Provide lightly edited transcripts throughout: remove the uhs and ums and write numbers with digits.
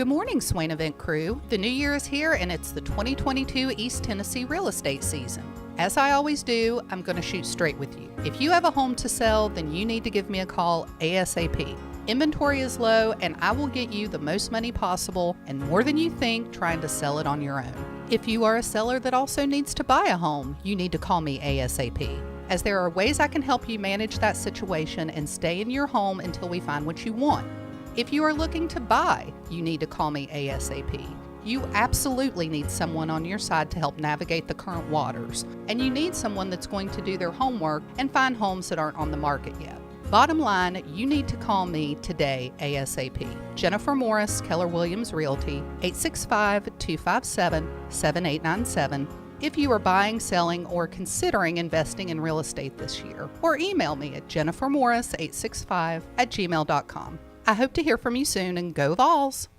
Good morning, Swain Event crew. The new year is here and it's the 2022 East Tennessee real estate season. As I always do, I'm going to shoot straight with you. If you have a home to sell, then you need to give me a call ASAP. Inventory is low and I will get you the most money possible and more than you think trying to sell it on your own. If you are a seller that also needs to buy a home, you need to call me ASAP, as there are ways I can help you manage that situation and stay in your home until we find what you want. If you are looking to buy, you need to call me ASAP. You absolutely need someone on your side to help navigate the current waters, and you need someone that's going to do their homework and find homes that aren't on the market yet. Bottom line, you need to call me today ASAP. Jennifer Morris, Keller Williams Realty, 865-257-7897. If you are buying, selling, or considering investing in real estate this year, or email me at jennifermorris865@gmail.com. I hope to hear from you soon, and go Vols!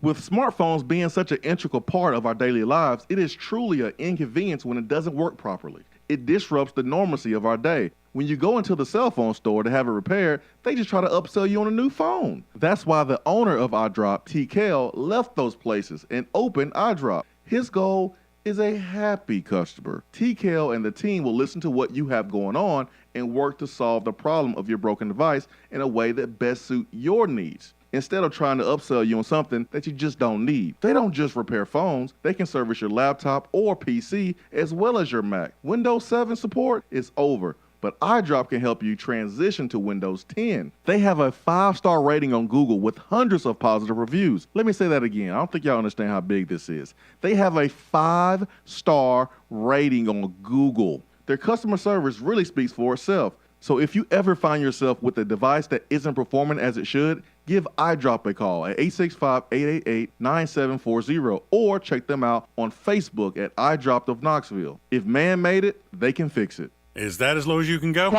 With smartphones being such an integral part of our daily lives, it is truly an inconvenience when it doesn't work properly. It disrupts the normalcy of our day. When you go into the cell phone store to have it repaired, they just try to upsell you on a new phone. That's why the owner of iDrop, TKL, left those places and opened iDrop. His goal is a happy customer. TKL and the team will listen to what you have going on and work to solve the problem of your broken device in a way that best suit your needs, instead of trying to upsell you on something that you just don't need. They don't just repair phones, they can service your laptop or PC as well as your Mac. Windows 7 support is over, but iDrop can help you transition to Windows 10. They have a 5-star rating on Google with hundreds of positive reviews. Let me say that again. I don't think y'all understand how big this is. They have a 5-star rating on Google. Their customer service really speaks for itself. So if you ever find yourself with a device that isn't performing as it should, give iDrop a call at 865-888-9740 or check them out on Facebook at iDrop of Knoxville. If man made it, they can fix it. Is that as low as you can go?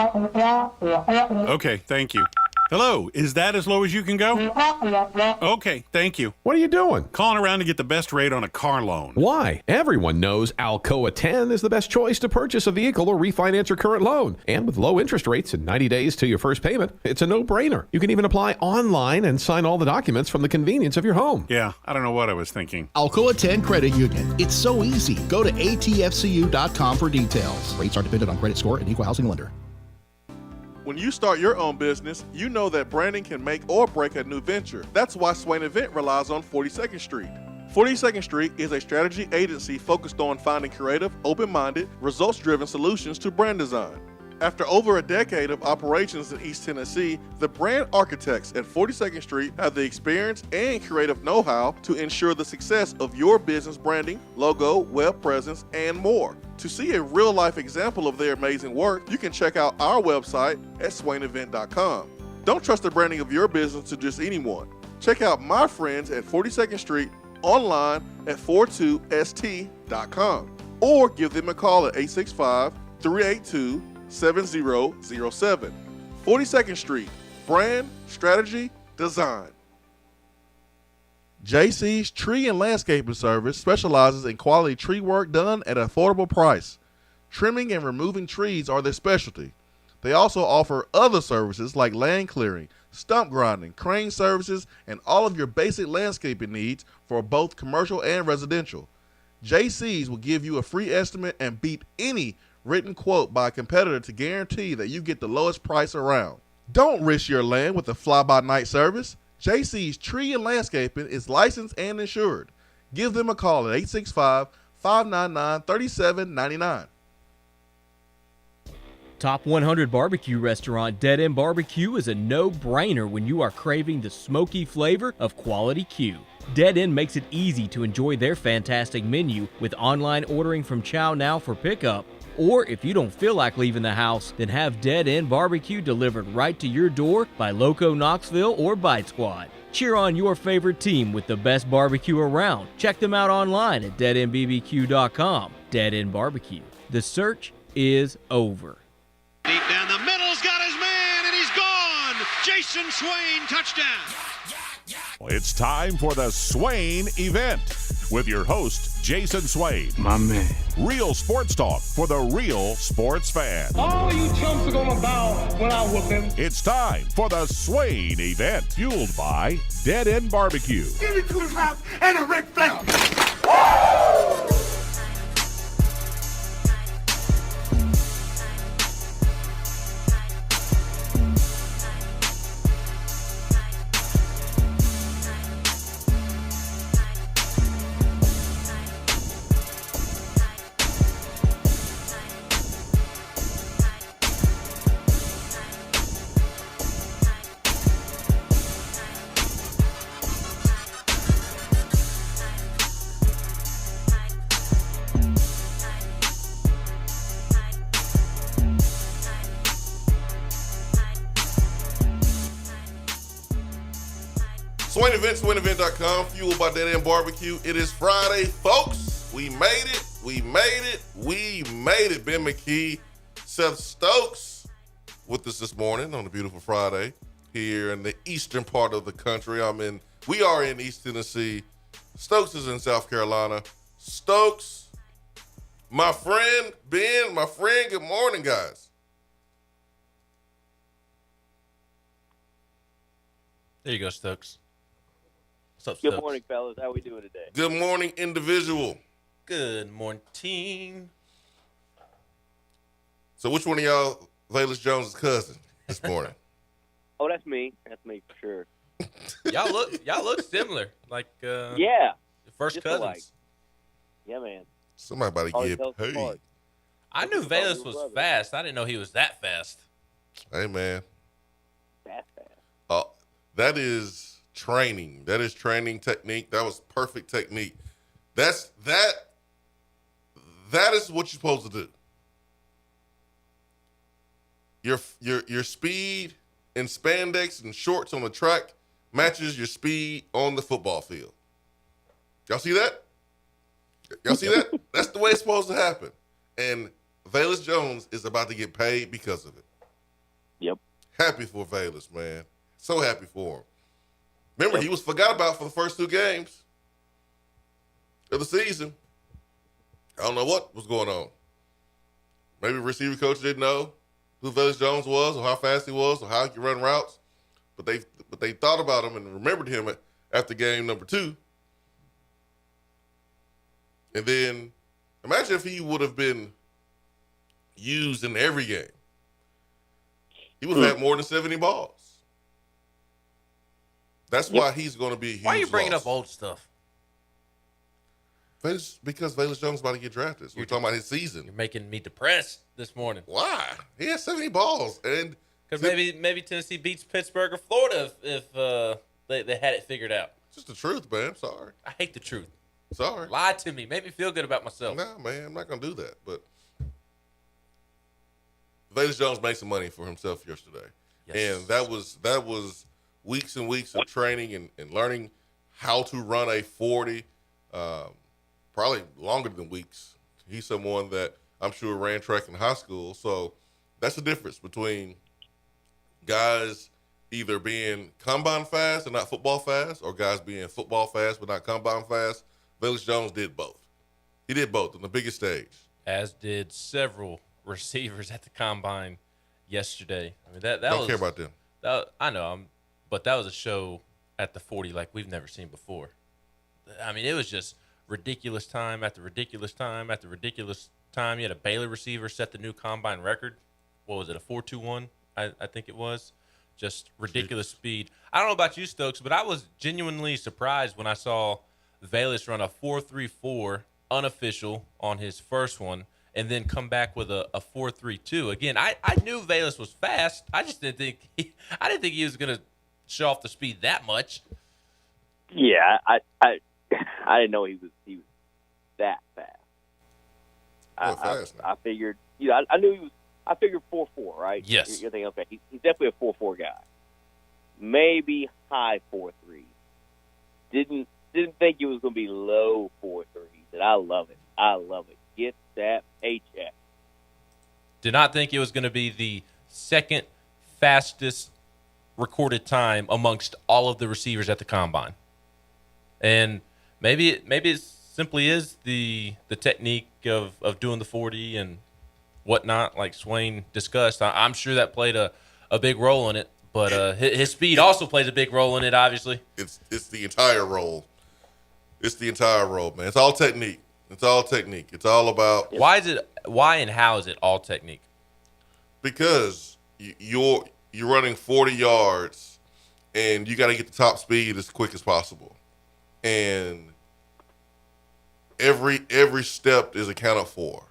Okay, thank you. Hello, is that as low as you can go? Okay, thank you. What are you doing? Calling around to get the best rate on a car loan. Why? Everyone knows Alcoa 10 is the best choice to purchase a vehicle or refinance your current loan. And with low interest rates and 90 days to your first payment, it's a no-brainer. You can even apply online and sign all the documents from the convenience of your home. Yeah, I don't know what I was thinking. Alcoa 10 Credit Union. It's so easy. Go to atfcu.com for details. Rates are dependent on credit score and equal housing lender. When you start your own business, you know that branding can make or break a new venture. That's why Swain Event relies on 42nd Street. 42nd Street is a strategy agency focused on finding creative, open-minded, results-driven solutions to brand design. After over a decade of operations in East Tennessee, the brand architects at 42nd Street have the experience and creative know-how to ensure the success of your business branding, logo, web presence, and more. To see a real-life example of their amazing work, you can check out our website at swainevent.com. Don't trust the branding of your business to just anyone. Check out my friends at 42nd Street online at 42st.com or give them a call at 865-382-7007. 42nd Street, brand, strategy, design. JC's Tree and Landscaping Service specializes in quality tree work done at an affordable price. Trimming and removing trees are their specialty. They also offer other services like land clearing, stump grinding, crane services, and all of your basic landscaping needs for both commercial and residential. JC's will give you a free estimate and beat any written quote by a competitor to guarantee that you get the lowest price around. Don't risk your land with a fly-by-night service. JC's Tree and Landscaping is licensed and insured. Give them a call at 865-599-3799. Top 100 barbecue restaurant Dead End Barbecue is a no-brainer when you are craving the smoky flavor of quality Q. Dead End makes it easy to enjoy their fantastic menu with online ordering from Chow Now for pickup. Or if you don't feel like leaving the house, then have Dead End Barbecue delivered right to your door by Loco Knoxville or Bite Squad. Cheer on your favorite team with the best barbecue around. Check them out online at deadendbbq.com. Dead End Barbecue. The search is over. Deep down the middle's got his man, and he's gone. Jason Swain, touchdown. It's time for the Swain Event with your host, Jason Swain. My man. Real sports talk for the real sports fan. All you chumps are gonna bow when I whoop him. It's time for the Swain Event, fueled by Dead End Barbecue. Give me 2 claps and a Ric Flair. Swain Event, SwainEvent.com, fueled by Dead End Barbecue. It is Friday, folks. We made it. We made it. We made it. Ben McKee, Seth Stokes with us this morning on a beautiful Friday here in the eastern part of the country. We are in East Tennessee. Stokes is in South Carolina. Stokes, my friend, Ben, my friend, good morning, guys. There you go, Stokes. What's up, Good Stokes? morning, fellas. How we doing today? Good morning, individual. Good morning, team. So which one of y'all Velus Jones' cousin this morning? Oh, that's me. That's me for sure. Y'all look similar. Like Yeah. first Just cousins. alike. Yeah, man. Somebody about to Always get helps paid. apart. I knew Oh, Velus your was brother. fast. I didn't know he was that fast. Hey, man. That's fast. That is training. That is training technique. That was perfect technique. That is what you're supposed to do. Your speed in spandex and shorts on the track matches your speed on the football field. Y'all see that? Y'all see that? That's the way it's supposed to happen. And Velus Jones is about to get paid because of it. Yep. Happy for Velus, man. So happy for him. Remember, he was forgot about for the first 2 games of the season. I don't know what was going on. Maybe receiver coach didn't know who Velus Jones was or how fast he was or how he could run routes. But they thought about him and remembered him after game number 2. And then imagine if he would have been used in every game. He would have had more than 70 balls. That's why he's going to be a huge Why are you bringing loss. up old stuff? Because Velus Jones is about to get drafted. So we're talking about his season. You're making me depressed this morning. Why? He has 70 balls. And Because maybe Tennessee beats Pittsburgh or Florida if they had it figured out. It's just the truth, man. Sorry. I hate the truth. Sorry. Lie to me. Make me feel good about myself. Nah, man. I'm not going to do that. But Velus Jones made some money for himself yesterday. Yes. And that was weeks and weeks of training and learning how to run a 40, probably longer than weeks. He's someone that I'm sure ran track in high school. So that's the difference between guys either being combine fast and not football fast, or guys being football fast but not combine fast. Velus Jones did both. He did both on the biggest stage. As did several receivers at the combine yesterday. I mean that Don't was, care about them. I know, but that was a show at the 40 like we've never seen before. I mean, it was just ridiculous time after ridiculous time after ridiculous time. You had a Baylor receiver set the new combine record. What was it, a 4.21? I think it was. Just ridiculous speed. I don't know about you, Stokes, but I was genuinely surprised when I saw Velus run a 4.34 unofficial on his first one, and then come back with a 4.32. Again, I knew Velus was fast. I just didn't think he was going to show off the speed that much. Yeah, I didn't know he was that fast. I figured, I knew he was. I figured 4.4, right? Yes. You're thinking, okay, he's definitely a 4.4 guy. Maybe high 4.3. Didn't think he was going to be low 4.3. But I love it. I love it. Get that paycheck. Did not think it was going to be the second fastest recorded time amongst all of the receivers at the combine. And maybe it's simply is the technique of doing the 40 and whatnot, like Swain discussed. I'm sure that played a big role in it, but his speed also plays a big role in it, obviously. It's the entire role. It's the entire role, man. It's all technique. It's all technique. It's all about why and how is it all technique? Because you're running 40 yards and you got to get the top speed as quick as possible. And every step is accounted for.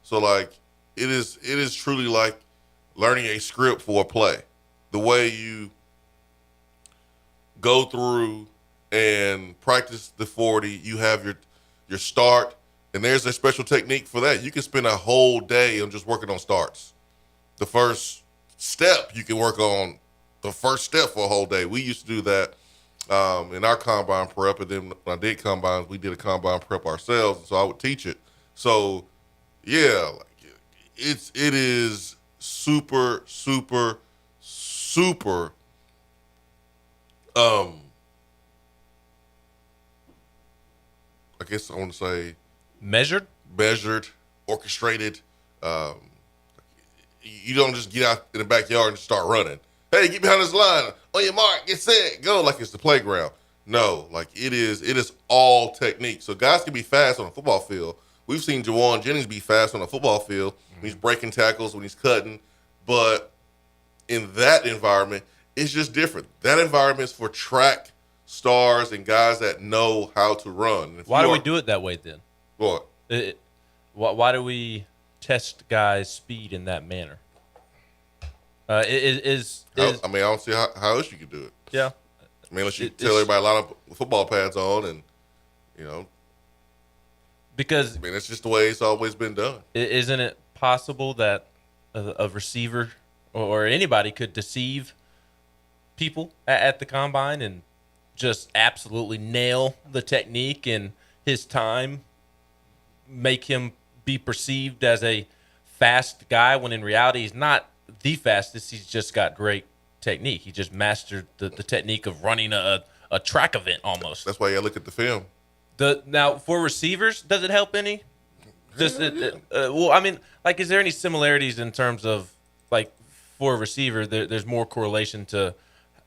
So like it is truly like learning a script for a play. The way you go through and practice the 40, you have your start, and there's a special technique for that. You can spend a whole day on just working on starts. The first step, you can work on the first step for a whole day. We used to do that in our combine prep, and then when I did combines, we did a combine prep ourselves, and so I would teach it. So, yeah, it is super, super, super I guess I want to say measured, orchestrated. You don't just get out in the backyard and start running. Hey, get behind this line. On your mark, get set, go, like it's the playground. No, like it is all technique. So guys can be fast on a football field. We've seen Jawan Jennings be fast on a football field when he's breaking tackles, when he's cutting. But in that environment, it's just different. That environment is for track stars and guys that know how to run. Why do we do it that way then? What? Why do we test guys' speed in that manner? I don't see how else you could do it. Yeah. I mean, unless you tell everybody line up football pads on and, Because it's just the way it's always been done. Isn't it possible that a receiver or anybody could deceive people at the combine and just absolutely nail the technique and his time, make him be perceived as a fast guy when in reality he's not the fastest. He's just got great technique. He just mastered the technique of running a track event almost. That's why you look at the film. Now, for receivers, does it help any? Is there any similarities in terms of, like, for a receiver, there's more correlation to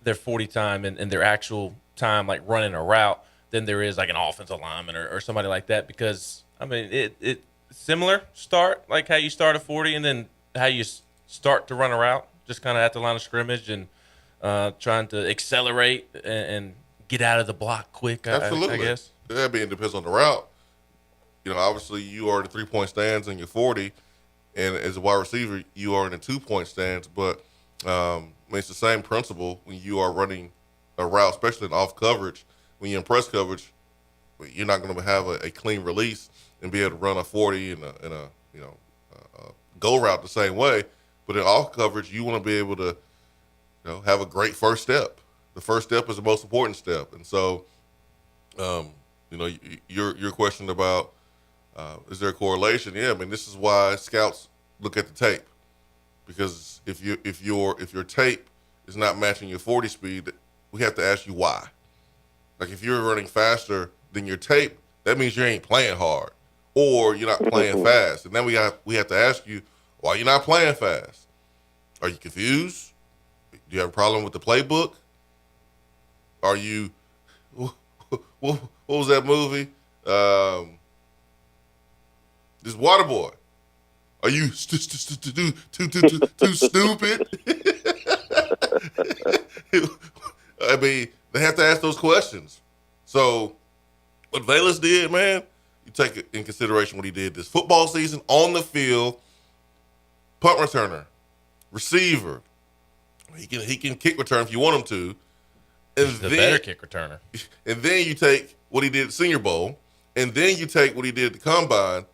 their 40 time and their actual time, like running a route, than there is like an offensive lineman or somebody like that? Because, it similar start, like how you start a 40 and then how you start to run a route, just kind of at the line of scrimmage and trying to accelerate and get out of the block quick, Absolutely. I guess. That being depends on the route. Obviously you are in the 3-point stands in your 40, and as a wide receiver, you are in the 2-point stands. But it's the same principle when you are running a route, especially in off coverage. When you're in press coverage, you're not going to have a clean release and be able to run a 40 and a go route the same way. But in off coverage, you want to be able to have a great first step. The first step is the most important step, and so. Your question about is there a correlation? Yeah, this is why scouts look at the tape, because if your tape is not matching your 40 speed, we have to ask you why. Like if you're running faster than your tape, that means you ain't playing hard, or you're not playing fast, and then we have to ask you why you're not playing fast. Are you confused? Do you have a problem with the playbook? Are you what was that movie? This Waterboy. Are you too stupid? They have to ask those questions. So what Velus did, man, you take in consideration what he did this football season on the field, punt returner, receiver. He can kick return if you want him to. He's the better kick returner. And then you take what he did at Senior Bowl, and then you take what he did at the Combine.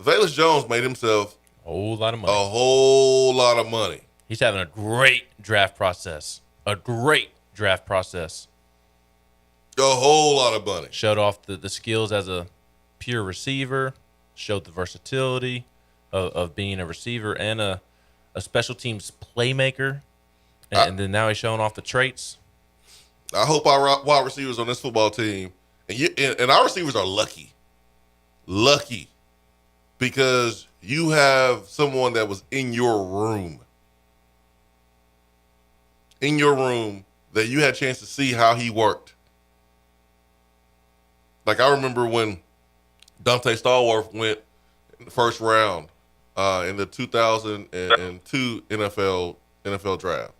Velus Jones made himself a whole lot of money. A whole lot of money. He's having a great draft process. A whole lot of money. Showed off the skills as a pure receiver, showed the versatility of being a receiver and a special teams playmaker. And then now he's showing off the traits. I hope our wide receivers on this football team And our receivers are lucky, because you have someone that was in your room that you had a chance to see how he worked. Like, I remember when Dante Stallworth went in the first round in the 2002 NFL draft.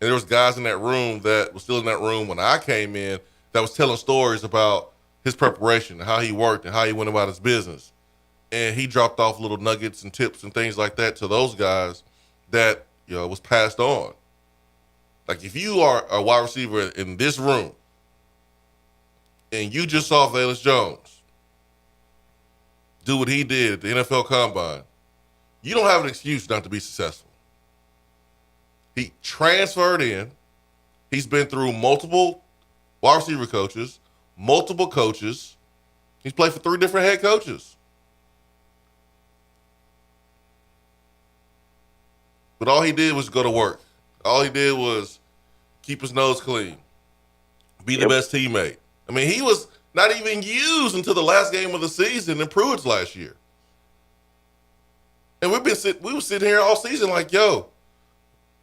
And there was guys in that room that was still in that room when I came in that was telling stories about his preparation and how he worked and how he went about his business. And he dropped off little nuggets and tips and things like that to those guys that, was passed on. Like, if you are a wide receiver in this room and you just saw Velus Jones do what he did at the NFL Combine, you don't have an excuse not to be successful. He transferred in. He's been through multiple wide receiver coaches, multiple coaches. He's played for 3 different head coaches. But all he did was go to work. All he did was keep his nose clean, be the best teammate. I mean, he was not even used until the last game of the season in Pruitt's last year. And we were sitting here all season like, why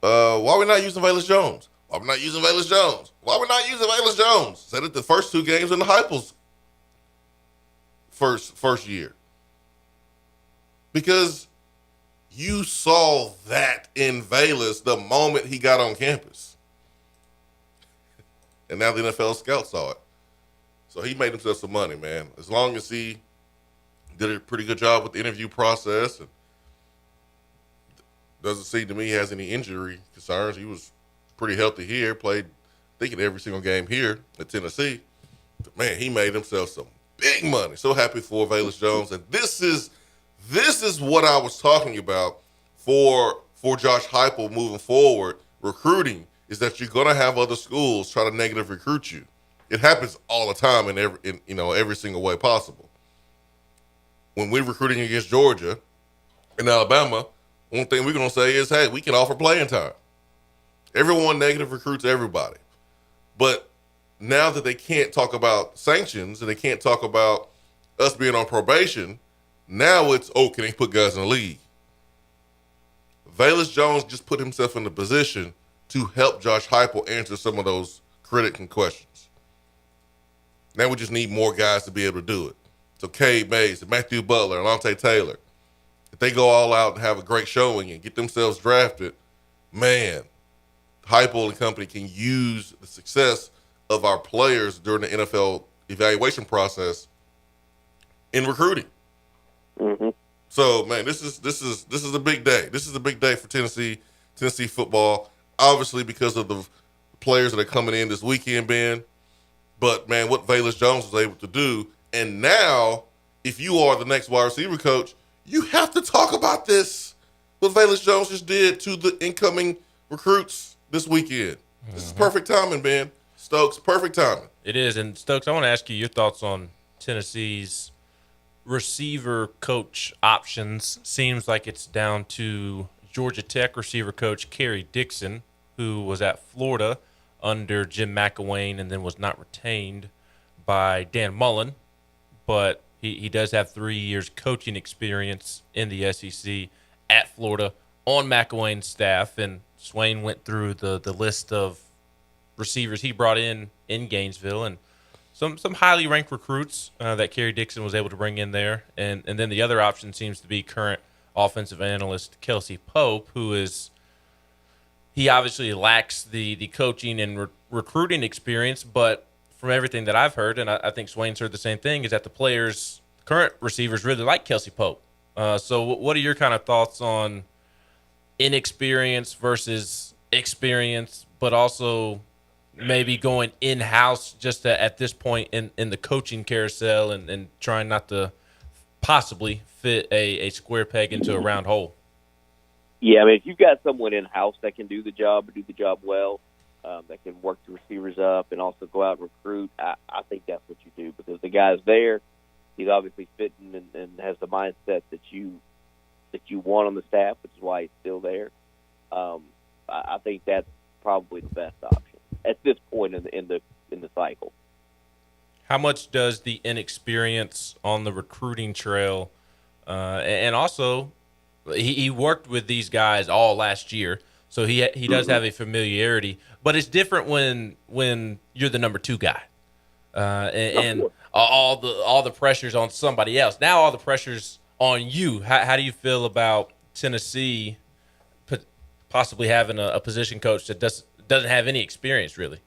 are we not using Velus Jones? Why are we not using Velus Jones? Why are we not using Velus Jones? Said it the first 2 games in the Heupel's first year. Because you saw that in Velus the moment he got on campus. And now the NFL scout saw it. So he made himself some money, man. As long as he did a pretty good job with the interview process and doesn't seem to me he has any injury concerns. He was pretty healthy here, played, I think, in every single game here at Tennessee. But man, he made himself some big money. So happy for Velus Jones. And this is what I was talking about for Josh Heupel moving forward, recruiting, is that you're going to have other schools try to negative recruit you. It happens all the time in every single way possible. When we're recruiting against Georgia and Alabama, one thing we're going to say is, hey, we can offer playing time. Everyone negative recruits everybody. But now that they can't talk about sanctions and they can't talk about us being on probation, now it's, can they put guys in the league? Velus Jones just put himself in the position to help Josh Heupel answer some of those critical questions. Now we just need more guys to be able to do it. So Cade Mays, Matthew Butler, Alontae Taylor, if they go all out and have a great showing and get themselves drafted, man, Heupel and company can use the success of our players during the NFL evaluation process in recruiting. Mm-hmm. So, man, this is a big day. This is a big day for Tennessee football. Obviously, because of the players that are coming in this weekend, Ben. But man, what Velus Jones was able to do, and now, if you are the next wide receiver coach, you have to talk about this. What Velus Jones just did to the incoming recruits this weekend. Mm-hmm. This is perfect timing, Ben. Stokes, perfect timing. It is. And Stokes, I want to ask you your thoughts on Tennessee's receiver coach options. Seems like it's down to Georgia Tech receiver coach Kerry Dixon, who was at Florida under Jim McElwain and then was not retained by Dan Mullen, but he does have 3 years coaching experience in the SEC at Florida on McElwain's staff. And Swain went through the list of receivers he brought in Gainesville, and some highly ranked recruits that Kerry Dixon was able to bring in there. And then the other option seems to be current offensive analyst Kelsey Pope, he obviously lacks the coaching and recruiting experience, but from everything that I've heard, and I think Swain's heard the same thing, is that the players, current receivers, really like Kelsey Pope. So what are your kind of thoughts on inexperience versus experience, but also maybe going in-house just at this point in the coaching carousel and trying not to possibly fit a square peg into a round hole? Yeah, I mean, if you've got someone in-house that can do the job well, that can work the receivers up and also go out and recruit, I think that's what you do, because the guy's there. He's obviously fitting and has the mindset that you want on the staff, which is why he's still there. I think that's probably the best option at this point in the cycle. How much does the inexperience on the recruiting trail, and also he worked with these guys all last year, so he does have a familiarity. But it's different when you're the number 2 guy, and all the pressure's on somebody else. Now all the pressure's on you. How do you feel about Tennessee possibly having a position coach that doesn't have any experience really?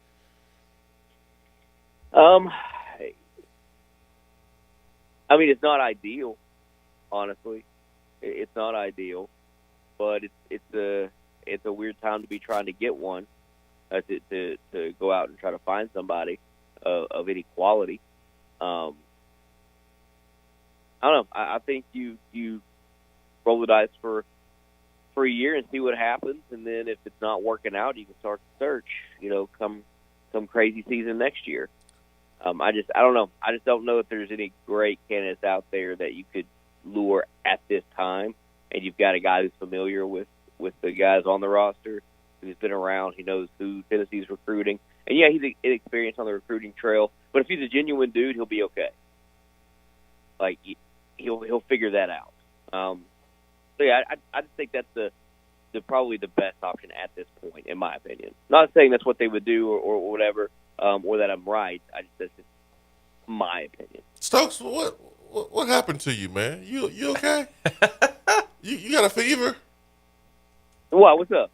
I mean, it's not ideal, honestly. It's not ideal, but it's a weird time to be trying to get one, to go out and try to find somebody of any quality. I don't know. I think you roll the dice for a year and see what happens, and then if it's not working out, you can start the search. Come crazy season next year. I don't know. I just don't know if there's any great candidates out there that you could lure at this time. And you've got a guy who's familiar with the guys on the roster, who's been around. He knows who Tennessee's recruiting. And, yeah, he's inexperienced on the recruiting trail. But if he's a genuine dude, he'll be okay. Like, he'll figure that out. So, yeah, I just think that's probably the best option at this point, in my opinion. Not saying that's what they would do or whatever, or that I'm right. That's just my opinion. Stokes, what happened to you, man? You okay? you got a fever? What? What's up?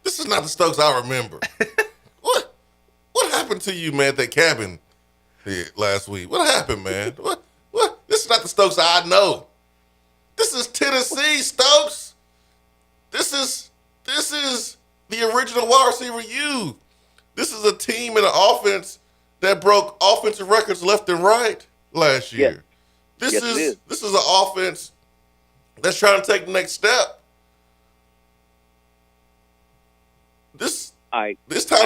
This is not the Stokes I remember. What happened to you, man, at that cabin last week? What happened, man? What? This is not the Stokes I know. This is Tennessee, Stokes. This is the original wide receiver you. This is a team and an offense that broke offensive records left and right last year. Yes. This is an offense that's trying to take the next step. This time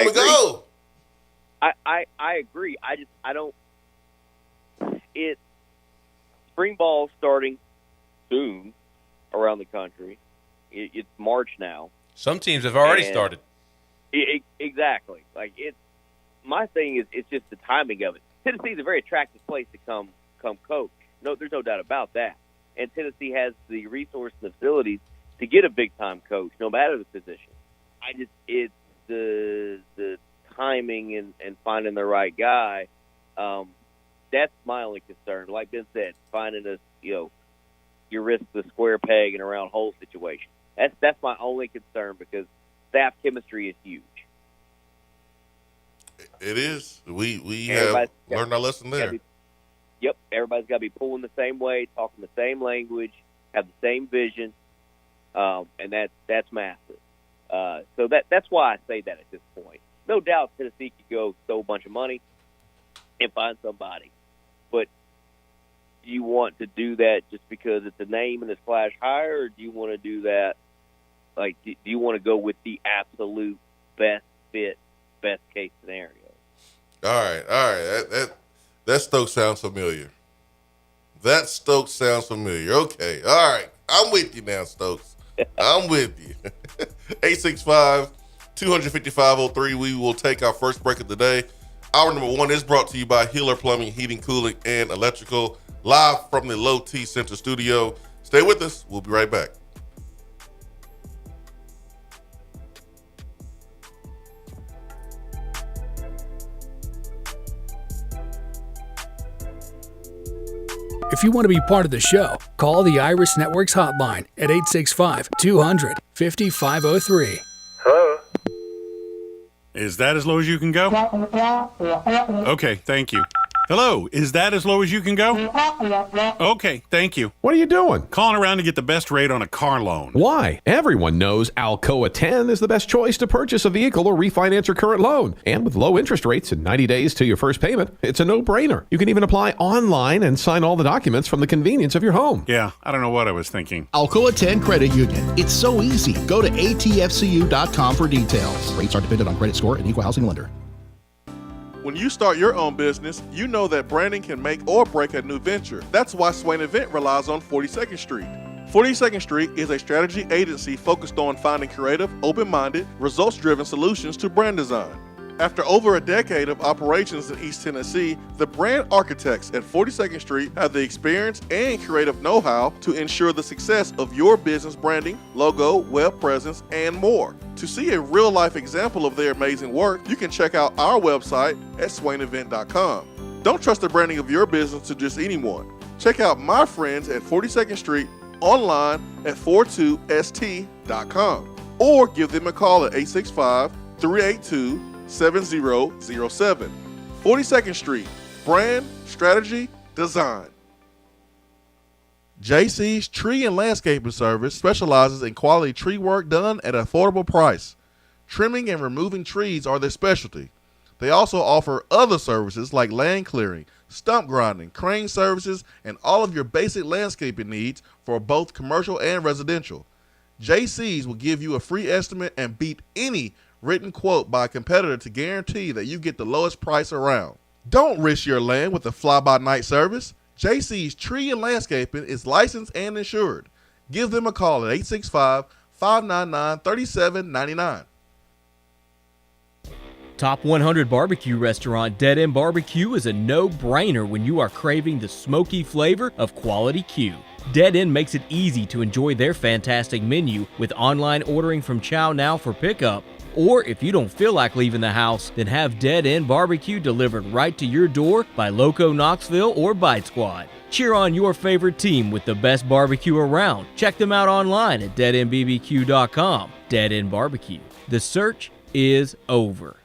to go. I agree. Spring ball starting soon around the country. It's March now. Some teams have already started. Exactly. Like my thing is, it's just the timing of it. Tennessee's a very attractive place to come coach. No, there's no doubt about that. And Tennessee has the resources and facilities to get a big time coach, no matter the position. It's the timing and finding the right guy. That's my only concern. Like Ben said, finding your risk the square peg in a round hole situation. That's my only concern, because staff chemistry is huge. It is. We have learned our lesson there. Yep, everybody's got to be pulling the same way, talking the same language, have the same vision, and that's massive. So that's why I say that at this point. No doubt Tennessee could go throw a bunch of money and find somebody, but do you want to do that just because it's a name and it's flash hire, or do you want to do that? Like, do you want to go with the absolute best fit, best case scenario? All right. That Stokes sounds familiar. Okay. All right. I'm with you now, Stokes. I'm with you. 865-255-03. We will take our first break of the day. Hour number 1 is brought to you by Healer Plumbing, Heating, Cooling, and Electrical, live from the Low T Center studio. Stay with us. We'll be right back. If you want to be part of the show, call the Iris Networks hotline at 865-200-5503. Hello? Is that as low as you can go? Okay, thank you. Hello, is that as low as you can go? Okay, thank you. What are you doing? Calling around to get the best rate on a car loan. Why? Everyone knows Alcoa 10 is the best choice to purchase a vehicle or refinance your current loan. And with low interest rates and 90 days to your first payment, it's a no-brainer. You can even apply online and sign all the documents from the convenience of your home. Yeah, I don't know what I was thinking. Alcoa 10 Credit Union. It's so easy. Go to atfcu.com for details. Rates are dependent on credit score and equal housing lender. When you start your own business, you know that branding can make or break a new venture. That's why Swain Event relies on 42nd Street. 42nd Street is a strategy agency focused on finding creative, open-minded, results-driven solutions to brand design. After over a decade of operations in East Tennessee, the brand architects at 42nd Street have the experience and creative know-how to ensure the success of your business branding, logo, web presence, and more. To see a real-life example of their amazing work, you can check out our website at swainevent.com. Don't trust the branding of your business to just anyone. Check out my friends at 42nd Street online at 42st.com or give them a call at 865-382-7007. 42nd Street, brand, strategy, design. JC's Tree and Landscaping Service specializes in quality tree work done at an affordable price. Trimming and removing trees are their specialty. They also offer other services like land clearing, stump grinding, crane services, and all of your basic landscaping needs for both commercial and residential. JC's will give you a free estimate and beat any written quote by a competitor to guarantee that you get the lowest price around. Don't risk your land with a fly-by-night service. JC's Tree and Landscaping is licensed and insured. Give them a call at 865-599-3799. Top 100 barbecue restaurant Dead End Barbecue is a no-brainer when you are craving the smoky flavor of quality Q. Dead End makes it easy to enjoy their fantastic menu with online ordering from Chow Now for pickup. Or if you don't feel like leaving the house, then have Dead End Barbecue delivered right to your door by Loco Knoxville or Bite Squad. Cheer on your favorite team with the best barbecue around. Check them out online at deadendbbq.com. Dead End Barbecue. The search is over.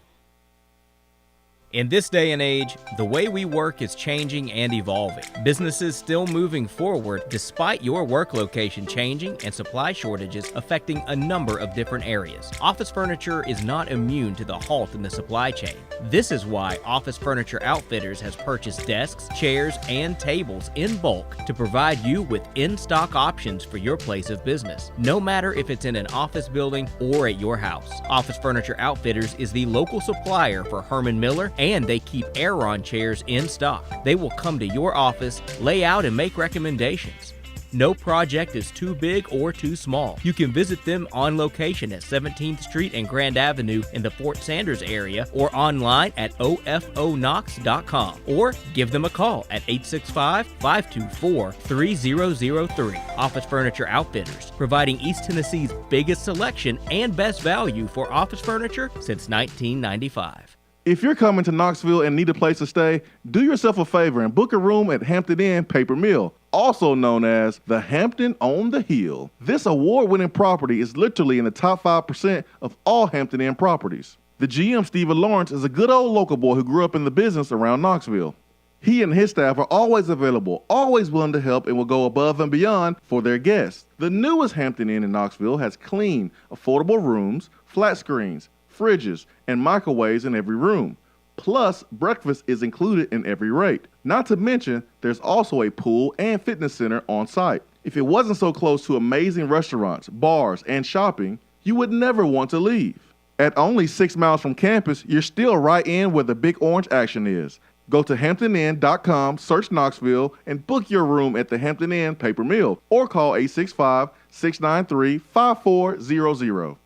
In this day and age, the way we work is changing and evolving. Businesses still moving forward despite your work location changing and supply shortages affecting a number of different areas. Office furniture is not immune to the halt in the supply chain. This is why Office Furniture Outfitters has purchased desks, chairs, and tables in bulk to provide you with in-stock options for your place of business, no matter if it's in an office building or at your house. Office Furniture Outfitters is the local supplier for Herman Miller, and they keep Aeron chairs in stock. They will come to your office, lay out, and make recommendations. No project is too big or too small. You can visit them on location at 17th Street and Grand Avenue in the Fort Sanders area or online at ofonox.com or give them a call at 865-524-3003. Office Furniture Outfitters, providing East Tennessee's biggest selection and best value for office furniture since 1995. If you're coming to Knoxville and need a place to stay, do yourself a favor and book a room at Hampton Inn Paper Mill, also known as the Hampton on the Hill. This award-winning property is literally in the top 5% of all Hampton Inn properties. The GM, Stephen Lawrence, is a good old local boy who grew up in the business around Knoxville. He and his staff are always available, always willing to help, and will go above and beyond for their guests. The newest Hampton Inn in Knoxville has clean, affordable rooms, flat screens, fridges, and microwaves in every room. Plus, breakfast is included in every rate. Not to mention, there's also a pool and fitness center on site. If it wasn't so close to amazing restaurants, bars, and shopping, you would never want to leave. At only 6 miles from campus, you're still right in where the big orange action is. Go to hamptoninn.com, search Knoxville, and book your room at the Hampton Inn Paper Mill or call 865-693-5400.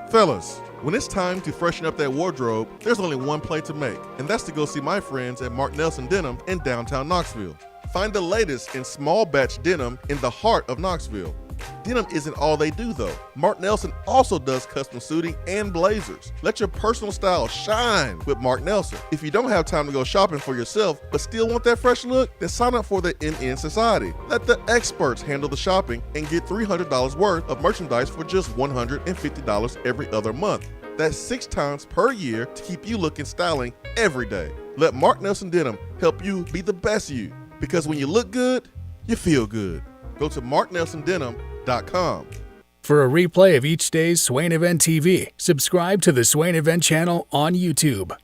Fellas, when it's time to freshen up that wardrobe, there's only one play to make, and that's to go see my friends at Mark Nelson Denim in downtown Knoxville. Find the latest in small batch denim in the heart of Knoxville. Denim isn't all they do though. Mark Nelson also does custom suiting and blazers. Let your personal style shine with Mark Nelson. If you don't have time to go shopping for yourself but still want that fresh look, then sign up for the NN Society. Let the experts handle the shopping and get $300 worth of merchandise for just $150 every other month. That's 6 times per year to keep you looking styling every day. Let Mark Nelson Denim help you be the best you, because when you look good, you feel good. Go to marknelsondenim.com. For a replay of each day's Swain Event TV, subscribe to the Swain Event channel on YouTube.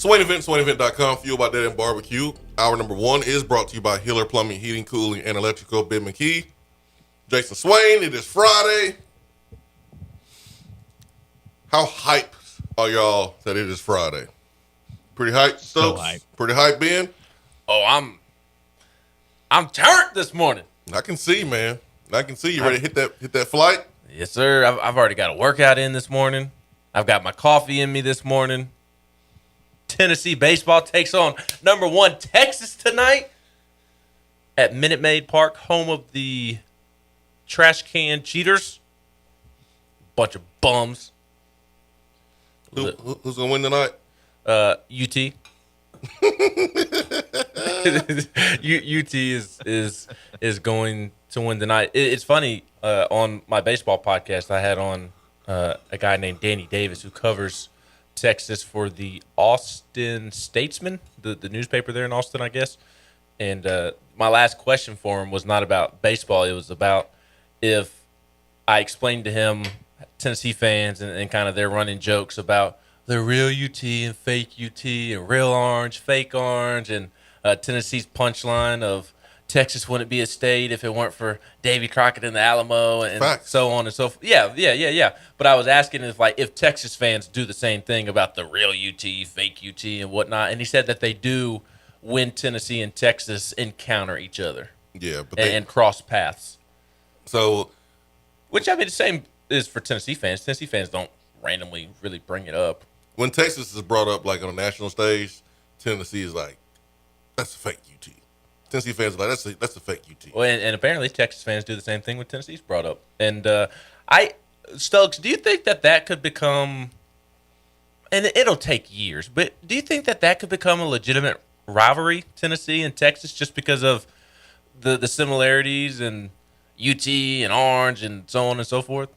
Swain Event, SwainEvent.com, fueled by Dead End Barbecue. Hour number 1 is brought to you by Hiller Plumbing, Heating, Cooling, and Electrical, Ben McKee. Jason Swain, it is Friday. How hyped are y'all that it is Friday? Pretty hyped, Stokes? hyped. Pretty hyped, Ben? Oh, I'm turned this morning. I can see, man. I can see you ready to hit that flight. Yes, sir. I've already got a workout in this morning. I've got my coffee in me this morning. Tennessee baseball takes on number 1 Texas tonight at Minute Maid Park, home of the Trash Can Cheaters. Bunch of bums. Who's gonna win tonight? UT. UT is going to win tonight. It's funny. On my baseball podcast, I had on a guy named Danny Davis who covers Texas for the Austin Statesman, the newspaper there in Austin, I guess. And my last question for him was not about baseball. It was about if I explained to him Tennessee fans and kind of their running jokes about the real UT and fake UT and real orange, fake orange, and Tennessee's punchline of Texas wouldn't be a state if it weren't for Davy Crockett and the Alamo and Facts. so on and so forth. Yeah. But I was asking if Texas fans do the same thing about the real UT, fake UT, and whatnot. And he said that they do when Tennessee and Texas encounter each other. Yeah, but and cross paths. So, which I mean, the same is for Tennessee fans. Tennessee fans don't randomly really bring it up. When Texas is brought up like on a national stage, Tennessee is like, that's a fake UT. Tennessee fans are like, that's a fake UT. Well, and apparently Texas fans do the same thing when Tennessee's brought up. And Stokes, do you think that could become, and it'll take years, but do you think that could become a legitimate rivalry, Tennessee and Texas, just because of the similarities and UT and Orange and so on and so forth?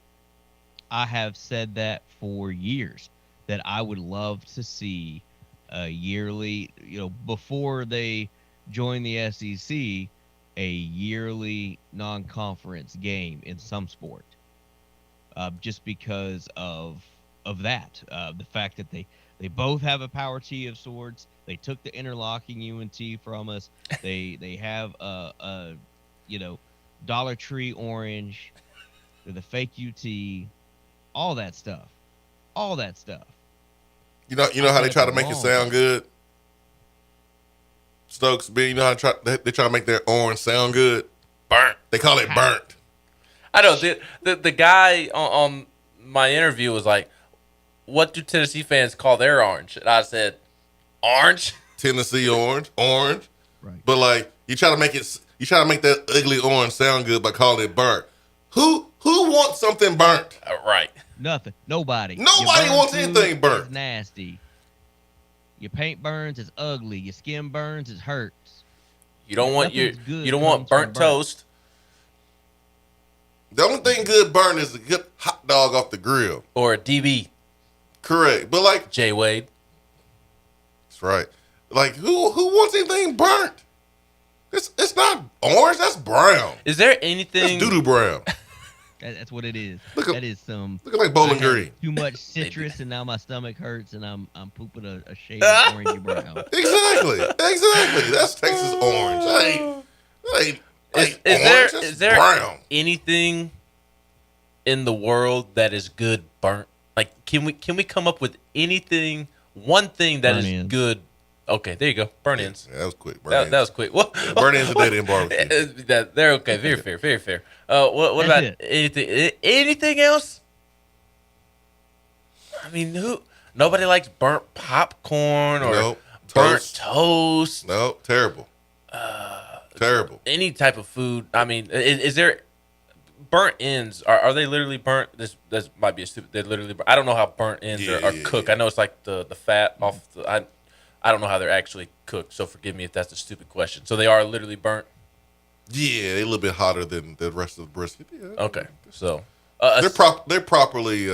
I have said that for years, that I would love to see a yearly, before they join the SEC, a yearly non-conference game in some sport, just because of that, the fact that they both have a power T of sorts. They took the interlocking UNT from us. They have a Dollar Tree orange, the fake UT, all that stuff. You know how they try to make it sound good? Stokes, B, you know how they try to make their orange sound good? Burnt. They call it burnt. I know. The guy on my interview was like, what do Tennessee fans call their orange? And I said, orange? Tennessee orange. Right. But like, you try to make that ugly orange sound good by calling it burnt. Who wants something burnt? Right. Nothing. Nobody. Nobody wants anything burnt. It's nasty. Your paint burns, it's ugly. Your skin burns, it hurts. You don't want burnt toast. The only thing good burnt is a good hot dog off the grill. Or a DB. Correct. But like Jay Wade. That's right. Like who wants anything burnt? It's not orange, that's brown. Is there anything That's doo-doo brown. That's what it is. Looking like Bowling Green. Too much citrus, and now my stomach hurts, and I'm pooping a shade of orangey brown. Exactly. That's Texas orange. Is there brown. anything in the world that is good burnt? Like, can we come up with anything? One thing that is Burn-ins. good. Okay, there you go. Burn ins. Yeah, that was quick. That was quick. Well, burn ins are dead end barbecue. They're okay. Very fair. Very fair. What about anything else? I mean, nobody likes burnt popcorn or burnt toast. No, terrible. Terrible. Any type of food. I mean, is there burnt ends? Are they literally burnt? This might be a stupid. They're literally. I don't know how burnt ends are cooked. I know it's like the fat off. I don't know how they're actually cooked. So forgive me if that's a stupid question. So they are literally burnt. Yeah, they're a little bit hotter than the rest of the brisket. Yeah. Okay, so they're properly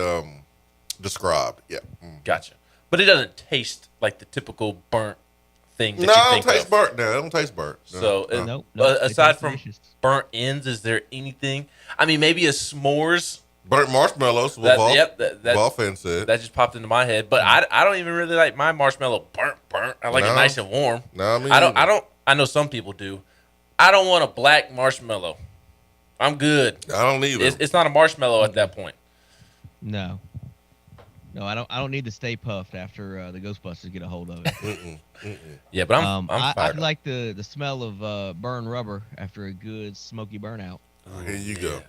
described. Yeah, gotcha. But it doesn't taste like the typical burnt thing that no, you think it don't taste of. burnt. No, it don't taste burnt. So No, aside from delicious. burnt ends, is there anything? I mean, maybe a s'mores Burnt marshmallows. What that ball fan said. That just popped into my head. But I don't even really like my marshmallow burnt. I like it nice and warm. No, me I either. don't. I know some people do. I don't want a black marshmallow. I'm good. I don't either. It's not a marshmallow at that point. No, I don't need to stay puffed after the Ghostbusters get a hold of it. Yeah, but I'm I fired up. like the smell of burned rubber after a good smoky burnout. Here you go.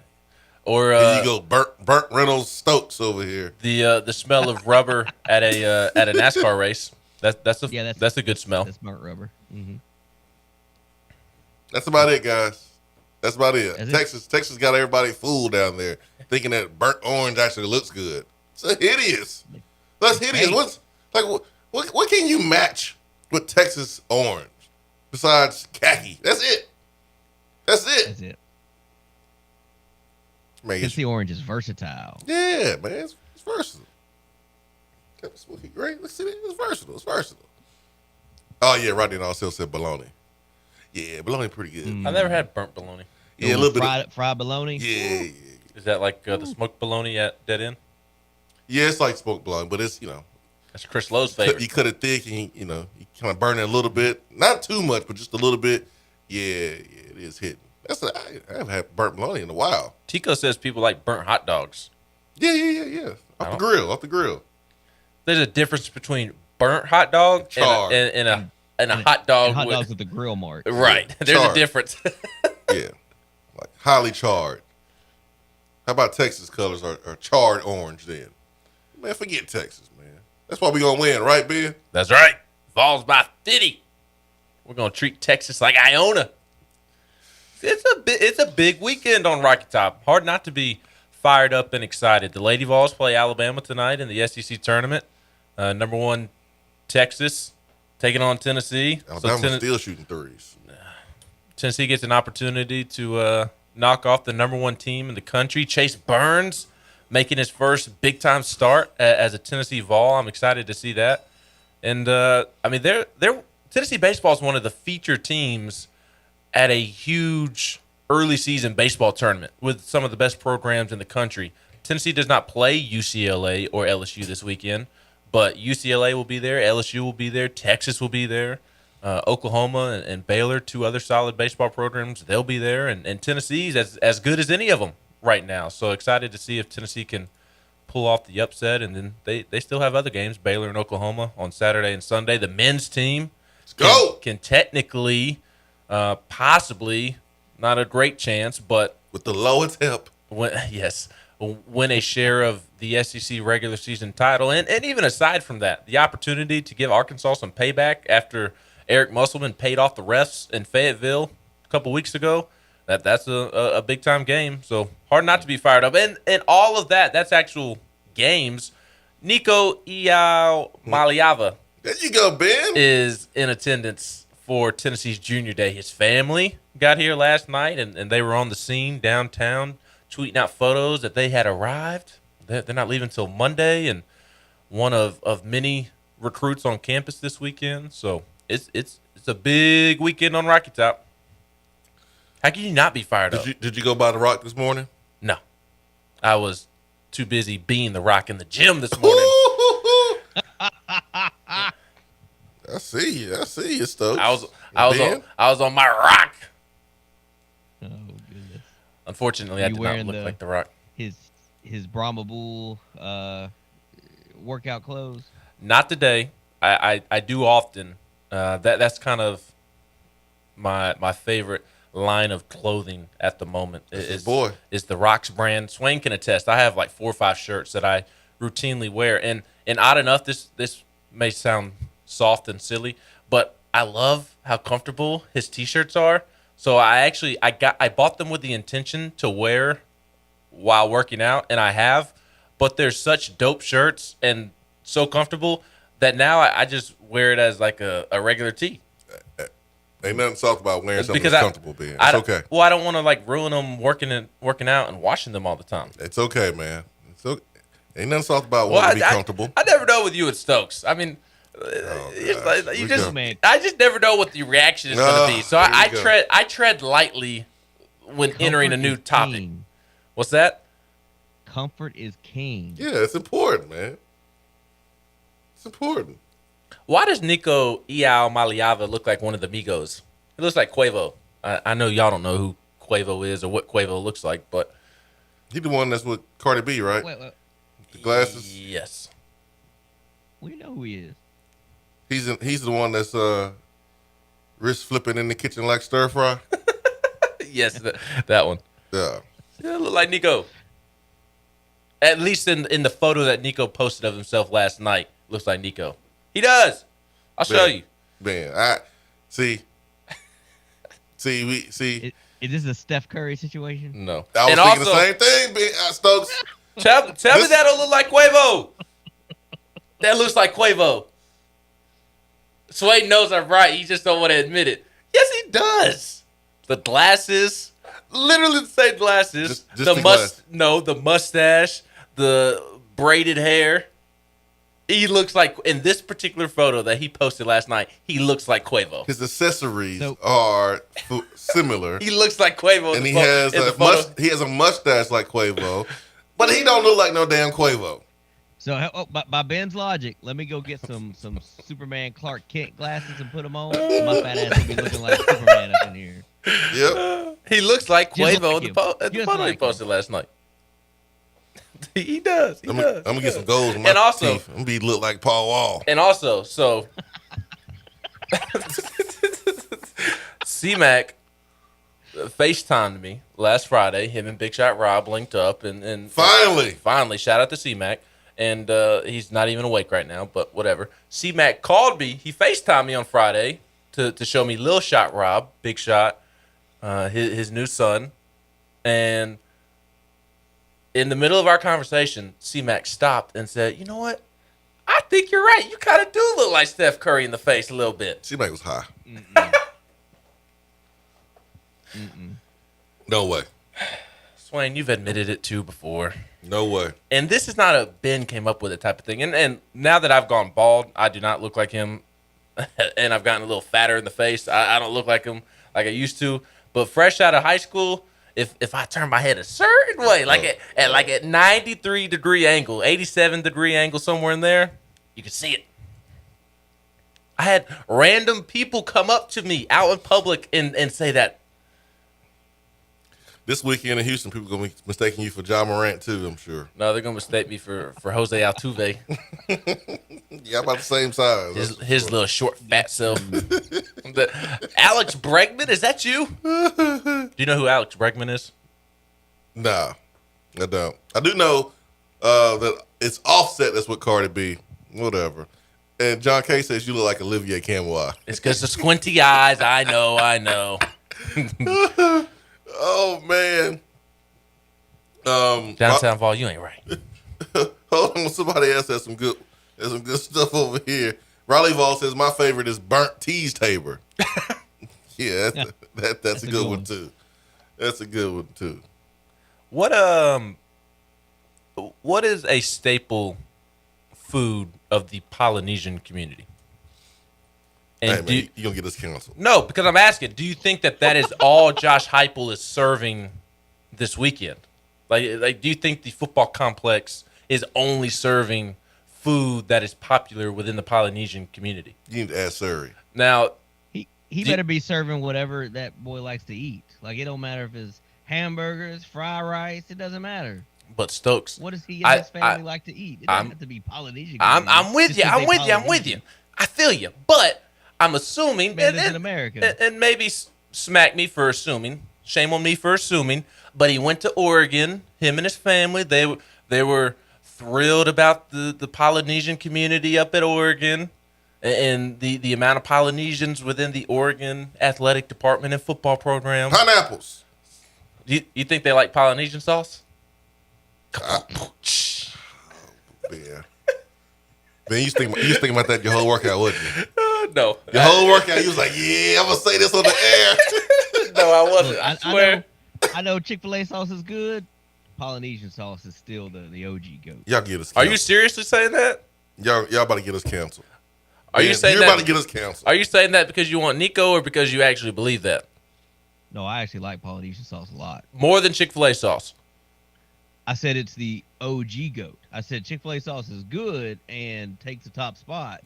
Or here you go, Burt Reynolds Stokes over here. The smell of rubber at a NASCAR race. That's a good smell. That's burnt rubber. Mm-hmm. That's about it, guys. That's about it. That's Texas got everybody fooled down there, thinking that burnt orange actually looks good. It's hideous. That's hideous. Hey. What's like? What can you match with Texas orange besides khaki? That's it. That's it. Man, Tennessee orange is versatile. yeah, man, it's versatile. That's great. Let's see, it's versatile. It's versatile. Oh yeah, Rodney also said bologna. Yeah, bologna pretty good. I've never had burnt bologna. Yeah, a little bit. Fried bologna. Yeah. Is that like the smoked bologna at Dead End? Yeah, it's like smoked bologna, but it's that's Chris Lowe's favorite. You cut it thick and you kind of burn it a little bit, not too much, but just a little bit. Yeah, it is hitting. I haven't had burnt bologna in a while. Tico says people like burnt hot dogs. Yeah. Off the grill. There's a difference between burnt hot dog and a hot dog. And hot dogs with the grill mark. Right. Yeah, There's charred. a difference. Yeah, like highly charred. How about Texas colors are charred orange then? Man, forget Texas, man. That's why we gonna win, right, Ben? That's right. Vols by 50. We're gonna treat Texas like Iona. It's a big weekend on Rocky Top. Hard not to be fired up and excited. The Lady Vols play Alabama tonight in the SEC tournament. Number 1 Texas taking on Tennessee. Alabama's still shooting threes. Tennessee gets an opportunity to knock off the number 1 team in the country. Chase Burns making his first big-time start as a Tennessee Vol. I'm excited to see that. And, Tennessee baseball is one of the feature teams at a huge early season baseball tournament with some of the best programs in the country. Tennessee does not play UCLA or LSU this weekend, but UCLA will be there, LSU will be there, Texas will be there, Oklahoma and Baylor, 2 other solid baseball programs, they'll be there, and Tennessee's as good as any of them right now. So excited to see if Tennessee can pull off the upset, and then they still have other games, Baylor and Oklahoma on Saturday and Sunday. The men's team can technically, possibly, not a great chance, but with the lowest help, win a share of the SEC regular season title. And even aside from that, the opportunity to give Arkansas some payback after Eric Musselman paid off the refs in Fayetteville a couple weeks ago, that's a big-time game. So hard not to be fired up. And all of that's actual games. Nico Iamaleava there you go, Ben, is in attendance for Tennessee's Junior Day. His family got here last night, and they were on the scene downtown tweeting out photos that they had arrived. They're not leaving until Monday, and one of many recruits on campus this weekend. So it's a big weekend on Rocky Top. How can you not be fired up? Did you go by the Rock this morning? No. I was too busy being the Rock in the gym this morning. I see you, Stokes. I was on my Rock. Oh goodness! Unfortunately, I did not look like the Rock. His Brahma Bull workout clothes. Not today. I do often. That's kind of my favorite line of clothing at the moment. Is the Rock's brand. Swain can attest. I have like 4 or 5 shirts that I routinely wear, and odd enough, this may sound soft and silly, but I love how comfortable his t-shirts are. So I bought them with the intention to wear while working out, and I have, but they're such dope shirts and so comfortable that now I just wear it as like a regular tee. Ain't nothing soft about wearing something that's comfortable, Ben. It's okay. Well, I don't want to like ruin them working out and washing them all the time. It's okay, man. It's okay. Ain't nothing soft about wanting to be comfortable. I never know with you at Stokes. I mean, I just never know what the reaction is going to be. So I tread lightly when entering a new topic. What's that? comfort is king. Yeah, it's important, man. It's important. Why does Nico Iamaleava look like one of the Migos? He looks like Quavo. I know y'all don't know who Quavo is or what Quavo looks like, but He's the one that's with Cardi B, right? Wait. The glasses. Yes. We know who he is. He's the one that's wrist flipping in the kitchen like stir fry. Yes, that one. Yeah. Yeah, look like Nico. At least in the photo that Nico posted of himself last night, looks like Nico. He does. I'll show you. Man, I see. Is this a Steph Curry situation? No. I was thinking the same thing, Stokes. Tell me that don't look like Quavo. That looks like Quavo. Swain knows I'm right. He just don't want to admit it. Yes, he does. The glasses, literally the same glasses. Just the glasses. No, the mustache, the braided hair. He looks like, in this particular photo that he posted last night, he looks like Quavo. His accessories are similar. He looks like Quavo. And he has a mustache like Quavo, but he don't look like no damn Quavo. So by Ben's logic, let me go get some Superman Clark Kent glasses and put them on. My fat ass will be looking like Superman up in here. Yep. He looks like Quavo like at the photo he posted last night. He does. I'm gonna get some goals in my teeth. I'm gonna be look like Paul Wall. And also, so C-Mac FaceTimed me last Friday. Him and Big Shot Rob linked up, and finally, shout out to C-Mac. And he's not even awake right now, but whatever. C-Mac called me. He FaceTimed me on Friday to show me Lil Shot Rob, Big Shot, his new son, and in the middle of our conversation, C-Mac stopped and said, "You know what? I think you're right. You kind of do look like Steph Curry in the face a little bit." C-Mac was high. No way. Swain, you've admitted it too before. No way. And this is not a Ben came up with it type of thing. And now that I've gone bald, I do not look like him. And I've gotten a little fatter in the face. I don't look like him like I used to. But fresh out of high school, if I turn my head a certain way, at 93 degree angle, 87 degree angle, somewhere in there, you can see it. I had random people come up to me out in public and say that. This weekend in Houston, people gonna be mistaking you for Ja Morant too, I'm sure. No, they're gonna mistake me for Jose Altuve. Yeah, about the same size. His little short fat self. Alex Bregman, is that you? Do you know who Alex Bregman is? Nah, I don't. I do know that it's Offset that's with Cardi B. Whatever. And John K says you look like Olivier Camois. It's because the squinty eyes. I know. Oh man. Downtown Vol, you ain't right. Hold on, somebody else has some good stuff over here. Raleigh Vol says my favorite is burnt teas Tabor. Yeah, that's a good one too. That's a good one too. What is a staple food of the Polynesian community? And hey, man, you gonna get us canceled? No, because I'm asking. Do you think that is all Josh Heupel is serving this weekend? Like, do you think the football complex is only serving food that is popular within the Polynesian community? You need to ask Surrey. Now, he better be serving whatever that boy likes to eat. Like, it don't matter if it's hamburgers, fried rice. It doesn't matter. But Stokes, what does he and his family like to eat? It doesn't have to be Polynesian. I'm with you. I'm with you. I feel you. But I'm assuming, in America, and maybe smack me for assuming. Shame on me for assuming. But he went to Oregon. Him and his family. They were thrilled about the Polynesian community up at Oregon, and the amount of Polynesians within the Oregon athletic department and football program. Pineapples. You think they like Polynesian sauce? Yeah. Man, you was thinking about that your whole workout, wasn't you? No. Your whole workout, you was like, yeah, I'm going to say this on the air. No, I wasn't. I swear. I know Chick-fil-A sauce is good. Polynesian sauce is still the OG goat. Y'all get us canceled. Are you seriously saying that? Y'all about to get us canceled. Are you saying you're about to get us canceled? Are you saying that because you want Nico or because you actually believe that? No, I actually like Polynesian sauce a lot. More than Chick-fil-A sauce? I said it's the OG goat. I said Chick-fil-A sauce is good and takes the top spot,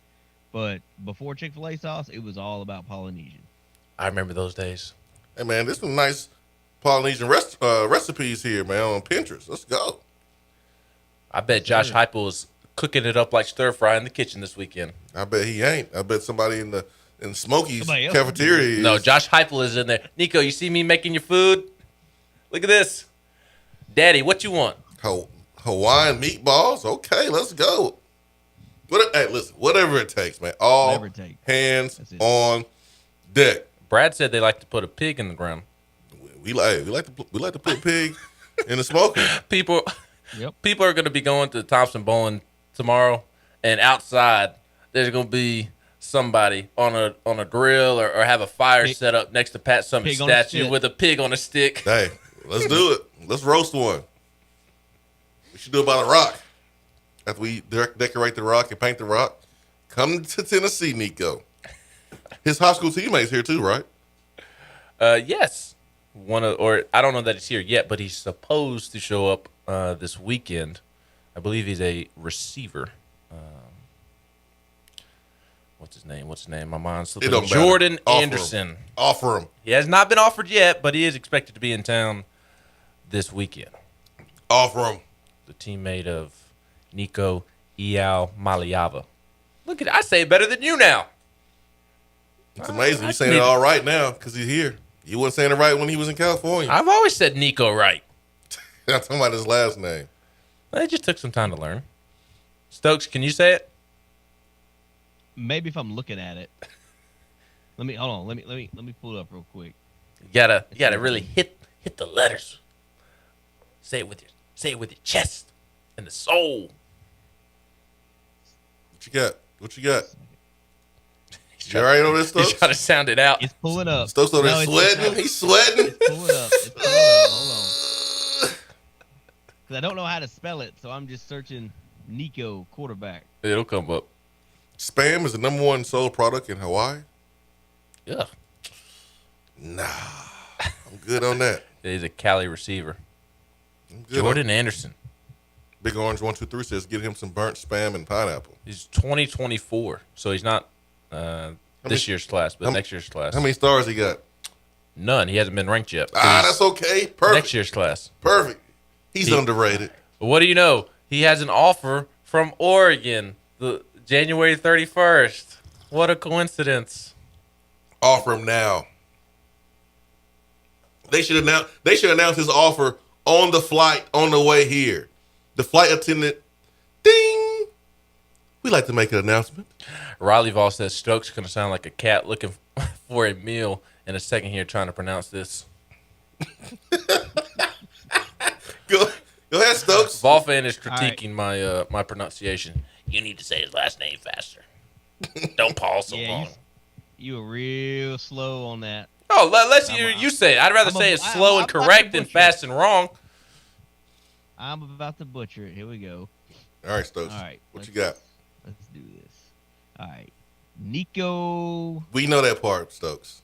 but before Chick-fil-A sauce, it was all about Polynesian. I remember those days. Hey, man, there's some nice Polynesian recipes here, man, on Pinterest. Let's go. I bet Josh Heupel is cooking it up like stir fry in the kitchen this weekend. I bet he ain't. I bet somebody in Smokey's cafeteria is. No, Josh Heupel is in there. Nico, you see me making your food? Look at this. Daddy, what you want? Hawaiian meatballs? Okay, let's go. Hey, listen, whatever it takes, man. All hands on deck. Brad said they like to put a pig in the ground. We like to put pig in the smoker. People are going to be going to Thompson Bowling tomorrow, and outside there's going to be somebody on a grill or have a fire set up next to Pat Summitt's statue with a pig on a stick. Hey, let's do it. Let's roast one. We should do it by the rock. After we decorate the rock and paint the rock, come to Tennessee, Nico. His high school teammates here too, right? Yes. I don't know that he's here yet, but he's supposed to show up this weekend. I believe he's a receiver. What's his name? My mind's slipping. Jordan Anderson. Offer him. He has not been offered yet, but he is expected to be in town this weekend. Offer him. The teammate of Nico Iamaleava. Look at it. I say it better than you now. It's amazing. You're saying it all right now because he's here. You wasn't saying it right when he was in California. I've always said Nico right. I'm talking about his last name. It just took some time to learn. Stokes, can you say it? Maybe if I'm looking at it. Let me pull it up real quick. You gotta really hit the letters. Say it with your chest and the soul. What you got? You all right on this, Stokes? He's trying to sound it out. It's pulling up. Stokes over there sweating. He's sweating. It's pulling up. Hold on. Because I don't know how to spell it, so I'm just searching Nico quarterback. It'll come up. Spam is the #1 sold product in Hawaii? Yeah. Nah. I'm good on that. He's a Cali receiver. Jordan Anderson. Big Orange 123 says get him some burnt spam and pineapple. He's 2024, so he's not this year's class, but next year's class. How many stars he got? None. He hasn't been ranked yet. That's okay. Perfect. Next year's class. Perfect. He's underrated. But what do you know? He has an offer from Oregon, the January 31st. What a coincidence. Offer him now. They should announce his offer on the flight on the way here. The flight attendant, ding. We like to make an announcement. Riley Vall says Stokes going to sound like a cat looking for a meal in a second here trying to pronounce this. Go ahead, Stokes. Vol fan is critiquing my pronunciation. You need to say his last name faster. Don't pause so long. You were real slow on that. Oh, let's hear you say it. I'd rather say it slow and correct than fast and wrong. I'm about to butcher it. Here we go. All right, Stokes. All right. What you got? Let's do this. All right. Nico. We know that part, Stokes.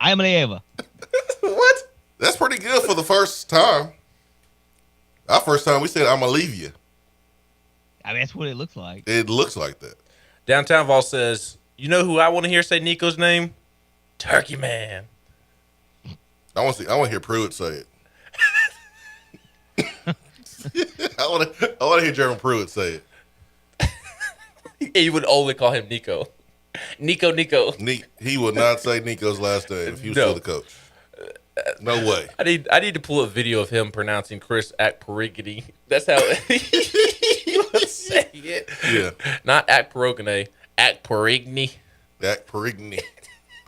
Iamaleava. What? That's pretty good for the first time. Our first time we said I'm gonna leave you. I mean, that's what it looks like. It looks like that. Downtown Vol says, you know who I want to hear say Nico's name? Turkey Man. I want to hear Pruitt say it. I want to hear Jeremy Pruitt say it. He would only call him Nico. Nico. He would not say Nico's last name if he was still the coach. No way. I need to pull a video of him pronouncing Chris Akperigny. That's how he would say it. Yeah. Not Akperogene. Akperigny. Akperigny.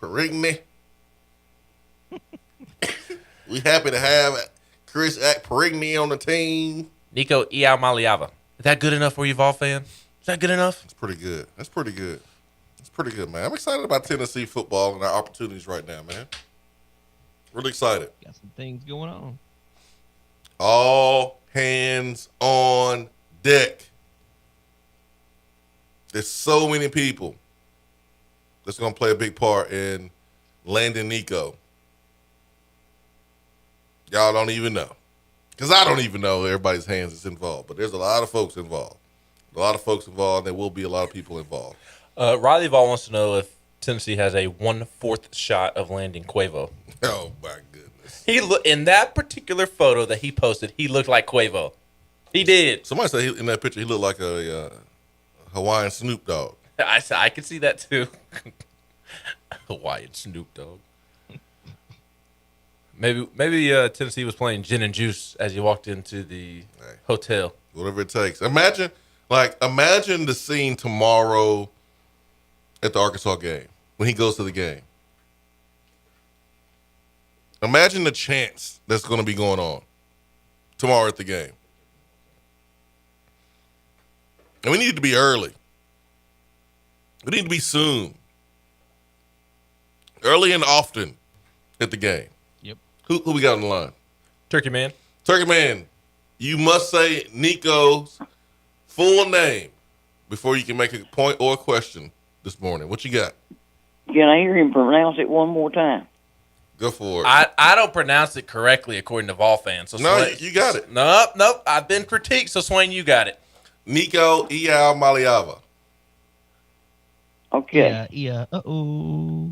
Perigny. We happy to have Chris Akperigny on the team. Nico Iamaleava. Is that good enough for you, Vol fan? Is that good enough? That's pretty good. That's pretty good, man. I'm excited about Tennessee football and our opportunities right now, man. Really excited. Got some things going on. All hands on deck. There's so many people that's going to play a big part in landing Nico. Y'all don't even know. Because I don't even know everybody's hands is involved, but there's a lot of folks involved. A lot of folks involved. There will be a lot of people involved. Riley Vaught wants to know if Tennessee has a 1/4 shot of landing Quavo. Oh, my goodness. In that particular photo that he posted, he looked like Quavo. He did. Somebody said in that picture he looked like a Hawaiian Snoop Dogg. I could see that too. Hawaiian Snoop Dogg. Maybe Tennessee was playing gin and juice as he walked into the hotel. Whatever it takes. Imagine the scene tomorrow at the Arkansas game when he goes to the game. Imagine the chants that's going to be going on tomorrow at the game. And we need to be early. We need to be soon. Early and often at the game. Yep. Who we got on the line? Turkey Man. Turkey Man, you must say Nico's full name before you can make a point or a question this morning. What you got? Can I hear him pronounce it one more time? Go for it. I don't pronounce it correctly according to Vol fans. So No, Swain, you got it. Nope. I've been critiqued, so Swain, you got it. Nico Iamaleava. Okay. Yeah. Uh-oh.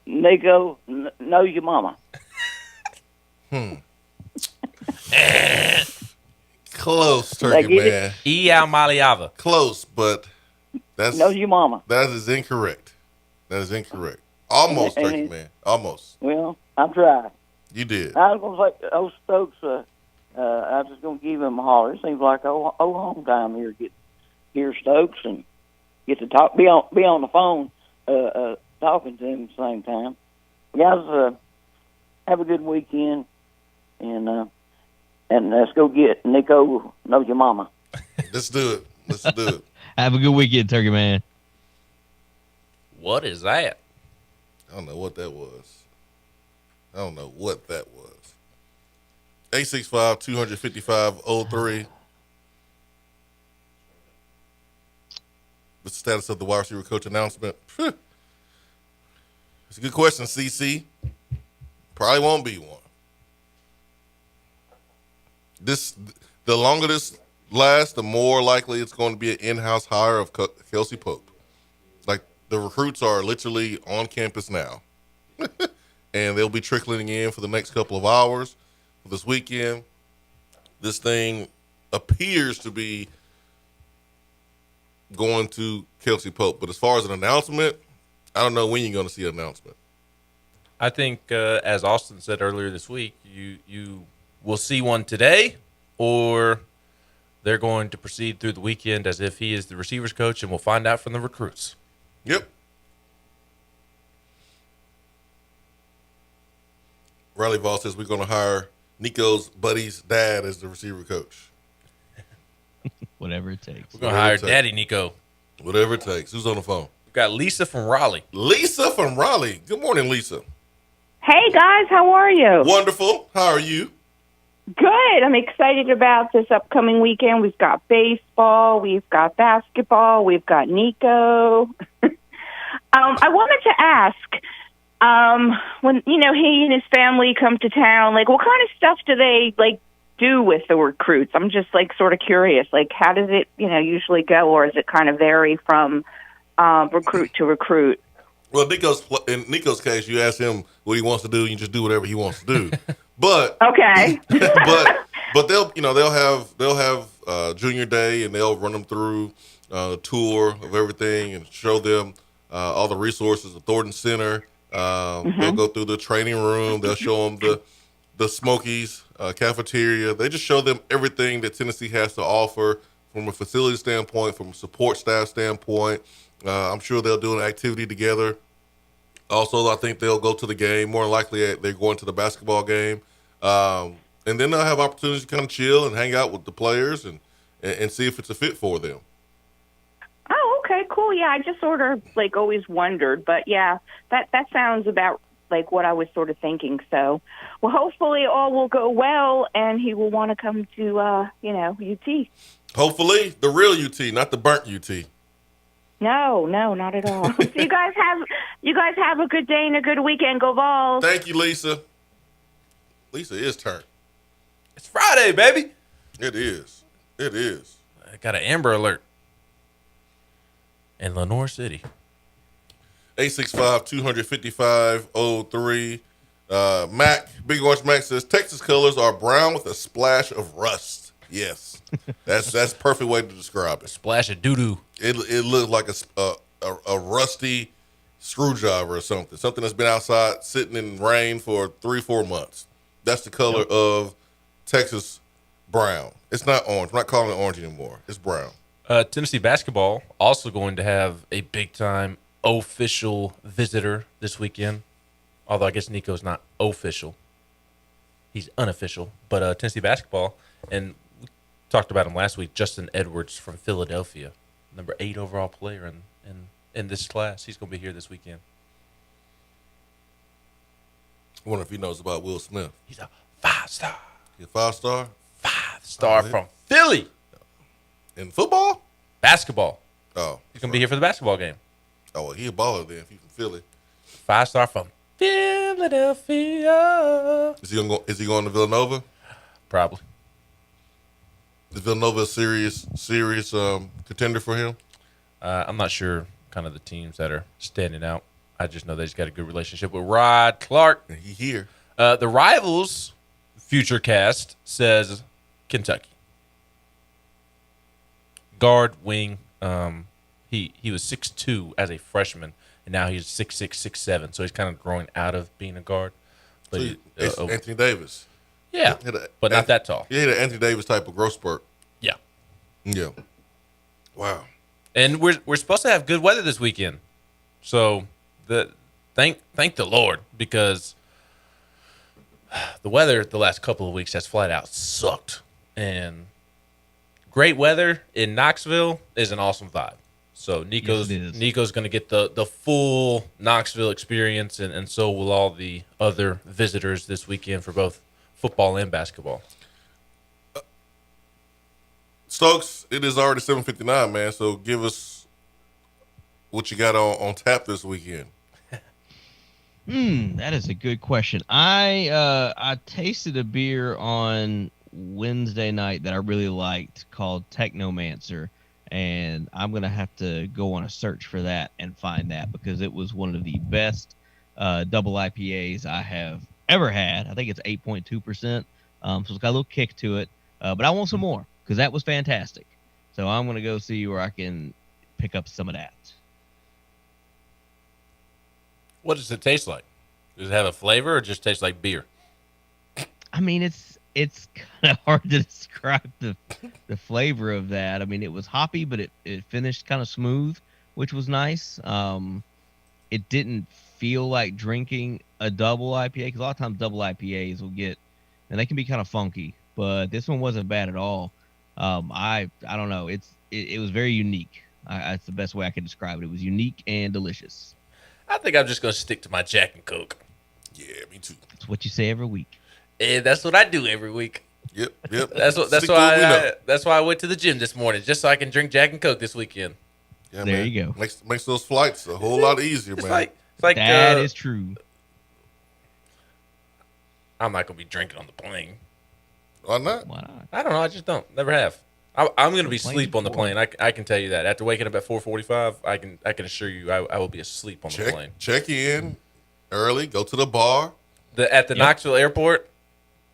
Nico knows your mama. Close, Turkey Man. Iamaleava. Close, but that's knows your mama. That is incorrect. Almost, Turkey Man. Almost. Well, I tried. You did. I was going to say, old Stokes, I was just going to give him a holler. It seems like old home time here. Hear Stokes and get to talk, be on the phone, talking to him at the same time. Guys, have a good weekend, and let's go get Nico knows your mama. Let's do it. Have a good weekend, Turkey Man. What is that? I don't know what that was. 865-255-03. What's the status of the wide receiver coach announcement? It's a good question, CC. Probably won't be one. The longer this lasts, the more likely it's going to be an in-house hire of Kelsey Pope. Like, the recruits are literally on campus now. And they'll be trickling in for the next couple of hours. This weekend, this thing appears to be going to Kelsey Pope. But as far as an announcement, I don't know when you're going to see an announcement. I think, as Austin said earlier this week, you will see one today, or they're going to proceed through the weekend as if he is the receivers coach, and we'll find out from the recruits. Yep. Riley Vaught says we're going to hire Nico's buddy's dad as the receiver coach. Whatever it takes. We're going to hire Daddy Nico. Whatever it takes. Who's on the phone? We've got Lisa from Raleigh. Good morning, Lisa. Hey, guys. How are you? Wonderful. How are you? Good. I'm excited about this upcoming weekend. We've got baseball. We've got basketball. We've got Nico. I wanted to ask, when, he and his family come to town, like, what kind of stuff do they, do with the recruits? I'm just, sort of curious. How does it, usually go, or does it kind of vary from recruit to recruit? Well, in Nico's case, you ask him what he wants to do, and you just do whatever he wants to do. But okay, but they'll have junior day, and they'll run them through a tour of everything and show them all the resources at Thornton Center. They'll go through the training room. They'll show them the Smokies cafeteria. They just show them everything that Tennessee has to offer from a facility standpoint, from a support staff standpoint. I'm sure they'll do an activity together. Also, I think they'll go to the game. More than likely, they're going to the basketball game. And then they'll have opportunities to kind of chill and hang out with the players and see if it's a fit for them. Oh, okay, cool. Yeah, I just sort of, always wondered. But, yeah, that sounds about what I was sort of thinking. So, well, hopefully all will go well, and he will want to come to, UT. Hopefully, the real UT, not the burnt UT. No, not at all. So you guys have a good day and a good weekend. Go Vols. Thank you, Lisa. Lisa is turned. It's Friday, baby. It is. It is. I got an Amber Alert in Lenore City. 865-255-03. Mac, Big Orange Mac says Texas colors are brown with a splash of rust. Yes, that's a perfect way to describe it. Splash of doo doo. It looks like a rusty screwdriver or something that's been outside sitting in rain for 3-4 months. That's the color of Texas brown. It's not orange. I'm not calling it orange anymore. It's brown. Tennessee basketball also going to have a big time official visitor this weekend. Although I guess Nico's not official. He's unofficial. But Tennessee basketball, and we talked about him last week, Justin Edwards from Philadelphia, number 8 overall player in this class. He's going to be here this weekend. I wonder if he knows about Will Smith. He's a 5-star. He's a 5-star? 5-star from Philly. In football? Basketball. Oh. He's going to be here for the basketball game. Oh, well, he a baller then if he's from Philly. 5-star from Philadelphia. Is he going to Villanova? Probably. Is Villanova a serious contender for him? I'm not sure kind of the teams that are standing out. I just know they just got a good relationship with Rod Clark. And he here. The Rivals future cast says Kentucky. Guard, wing. He was 6'2" as a freshman, and now he's 6'6", 6'7". So he's kind of growing out of being a guard. But Anthony Davis. Yeah, but not that tall. He had an Anthony Davis type of growth spurt. Yeah. Yeah. Wow. And we're supposed to have good weather this weekend. So thank the Lord, because the weather the last couple of weeks has flat out sucked. And great weather in Knoxville is an awesome vibe. So Nico's going to get the full Knoxville experience, and so will all the other visitors this weekend for both football and basketball. Stokes, it is already 7:59, man. So give us what you got on tap this weekend. That is a good question. I tasted a beer on Wednesday night that I really liked called Technomancer, and I'm gonna have to go on a search for that and find that, because it was one of the best double IPAs I have ever had. I think it's 8.2%, so it's got a little kick to it, but I want some more because that was fantastic. So I'm gonna go see where I can pick up some of that. What does it taste like? Does it have a flavor or just taste like beer? I mean, it's kind of hard to describe the flavor of that. I mean, it was hoppy, but it finished kind of smooth, which was nice. It didn't feel like drinking a double IPA, because a lot of times double IPAs will get, and they can be kind of funky, but this one wasn't bad at all. I don't know. It was very unique. That's the best way I can describe it. It was unique and delicious. I think I'm just going to stick to my Jack and Coke. Yeah, me too. That's what you say every week. And that's what I do every week. Yep. That's why I went to the gym this morning, just so I can drink Jack and Coke this weekend. Yeah, there man. you go. Makes those flights a whole lot easier, man. It's like that is true. I'm not going to be drinking on the plane. Why not? Why not? I don't know. I just don't. Never have. I'm going to be asleep on the plane. I can tell you that. After waking up at 4:45, I can assure you I will be asleep on the plane. Check in early. Go to the bar. At the Knoxville airport.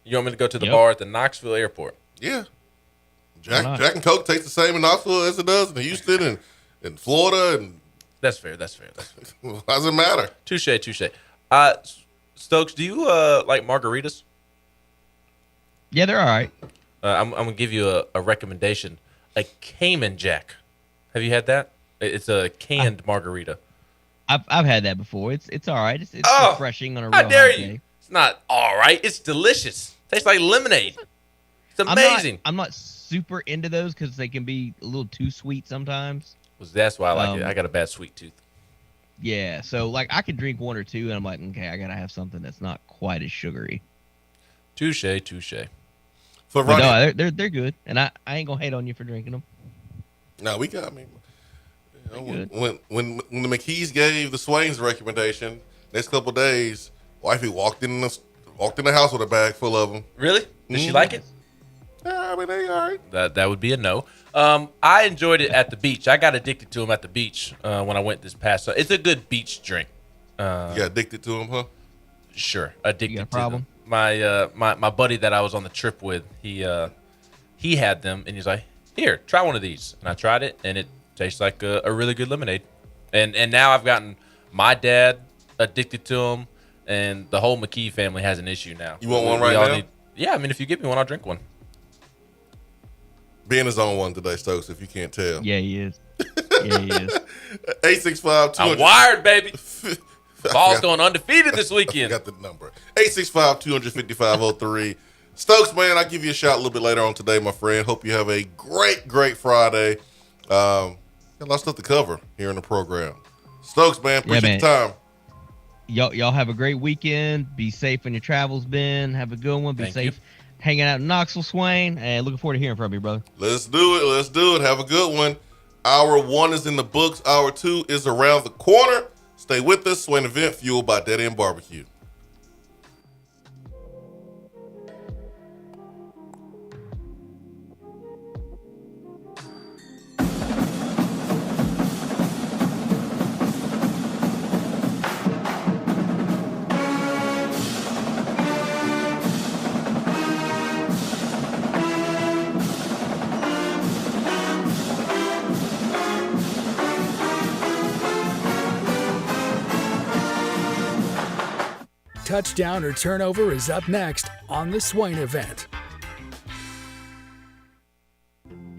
You want me to go to the bar at the Knoxville airport? Yeah. Jack and Coke tastes the same in Knoxville as it does in Houston and in Florida. And That's fair. Why does it matter? Touche. Stokes, do you like margaritas? Yeah, they're all right. I'm going to give you a recommendation. A Cayman Jack. Have you had that? It's a canned margarita. I've had that before. It's all right. It's refreshing on a real How dare hot you? day. It's not all right. It's delicious. Tastes like lemonade. It's amazing. I'm not super into those because they can be a little too sweet sometimes. Well, that's why I like it. I got a bad sweet tooth. Yeah, so like I could drink one or two, and I'm like, okay, I gotta have something that's not quite as sugary. Touche. For But no, they're good, and I ain't gonna hate on you for drinking them. No, we got. I mean, when the McKees gave the Swains recommendation, next couple of days, wifey walked in the house with a bag full of them. Really? Did she like it? mean, they all right. That would be a no. I enjoyed it at the beach. I got addicted to them at the beach when I went this past. So it's a good beach drink. You got addicted to them, huh? Sure, addicted You got a to problem? them. My buddy that I was on the trip with, he had them, and he's like, "Here, try one of these." And I tried it, and it tastes like a really good lemonade. And now I've gotten my dad addicted to them, and the whole McKee family has an issue now. You want one right now? Yeah, I mean, if you give me one, I'll drink one. Ben is on one today, Stokes, if you can't tell. Yeah, he is. Yeah, he is. 865-200. I'm wired, baby. Ball's going undefeated this weekend. I got the number. 865-255-03. Stokes, man, I'll give you a shout a little bit later on today, my friend. Hope you have a great Friday. Got a lot of stuff to cover here in the program. Stokes, man, appreciate the time. Y'all have a great weekend. Be safe on your travels, Ben. Have a good one. Be safe hanging out in Knoxville, Swain. And looking forward to hearing from you, brother. Let's do it. Have a good one. Hour 1 is in the books. Hour 2 is around the corner. Stay with us. Swain Event, fueled by Dead End Barbecue. Touchdown or turnover is up next on the Swain Event.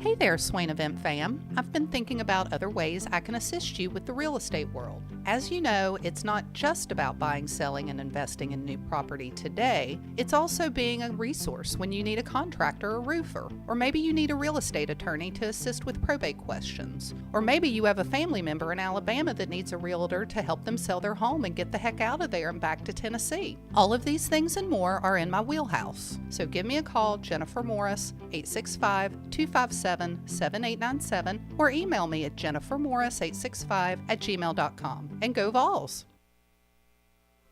Hey there, Swain Event fam. I've been thinking about other ways I can assist you with the real estate world. As you know, it's not just about buying, selling, and investing in new property today. It's also being a resource when you need a contractor or roofer, or maybe you need a real estate attorney to assist with probate questions, or maybe you have a family member in Alabama that needs a realtor to help them sell their home and get the heck out of there and back to Tennessee. All of these things and more are in my wheelhouse. So give me a call, Jennifer Morris, 865-257-7897, or email me at jennifermorris865@gmail.com. And go Vols!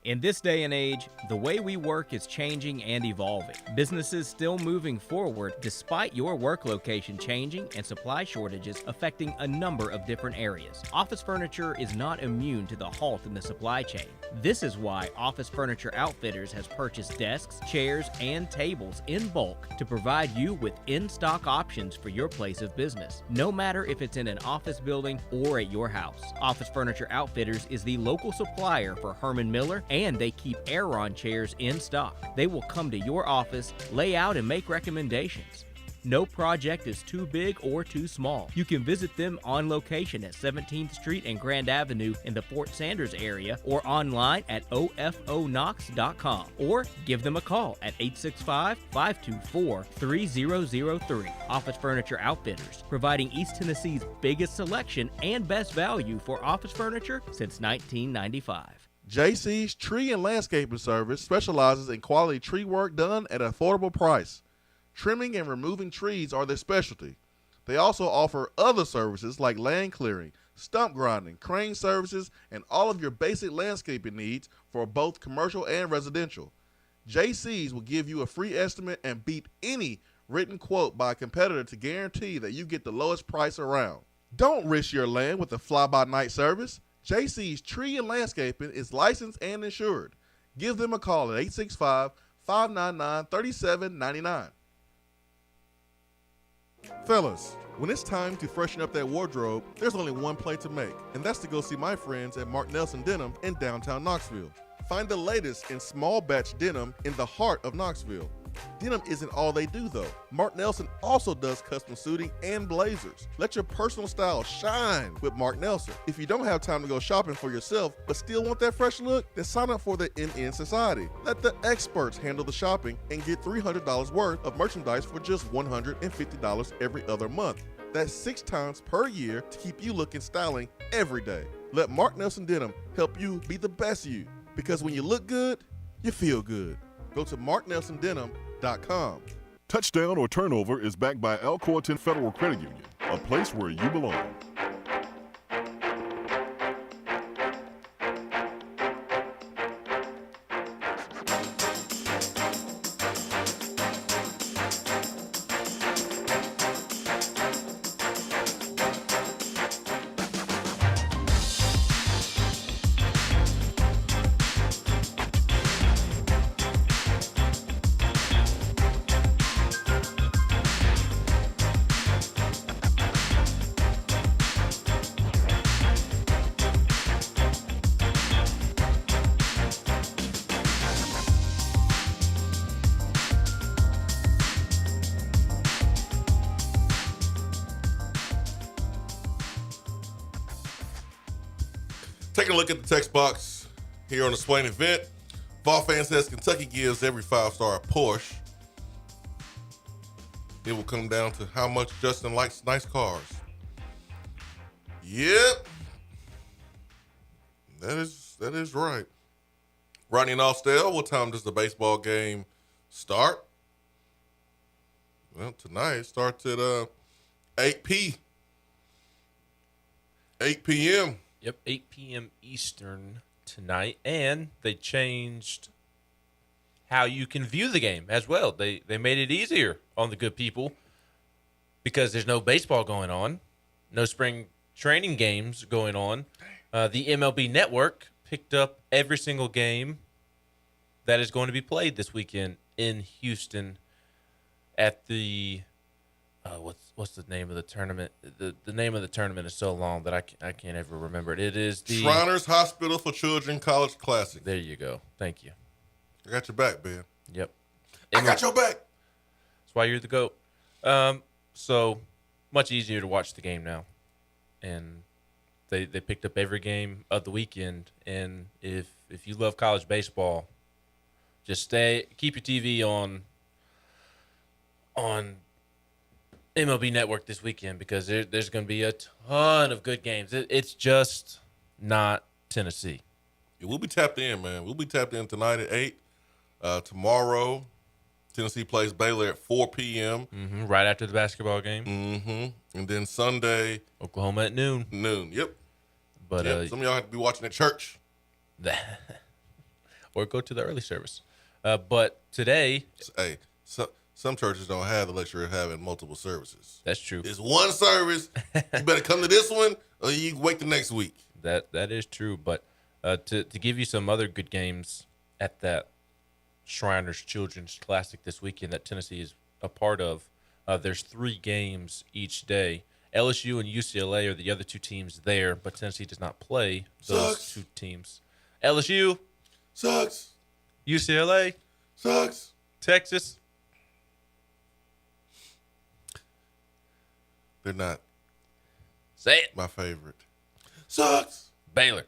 In this day and age, the way we work is changing and evolving. Businesses still moving forward despite your work location changing and supply shortages affecting a number of different areas. Office furniture is not immune to the halt in the supply chain. This is why Office Furniture Outfitters has purchased desks, chairs, and tables in bulk to provide you with in-stock options for your place of business, no matter if it's in an office building or at your house. Office Furniture Outfitters is the local supplier for Herman Miller, and they keep Aeron chairs in stock. They will come to your office, lay out, and make recommendations. No project is too big or too small. You can visit them on location at 17th Street and Grand Avenue in the Fort Sanders area, or online at ofonox.com, or give them a call at 865-524-3003. Office Furniture Outfitters, providing East Tennessee's biggest selection and best value for office furniture since 1995. JC's Tree and Landscaping Service specializes in quality tree work done at an affordable price. Trimming and removing trees are their specialty. They also offer other services like land clearing, stump grinding, crane services, and all of your basic landscaping needs for both commercial and residential. JC's will give you a free estimate and beat any written quote by a competitor to guarantee that you get the lowest price around. Don't risk your land with a fly-by-night service. JC's Tree and Landscaping is licensed and insured. Give them a call at 865-599-3799. Fellas, when it's time to freshen up that wardrobe, there's only one play to make, and that's to go see my friends at Mark Nelson Denim in downtown Knoxville. Find the latest in small batch denim in the heart of Knoxville. Denim isn't all they do though. Mark Nelson also does custom suiting and blazers. Let your personal style shine with Mark Nelson. If you don't have time to go shopping for yourself but still want that fresh look, then sign up for the NN Society. Let the experts handle the shopping and get $300 worth of merchandise for just $150 every other month. That's 6 times per year to keep you looking styling every day. Let Mark Nelson Denim help you be the best you, because when you look good, you feel good. Go to marknelsondenim.com. Touchdown or Turnover is backed by Elcoaton Federal Credit Union, a place where you belong. Taking a look at the text box here on the Swain Event. Vol fan says Kentucky gives every 5-star a Porsche. It will come down to how much Justin likes nice cars. Yep. That is right. Rodney and Austell, what time does the baseball game start? Well, tonight it starts at 8 p.m. Yep, 8 p.m. Eastern tonight. And they changed how you can view the game as well. They made it easier on the good people because there's no baseball going on, no spring training games going on. The MLB Network picked up every single game that is going to be played this weekend in Houston at the what's the name of the tournament? The name of the tournament is so long that I can't ever remember it. It is the Shriners Hospital for Children College Classic. There you go. Thank you. I got your back, Ben. Yep. I got your back. That's why you're the GOAT. So much easier to watch the game now. And they picked up every game of the weekend. And if you love college baseball, just keep your TV on MLB Network this weekend because there's going to be a ton of good games. It's just not Tennessee. Yeah, we'll be tapped in, man. We'll be tapped in tonight at 8. Tomorrow, Tennessee plays Baylor at 4 p.m. Mm-hmm, right after the basketball game. Mm-hmm. And then Sunday, Oklahoma at noon. Yep. But some of y'all have to be watching at church. Or go to the early service. But today... Hey, some churches don't have the luxury of having multiple services. That's true. It's one service. You better come to this one or you wait the next week. That is true. But to give you some other good games at that Shriners Children's Classic this weekend that Tennessee is a part of, there's 3 games each day. LSU and UCLA are the other 2 teams there, but Tennessee does not play those 2 teams. LSU sucks. UCLA sucks. Texas. They're not. Say it. My favorite. Sucks. Baylor.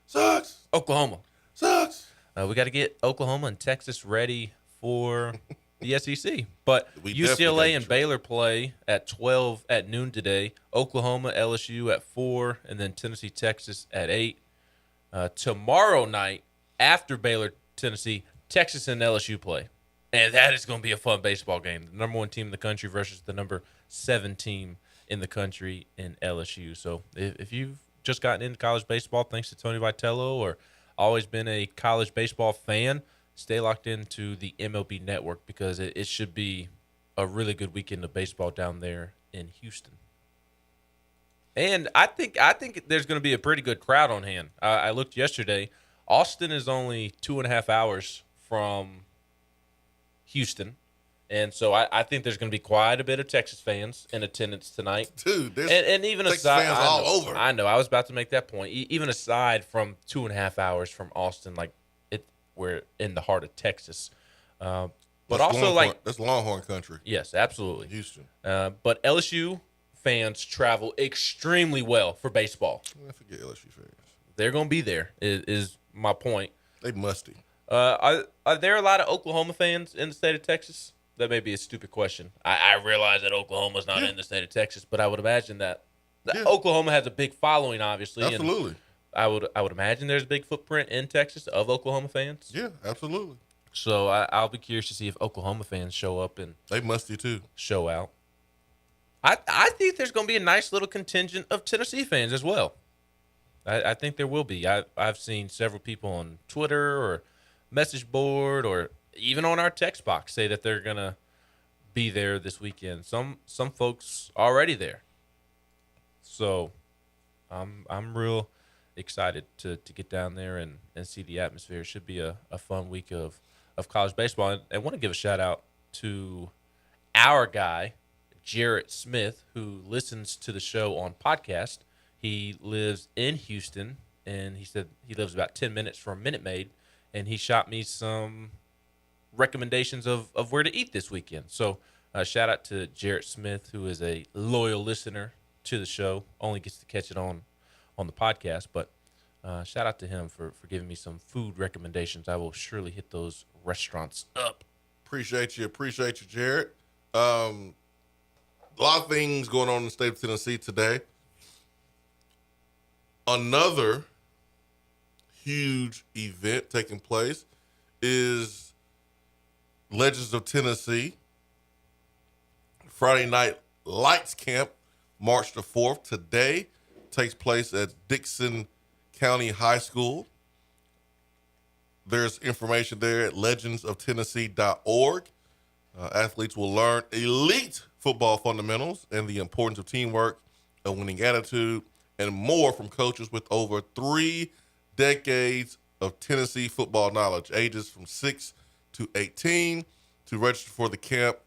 Sucks. Oklahoma. Sucks. We got to get Oklahoma and Texas ready for the SEC. But UCLA and Baylor play at 12 at noon today. Oklahoma, LSU at 4, and then Tennessee, Texas at 8. Tomorrow night, after Baylor, Tennessee, Texas and LSU play. And that is going to be a fun baseball game. The number 1 team in the country versus the number 7 team in the country in LSU. So if you've just gotten into college baseball thanks to Tony Vitello or always been a college baseball fan, stay locked into the MLB Network because it should be a really good weekend of baseball down there in Houston. And I think there's going to be a pretty good crowd on hand. I looked yesterday. Austin is only 2.5 hours from Houston. And so I think there's going to be quite a bit of Texas fans in attendance tonight. Dude, there's and even Texas aside, fans all over. I know. I was about to make that point. Even aside from 2.5 hours from Austin, we're in the heart of Texas. But that's also that's Longhorn country. Yes, absolutely. Houston. But LSU fans travel extremely well for baseball. I forget LSU fans. They're going to be there. Is my point. They musty. Are there a lot of Oklahoma fans in the state of Texas? That may be a stupid question. I realize that Oklahoma's not in the state of Texas, but I would imagine that Oklahoma has a big following, obviously. Absolutely. And I would imagine there's a big footprint in Texas of Oklahoma fans. Yeah, absolutely. So I'll be curious to see if Oklahoma fans show up and they musty too. Show out. I think there's going to be a nice little contingent of Tennessee fans as well. I think there will be. I've seen several people on Twitter or message board or even on our text box say that they're going to be there this weekend. Some folks already there. So I'm real excited to get down there and see the atmosphere. It should be a fun week of college baseball. And want to give a shout out to our guy, Jarrett Smith, who listens to the show on podcast. He lives in Houston, and he said he lives about 10 minutes from Minute Maid, and he shot me some recommendations of where to eat this weekend. So shout out to Jarrett Smith, who is a loyal listener to the show, only gets to catch it on the podcast. But Shout out to him for giving me some food recommendations. I will surely hit those restaurants up. Appreciate you, Jared. A lot of things going on in the state of Tennessee today. Another huge event taking place is Legends of Tennessee Friday Night Lights Camp, March the 4th. Today takes place at Dickson County High School. There's information there at legendsoftennessee.org. Athletes will learn elite football fundamentals and the importance of teamwork, a winning attitude, and more from coaches with over 3 decades of Tennessee football knowledge, ages from 6 to 18. To register for the camp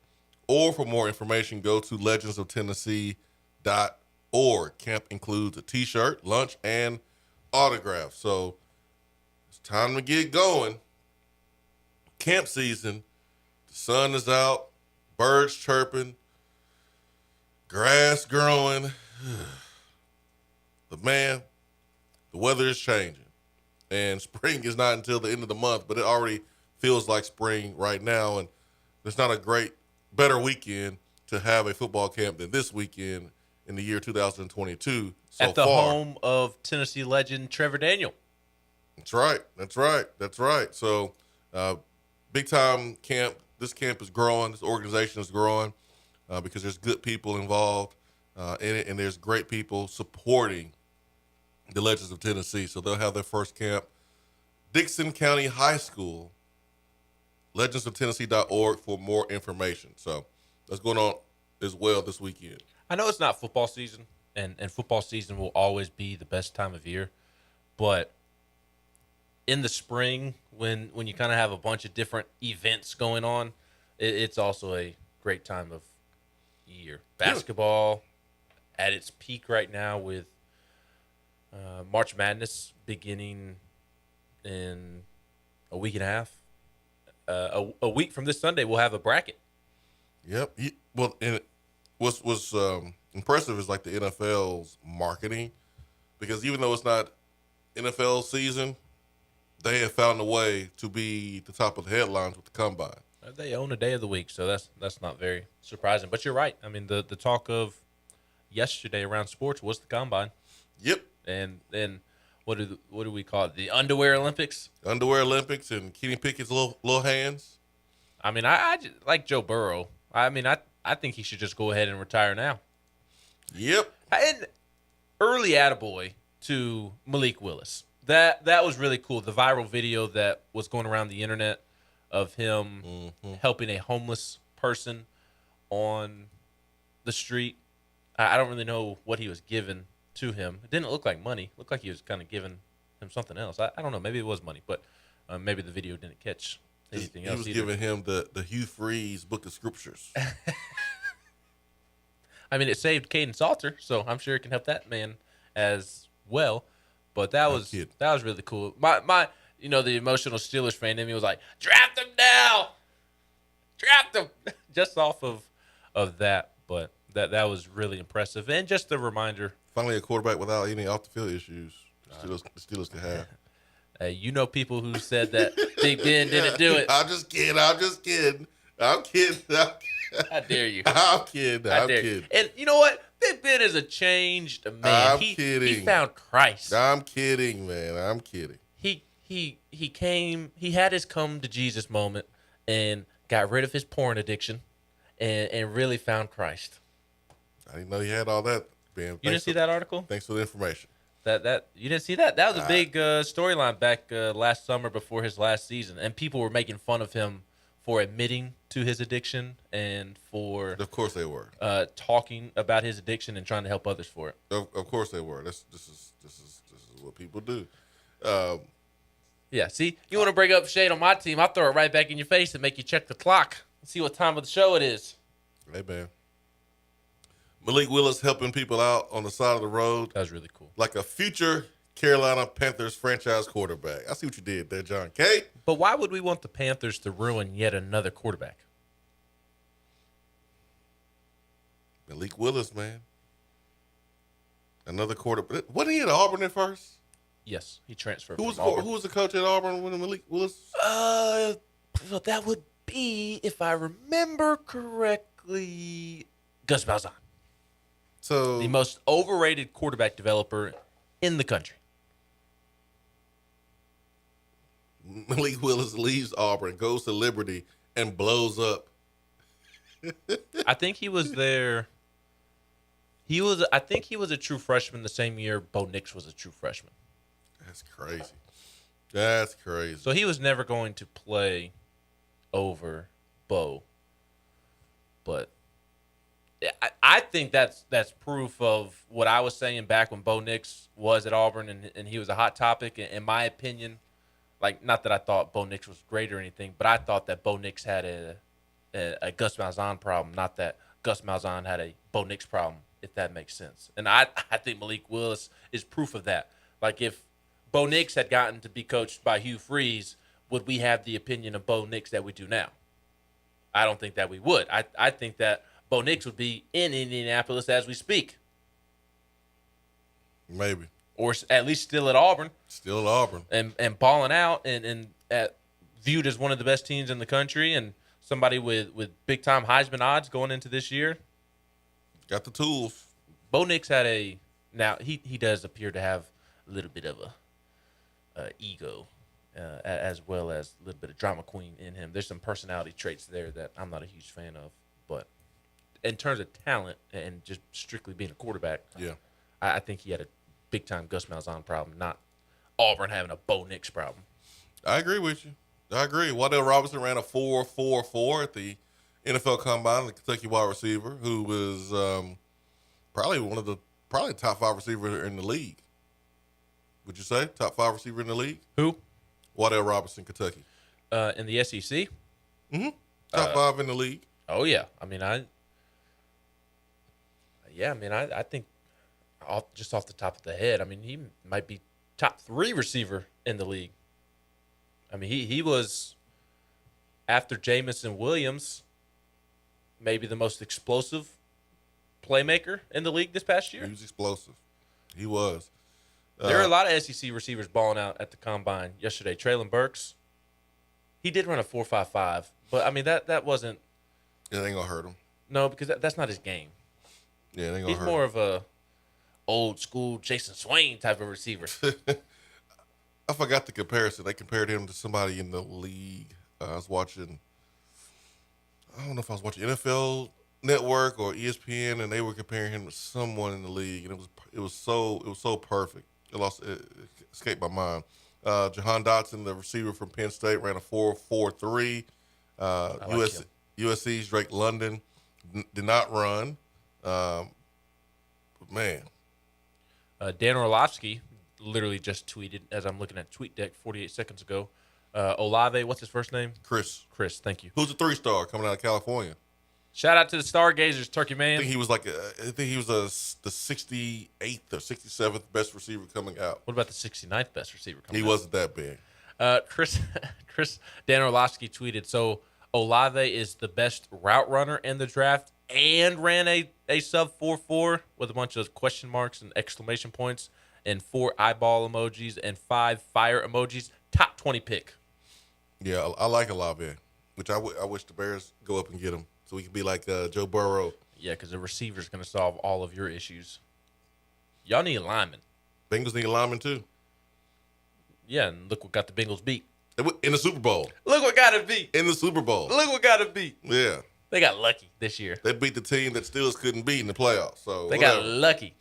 or for more information, go to legendsoftennessee.org. Camp includes a t-shirt, lunch, and autograph. So it's time to get going. Camp season. The sun is out, birds chirping, grass growing. But man, the weather is changing. And spring is not until the end of the month, but it already feels like spring right now. And there's not a better weekend to have a football camp than this weekend in the year 2022 so far. At the home of Tennessee legend Trevor Daniel. That's right. So big time camp. This camp is growing. This organization is growing because there's good people involved in it, and there's great people supporting the Legends of Tennessee. So they'll have their first camp. Dickson County High School, legendsoftennessee.org for more information. So that's going on as well this weekend. I know it's not football season, and football season will always be the best time of year, but in the spring, when you kind of have a bunch of different events going on, it's also a great time of year. Basketball at its peak right now with March Madness beginning in a week and a half. A week from this Sunday, we'll have a bracket. Yep. Well, and what's impressive is like the NFL's marketing, because even though it's not NFL season, they have found a way to be the top of the headlines with the combine. They own a day of the week, so that's not very surprising. But you're right. I mean, the talk of yesterday around sports was the combine. Yep. And then what do we call it? The Underwear Olympics. Underwear Olympics and Kenny Pickett's little hands. I mean, I just, like Joe Burrow. I mean, I think he should just go ahead and retire now. Yep. And early attaboy to Malik Willis. That was really cool. The viral video that was going around the internet of him helping a homeless person on the street. I don't really know what he was given to him. It didn't look like money. It looked like he was kind of giving him something else. I don't know. Maybe it was money, but maybe the video didn't catch anything else. He was giving him the Hugh Freeze Book of Scriptures. I mean, it saved Caden Salter, so I'm sure it can help that man as well. But that was really cool. My the emotional Steelers fan in me was like, draft him now, draft him, just off of that. But that was really impressive, and just a reminder. Finally, a quarterback without any off the field issues. The Steelers could have. Hey, people who said that Big Ben didn't do it. I'm just kidding. How dare you? I'm kidding. And you know what? Big Ben is a changed man. I'm kidding. He found Christ. I'm kidding, man. I'm kidding. He came. He had his come to Jesus moment and got rid of his porn addiction, and really found Christ. I didn't know he had all that, Ben. You didn't see that article? Thanks for the information. That you didn't see that? That was a big storyline back last summer before his last season, and people were making fun of him for admitting to his addiction and for, of course they were, talking about his addiction and trying to help others for it. Of course they were. This is what people do. Yeah. See, you want to bring up shade on my team? I'll throw it right back in your face and make you check the clock and see what time of the show it is. Hey man, Malik Willis helping people out on the side of the road. That was really cool. Like a future Carolina Panthers franchise quarterback. I see what you did there, John K. But why would we want the Panthers to ruin yet another quarterback? Malik Willis, man. Another quarterback. Wasn't he at Auburn at first? Yes, he transferred. Who was from Auburn. who was the coach at Auburn when Malik Willis? Well, that would be, if I remember correctly, Gus Malzahn. So the most overrated quarterback developer in the country. Malik Willis leaves Auburn, goes to Liberty, and blows up. I think he was there. I think he was a true freshman the same year Bo Nix was a true freshman. That's crazy. That's crazy. So he was never going to play over Bo. But I think that's proof of what I was saying back when Bo Nix was at Auburn and he was a hot topic. In my opinion, like, not that I thought Bo Nix was great or anything, but I thought that Bo Nix had a Gus Malzahn problem, not that Gus Malzahn had a Bo Nix problem, if that makes sense. And I think Malik Willis is proof of that. Like, if Bo Nix had gotten to be coached by Hugh Freeze, would we have the opinion of Bo Nix that we do now? I don't think that we would. I think that Bo Nix would be in Indianapolis as we speak. Maybe. Or at least still at Auburn. Still at Auburn. And balling out and viewed as one of the best teams in the country and somebody with big-time Heisman odds going into this year. Got the tools. Bo Nix had now he does appear to have a little bit of a ego as well as a little bit of drama queen in him. There's some personality traits there that I'm not a huge fan of. But in terms of talent and just strictly being a quarterback, yeah, I think he had a big-time Gus Malzahn problem, not Auburn having a Bo Nix problem. I agree with you. I agree. Waddell Robinson ran a 4.44 at the NFL Combine, the Kentucky wide receiver, who was probably one of the top 5 receiver in the league. Would you say top 5 receiver in the league? Who? Waddell Robinson, Kentucky. In the SEC? Mm-hmm. Top 5 in the league. Oh yeah. I think just off the top of the head, he might be top 3 receiver in the league. He was, after Jamison Williams, maybe the most explosive playmaker in the league this past year. He was explosive. He was. There are a lot of SEC receivers balling out at the Combine yesterday. Traylon Burks, he did run a 4.55, but that wasn't. It ain't gonna hurt him. No, because that's not his game. Yeah, it ain't gonna hurt He's more of a old school Jason Swain type of receiver. I forgot the comparison. They compared him to somebody in the league. I was watching. I don't know if I was watching NFL Network or ESPN, and they were comparing him to someone in the league, and it was so perfect. It escaped my mind. Jahan Dotson, the receiver from Penn State, ran a 4.43. USC's Drake London did not run. But man, Dan Orlovsky literally just tweeted as I'm looking at TweetDeck 48 seconds ago. Olave, what's his first name? Chris, thank you. Who's a 3-star coming out of California? Shout out to the Stargazers, Turkey Man. I think he was the 68th or 67th best receiver coming out. What about the 69th best receiver coming out? He wasn't that big. Dan Orlovsky tweeted, so Olave is the best route runner in the draft and ran a sub 4.4 with a bunch of question marks and exclamation points and 4 eyeball emojis and 5 fire emojis. Top 20 pick. Yeah, I like Olave, which I wish the Bears go up and get him so we can be like Joe Burrow. Yeah, because the receiver's going to solve all of your issues. Y'all need a lineman. Bengals need a lineman too. Yeah, and look what got the Bengals beat. In the Super Bowl. Look what got it beat. In the Super Bowl. Look what got it beat. Yeah. They got lucky this year. They beat the team that Steelers couldn't beat in the playoffs. So they got lucky.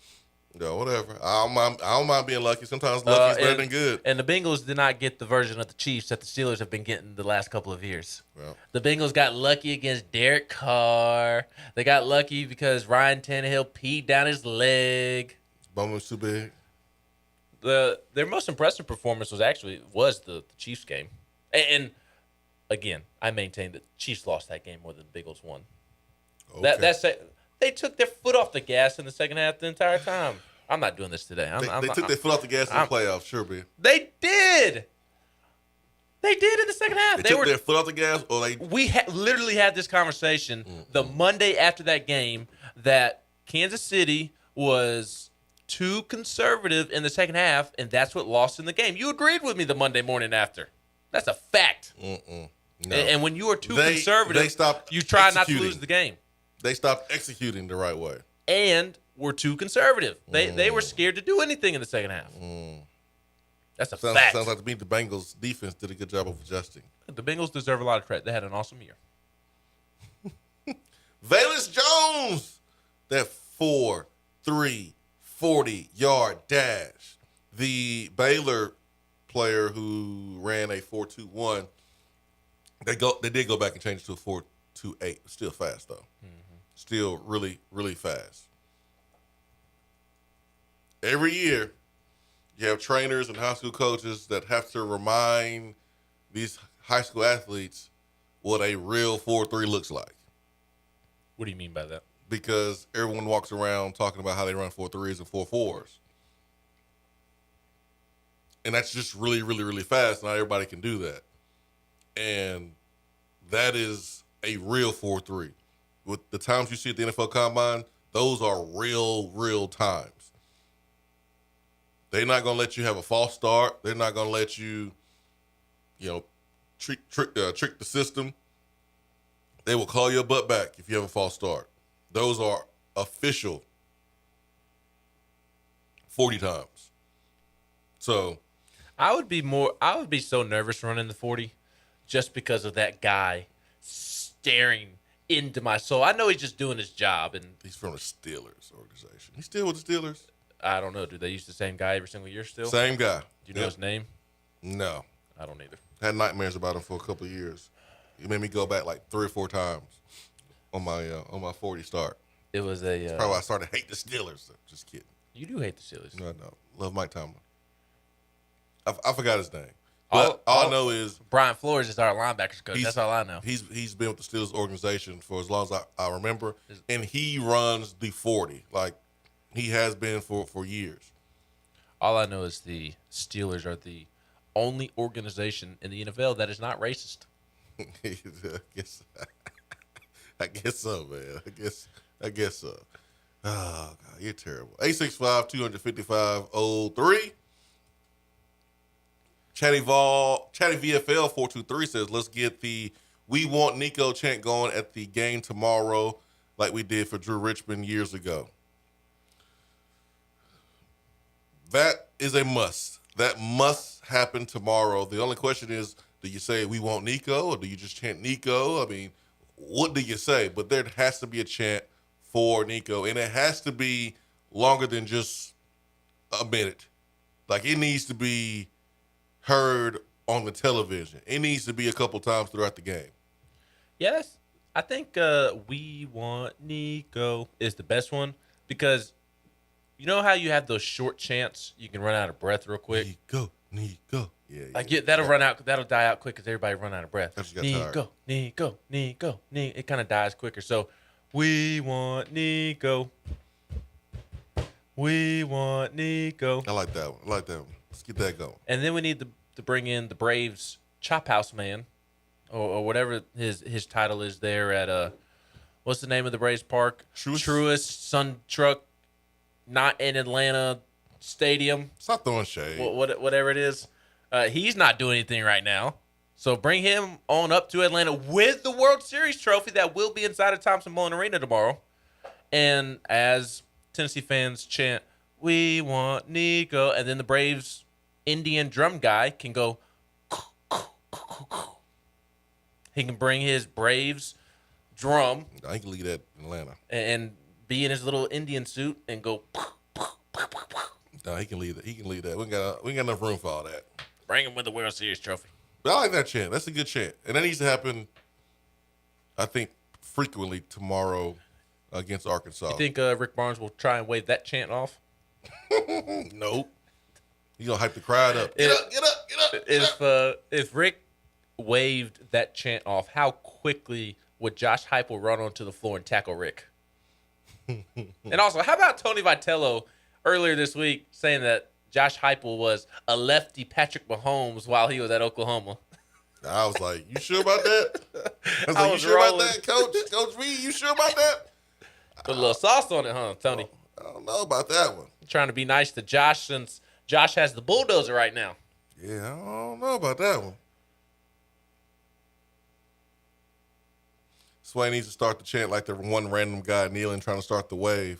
Yeah, whatever. I don't mind being lucky. Sometimes lucky is better than good. And the Bengals did not get the version of the Chiefs that the Steelers have been getting the last couple of years. Well, the Bengals got lucky against Derek Carr. They got lucky because Ryan Tannehill peed down his leg. Bum was too big. Their most impressive performance was the Chiefs game. And again, I maintain that the Chiefs lost that game more than the Bengals won. Okay. They took their foot off the gas in the second half the entire time. I'm not doing this today. They took their foot off the gas in the playoffs, sure, man. They did. They did in the second half. They took their foot off the gas, or they. We literally had this conversation the Monday after that game that Kansas City was too conservative in the second half, and that's what lost in the game. You agreed with me the Monday morning after. That's a fact. No. And when you are too conservative, you try not to lose the game. They stopped executing the right way. And were too conservative. They were scared to do anything in the second half. That's a fact. Sounds like to me the Bengals defense did a good job of adjusting. The Bengals deserve a lot of credit. They had an awesome year. Velus Jones, that 4-3 40-yard dash. The Baylor player who ran a 4.21, they did go back and change it to a 4.28. Still fast though. Still really, really fast. Every year, you have trainers and high school coaches that have to remind these high school athletes what a real 4.3 looks like. What do you mean by that? Because everyone walks around talking about how they run 4.3s and 4.4s. And that's just really, really, really fast. Not everybody can do that. And that is a real 4.3. With the times you see at the NFL Combine, those are real times. They're not going to let you have a false start. They're not going to let you, trick the system. They will call your butt back if you have a false start. Those are official 40 times. So I would be so nervous running the 40 just because of that guy staring into my soul. I know he's just doing his job, and he's from the Steelers organization. He's still with the Steelers? I don't know. Do they use the same guy every single year still? Same guy. Do you know his name? No. I don't either. Had nightmares about him for a couple of years. It made me go back like 3 or 4 times on my 40 start. It was That's probably why I started to hate the Steelers. Just kidding. You do hate the Steelers. No. Love Mike Tomlin. I forgot his name. But all I know is Brian Flores is our linebackers coach. That's all I know. He's been with the Steelers organization for as long as I remember, and he runs the 40 like he has been for years. All I know is the Steelers are the only organization in the NFL that is not racist. I guess so, man. I guess so. Oh God, you're terrible. 865-255-03. Chatty VFL 423 says, let's get the "We Want Nico" chant going at the game tomorrow like we did for Drew Richmond years ago. That is a must. That must happen tomorrow. The only question is, do you say "We want Nico" or do you just chant Nico? I mean, what do you say? But there has to be a chant for Nico, and it has to be longer than just a minute. Like, it needs to be heard on the television. It needs to be a couple times throughout the game. Yes, I think "We Want Nico" is the best one because you know how you have those short chants, you can run out of breath real quick. Nico. Yeah. Run out. That'll die out quick because everybody run out of breath. Nico. It kind of dies quicker. So, "We want Nico. We want Nico." I like that one. Let's get that going. And then we need to bring in the Braves Chop House Man, or whatever his title is there at what's the name of the Braves park? Truist Sun Truck, not in Atlanta Stadium. Stop throwing shade. Whatever it is, he's not doing anything right now. So bring him on up to Atlanta with the World Series trophy that will be inside of Thompson-Mullen Arena tomorrow. And as Tennessee fans chant, "We want Nico," and then the Braves Indian drum guy can go. He can bring his Braves drum. I can leave that in Atlanta and be in his little Indian suit and go. No, he can leave that. We ain't got enough room for all that. Bring him with the World Series trophy. But I like that chant. That's a good chant, and that needs to happen, I think, frequently tomorrow against Arkansas. You think Rick Barnes will try and wave that chant off? Nope. He's gonna hype the crowd up. Get up. If Rick waved that chant off, how quickly would Josh Heupel run onto the floor and tackle Rick? And also, how about Tony Vitello earlier this week saying that Josh Heupel was a lefty Patrick Mahomes while he was at Oklahoma? I was like, you sure about that? I was like, you sure about that, Coach Reed? You sure about that? Put a little sauce on it, huh, Tony? I don't know about that one. trying to be nice to Josh since Josh has the bulldozer right now. Yeah, I don't know about that one. Swain needs to start the chant like the one random guy kneeling trying to start the wave.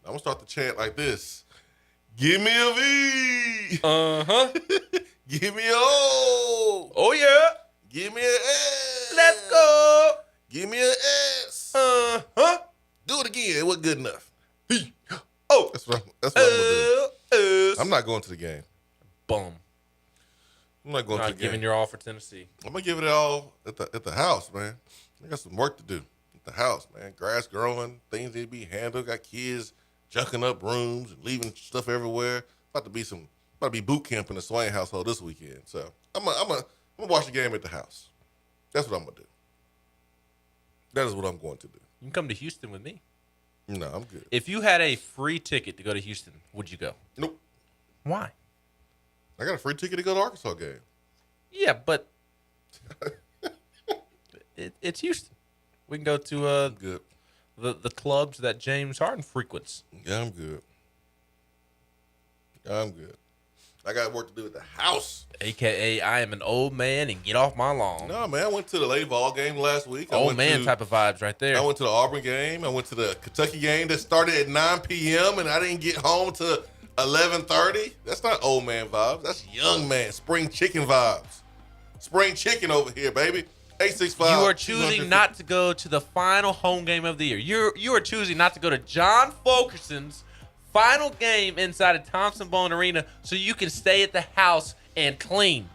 I'm going to start the chant like this. Give me a V. Uh-huh. Give me a O. Oh, yeah. Give me a S. Let's go. Give me a S. Uh-huh. Do it again. It wasn't good enough. Oh, that's what I'm going to do. I'm not going to the game. Boom. I'm not going to the game. Giving your all for Tennessee. I'm going to give it all at the house, man. I got some work to do at the house, man. Grass growing, things need to be handled. Got kids junking up rooms and leaving stuff everywhere. About to be boot camp in the Swain household this weekend. So I'm gonna watch the game at the house. That's what I'm gonna do. That is what I'm going to do. You can come to Houston with me. No, I'm good. If you had a free ticket to go to Houston, would you go? Nope. Why? I got a free ticket to go to the Arkansas game. Yeah, but it's Houston. We can go to good. The clubs that James Harden frequents. Yeah, I'm good. I'm good. I got work to do at the house. AKA, I am an old man and get off my lawn. No, man. I went to the Lady Vol game last week. Old man type of vibes right there. I went to the Auburn game. I went to the Kentucky game that started at 9 p.m. and I didn't get home till 11:30. That's not old man vibes. That's young man, spring chicken vibes. Spring chicken over here, baby. 865. You are choosing not to go to the final home game of the year. You are choosing not to go to John Fulkerson's final game inside of Thompson-Boling Arena so you can stay at the house and clean.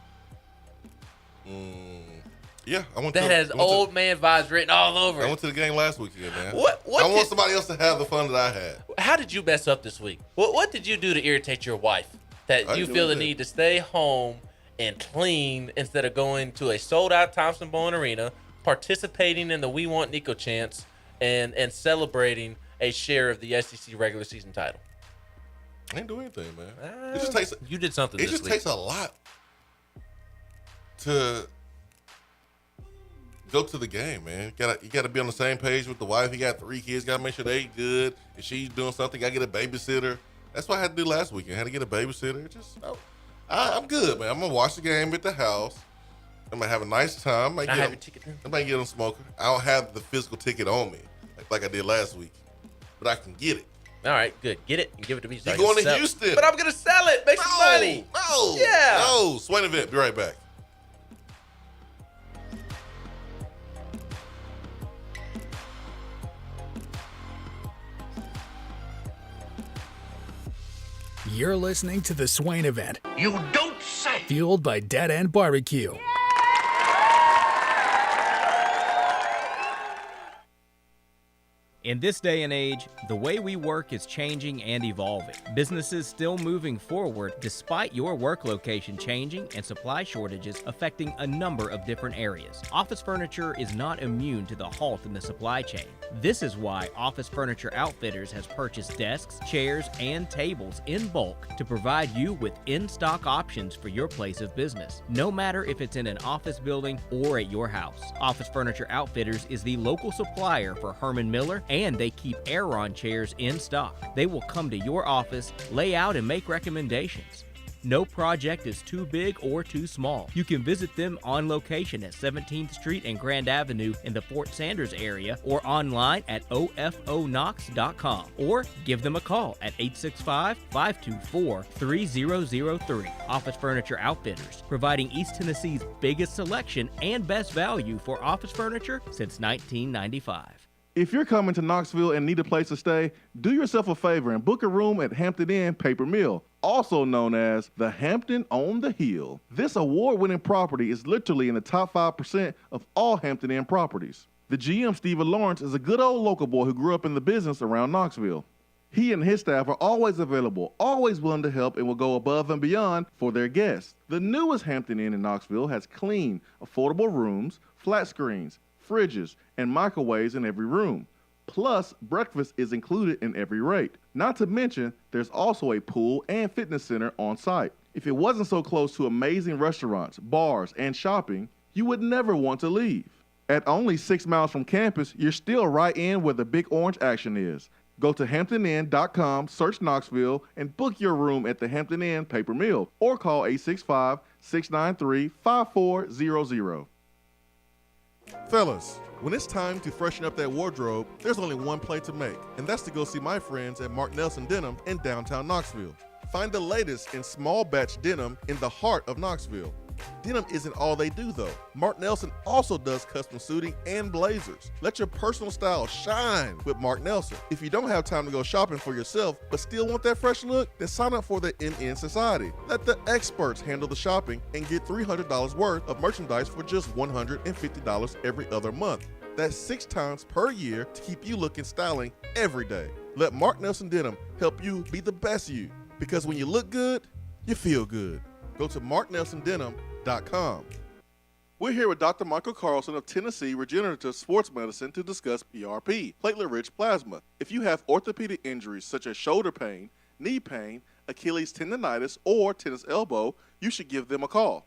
Yeah, I went. That has old man vibes written all over it. I went to the game last weekend, man. What I want somebody else to have the fun that I had. How did you mess up this week? What did you do to irritate your wife that you feel the need to stay home and clean instead of going to a sold-out Thompson-Boling Arena, participating in the We Want Nico chants, and celebrating a share of the SEC regular season title? I didn't do anything, man. It just takes. You did something. It just takes a lot to go to the game, man. You gotta be on the same page with the wife. You got 3 kids. Gotta make sure they eat good. If she's doing something, gotta get a babysitter. That's what I had to do last weekend. I had to get a babysitter. I'm good, man. I'm gonna watch the game at the house. I'm gonna have a nice time. Can I have your ticket? I might get a smoker. I don't have the physical ticket on me like I did last week, but I can get it. All right, good. Get it and give it to me. So You're going to Houston. But I'm going to sell it. Make some money. No. Yeah. No. Swain Event. Be right back. You're listening to the Swain Event. You don't say. Fueled by Dead End Barbecue. In this day and age, the way we work is changing and evolving. Businesses still moving forward despite your work location changing and supply shortages affecting a number of different areas. Office furniture is not immune to the halt in the supply chain. This is why Office Furniture Outfitters has purchased desks, chairs, and tables in bulk to provide you with in-stock options for your place of business, no matter if it's in an office building or at your house. Office Furniture Outfitters is the local supplier for Herman Miller, and they keep Aeron chairs in stock. They will come to your office, lay out, and make recommendations. No project is too big or too small. You can visit them on location at 17th Street and Grand Avenue in the Fort Sanders area, or online at ofonox.com, or give them a call at 865-524-3003. Office Furniture Outfitters, providing East Tennessee's biggest selection and best value for office furniture since 1995. If you're coming to Knoxville and need a place to stay, do yourself a favor and book a room at Hampton Inn Paper Mill, also known as the Hampton on the Hill. This award-winning property is literally in the top 5% of all Hampton Inn properties. The GM, Stephen Lawrence, is a good old local boy who grew up in the business around Knoxville. He and his staff are always available, always willing to help, and will go above and beyond for their guests. The newest Hampton Inn in Knoxville has clean, affordable rooms, flat screens, fridges, and microwaves in every room. Plus, breakfast is included in every rate. Not to mention, there's also a pool and fitness center on site. If it wasn't so close to amazing restaurants, bars, and shopping, you would never want to leave. At only 6 miles from campus, you're still right in where the Big Orange action is. Go to HamptonInn.com, search Knoxville, and book your room at the Hampton Inn Paper Mill or call 865-693-5400. Fellas, when it's time to freshen up that wardrobe, there's only one play to make, and that's to go see my friends at Mark Nelson Denim in downtown Knoxville. Find the latest in small batch denim in the heart of Knoxville. Denim isn't all they do, though. Mark Nelson also does custom suiting and blazers. Let your personal style shine with Mark Nelson. If you don't have time to go shopping for yourself but still want that fresh look, then sign up for the NN Society. Let the experts handle the shopping and get $300 worth of merchandise for just $150 every other month. That's 6 times per year to keep you looking styling every day. Let Mark Nelson Denim help you be the best you, because when you look good, you feel good. Go to marknelsondenim.com. We're here with Dr. Michael Carlson of Tennessee Regenerative Sports Medicine to discuss PRP, platelet-rich plasma. If you have orthopedic injuries such as shoulder pain, knee pain, Achilles tendonitis, or tennis elbow, you should give them a call.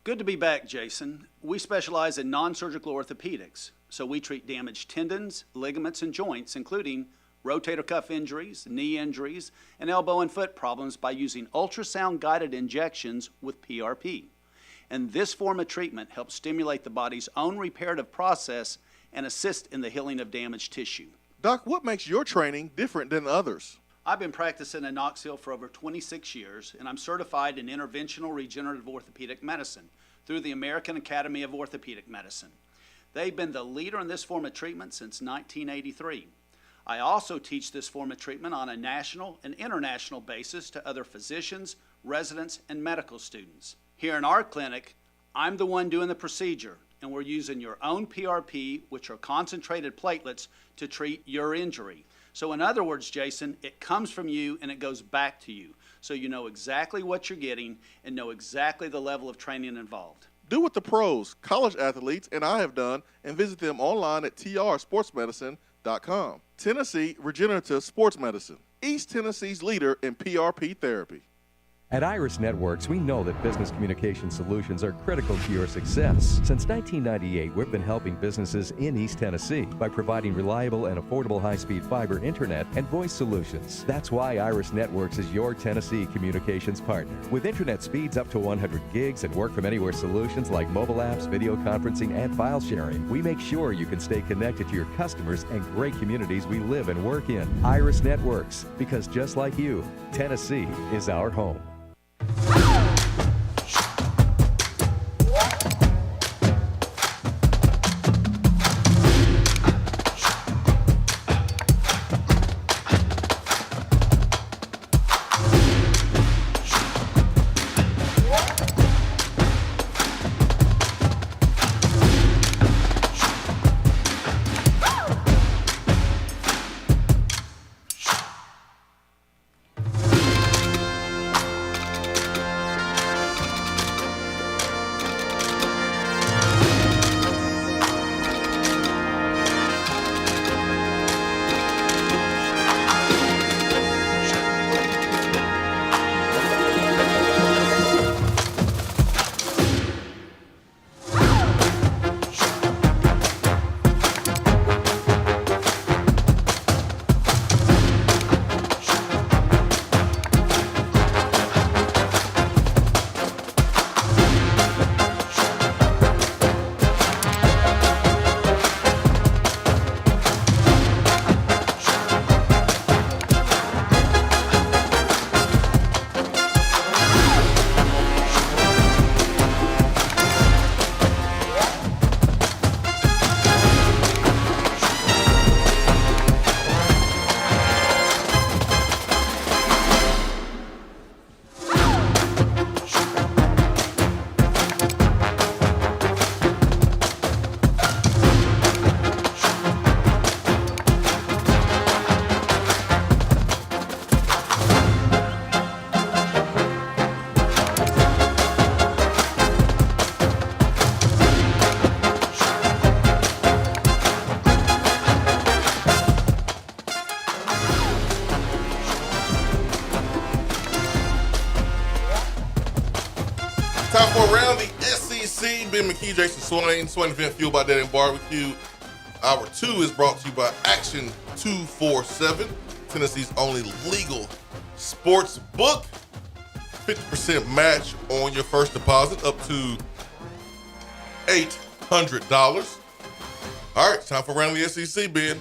Good to be back, Jason. We specialize in non-surgical orthopedics, so we treat damaged tendons, ligaments, and joints, including rotator cuff injuries, knee injuries, and elbow and foot problems by using ultrasound-guided injections with PRP. And this form of treatment helps stimulate the body's own reparative process and assist in the healing of damaged tissue. Doc, what makes your training different than others? I've been practicing in Knoxville for over 26 years, and I'm certified in interventional regenerative orthopedic medicine through the American Academy of Orthopedic Medicine. They've been the leader in this form of treatment since 1983. I also teach this form of treatment on a national and international basis to other physicians, residents, and medical students. Here in our clinic, I'm the one doing the procedure, and we're using your own PRP, which are concentrated platelets, to treat your injury. So in other words, Jason, it comes from you and it goes back to you. So you know exactly what you're getting and know exactly the level of training involved. Do what the pros, college athletes, and I have done, and visit them online at trsportsmedicine.com. Tennessee Regenerative Sports Medicine, East Tennessee's leader in PRP therapy. At Iris Networks, we know that business communication solutions are critical to your success. Since 1998, we've been helping businesses in East Tennessee by providing reliable and affordable high-speed fiber internet and voice solutions. That's why Iris Networks is your Tennessee communications partner. With internet speeds up to 100 gigs and work-from-anywhere solutions like mobile apps, video conferencing, and file sharing, we make sure you can stay connected to your customers and great communities we live and work in. Iris Networks, because just like you, Tennessee is our home. Time for around the SEC. Ben McKee, Jason Swain. Swain Event fueled by Dead and Barbecue. Hour 2 is brought to you by Action 247. Tennessee's only legal sports book. 50% match on your first deposit up to $800. All right, time for Round the SEC, Ben.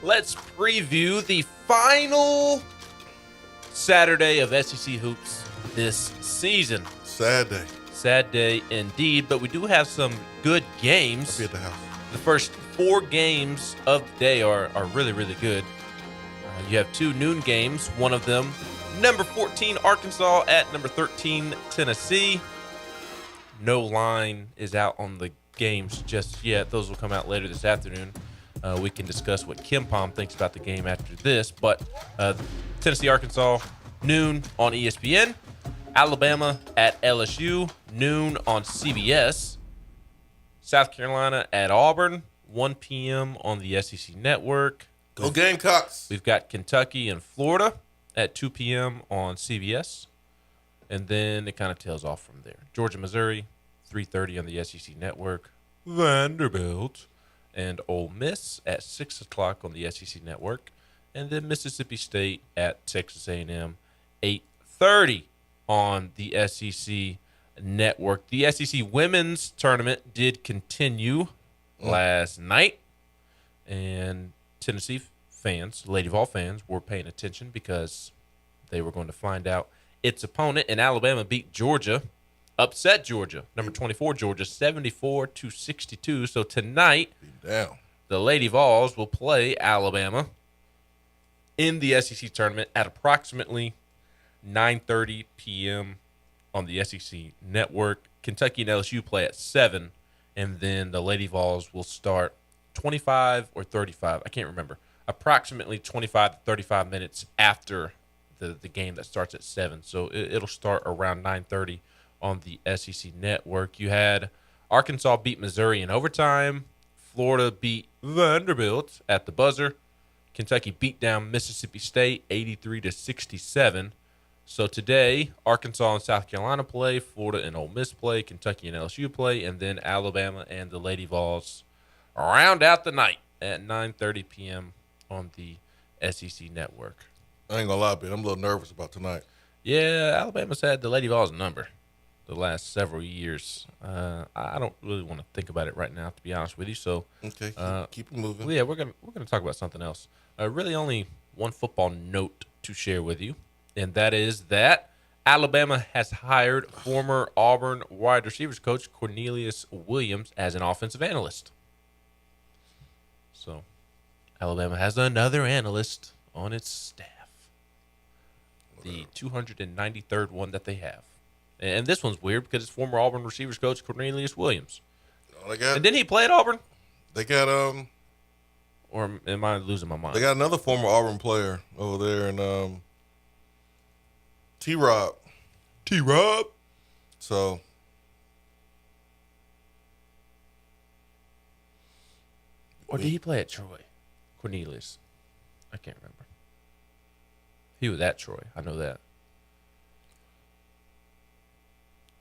Let's preview the final Saturday of SEC hoops this season. Sad day. Sad day indeed, but we do have some good games. I'll be at the house. The first 4 games of the day are really, really good. You have 2 noon games. One of them, number 14 Arkansas at number 13 Tennessee. No line is out on the games just yet. Those will come out later this afternoon. We can discuss what Kim Pom thinks about the game after this. But Tennessee, Arkansas, noon on ESPN. Alabama at LSU, noon on CBS. South Carolina at Auburn, 1 p.m. on the SEC Network. Go Gamecocks. We've got Kentucky and Florida at 2 p.m. on CBS. And then it kind of tails off from there. Georgia, Missouri, 3:30 on the SEC Network. Vanderbilt and Ole Miss at 6 o'clock on the SEC Network. And then Mississippi State at Texas A&M, 8:30 on the SEC Network. The SEC Women's Tournament did continue last night. And Tennessee fans, Lady Vol fans, were paying attention because they were going to find out its opponent. And Alabama beat Georgia, upset Georgia, number 24 Georgia, 74-62. So tonight, the Lady Vols will play Alabama in the SEC tournament at approximately 9:30 p.m. on the SEC Network. Kentucky and LSU play at 7, and then the Lady Vols will start 25 or 35, I can't remember, approximately 25 to 35 minutes after the game that starts at 7. So it'll start around 9:30 on the SEC Network. You had Arkansas beat Missouri in overtime. Florida beat Vanderbilt at the buzzer. Kentucky beat down Mississippi State 83-67. So today, Arkansas and South Carolina play, Florida and Ole Miss play, Kentucky and LSU play, and then Alabama and the Lady Vols round out the night at 9:30 p.m. on the SEC Network. I ain't gonna lie, Ben, I'm a little nervous about tonight. Yeah, Alabama's had the Lady Vols number the last several years. I don't really want to think about it right now, to be honest with you. So okay, keep it moving. Yeah, we're gonna talk about something else. Really, only one football note to share with you, and that is that Alabama has hired former Auburn wide receivers coach Cornelius Williams as an offensive analyst. So Alabama has another analyst on its staff, the 293rd one that they have. And this one's weird because it's former Auburn receivers coach Cornelius Williams. And didn't he play at Auburn? They got or am I losing my mind? They got another former Auburn player over there in T-Rob. T-Rob. So or did he play at Troy? Cornelius. I can't remember. He was at Troy. I know that.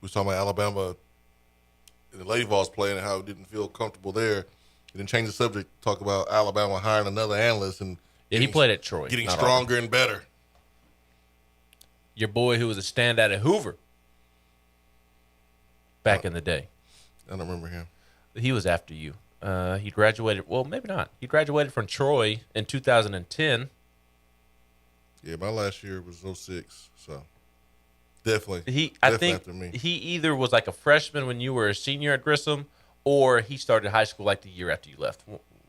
We was talking about Alabama and the Lady Vols playing and how it didn't feel comfortable there. And then change the subject, talk about Alabama hiring another analyst and he played at Troy. Getting stronger and better. Your boy who was a standout at Hoover back in the day. I don't remember him. He was after you. He graduated. Well, maybe not. He graduated from Troy in 2010. Yeah, my last year was 06, so definitely. I think after me. He either was like a freshman when you were a senior at Grissom, or he started high school like the year after you left,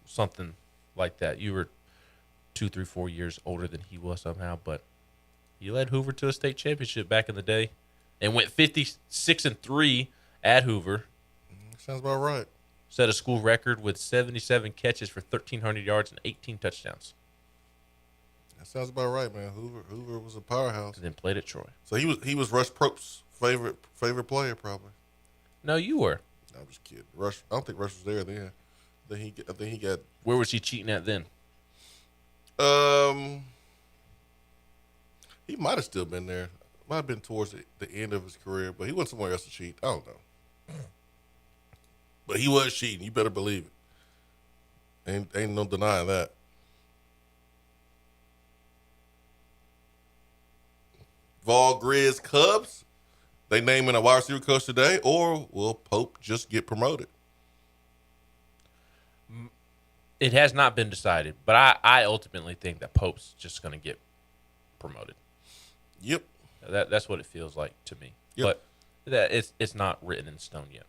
something like that. You were 2, 3, 4 years older than he was somehow, but he led Hoover to a state championship back in the day, and went 56-3 at Hoover. Sounds about right. Set a school record with 77 catches for 1,300 yards and 18 touchdowns. That sounds about right, man. Hoover was a powerhouse. And then played at Troy. So he was Rush Prope's favorite player, probably. No, you were. I'm just kidding. Rush. I don't think Rush was there then. I think he got. Where was he cheating at then? He might have still been there. Might have been towards the end of his career, but he went somewhere else to cheat. I don't know. But he was cheating. You better believe it. Ain't no denying that. Vol Grizz Cubs? They naming a wide receiver coach today, or will Pope just get promoted? It has not been decided, but I ultimately think that Pope's just going to get promoted. Yep. That's what it feels like to me. Yep. But it's not written in stone yet.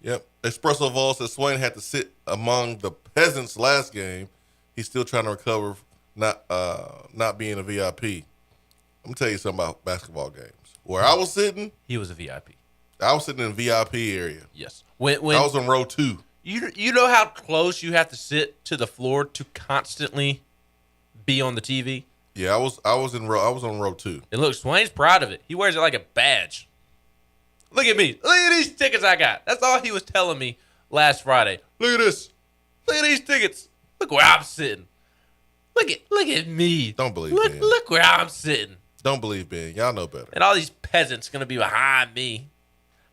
Yep. Espresso Vol says Swain had to sit among the peasants last game. He's still trying to recover not being a VIP. I'm going to tell you something about basketball games. Where I was sitting, he was a VIP. I was sitting in the VIP area. Yes. When I was in row 2. You know how close you have to sit to the floor to constantly be on the TV? Yeah, I was on row 2. And look, Swain's proud of it. He wears it like a badge. Look at me. Look at these tickets I got. That's all he was telling me last Friday. Look at this. Look at these tickets. Look where I'm sitting. Look at me. Don't believe Ben. Look where I'm sitting. Don't believe Ben. Y'all know better. And all these peasants going to be behind me.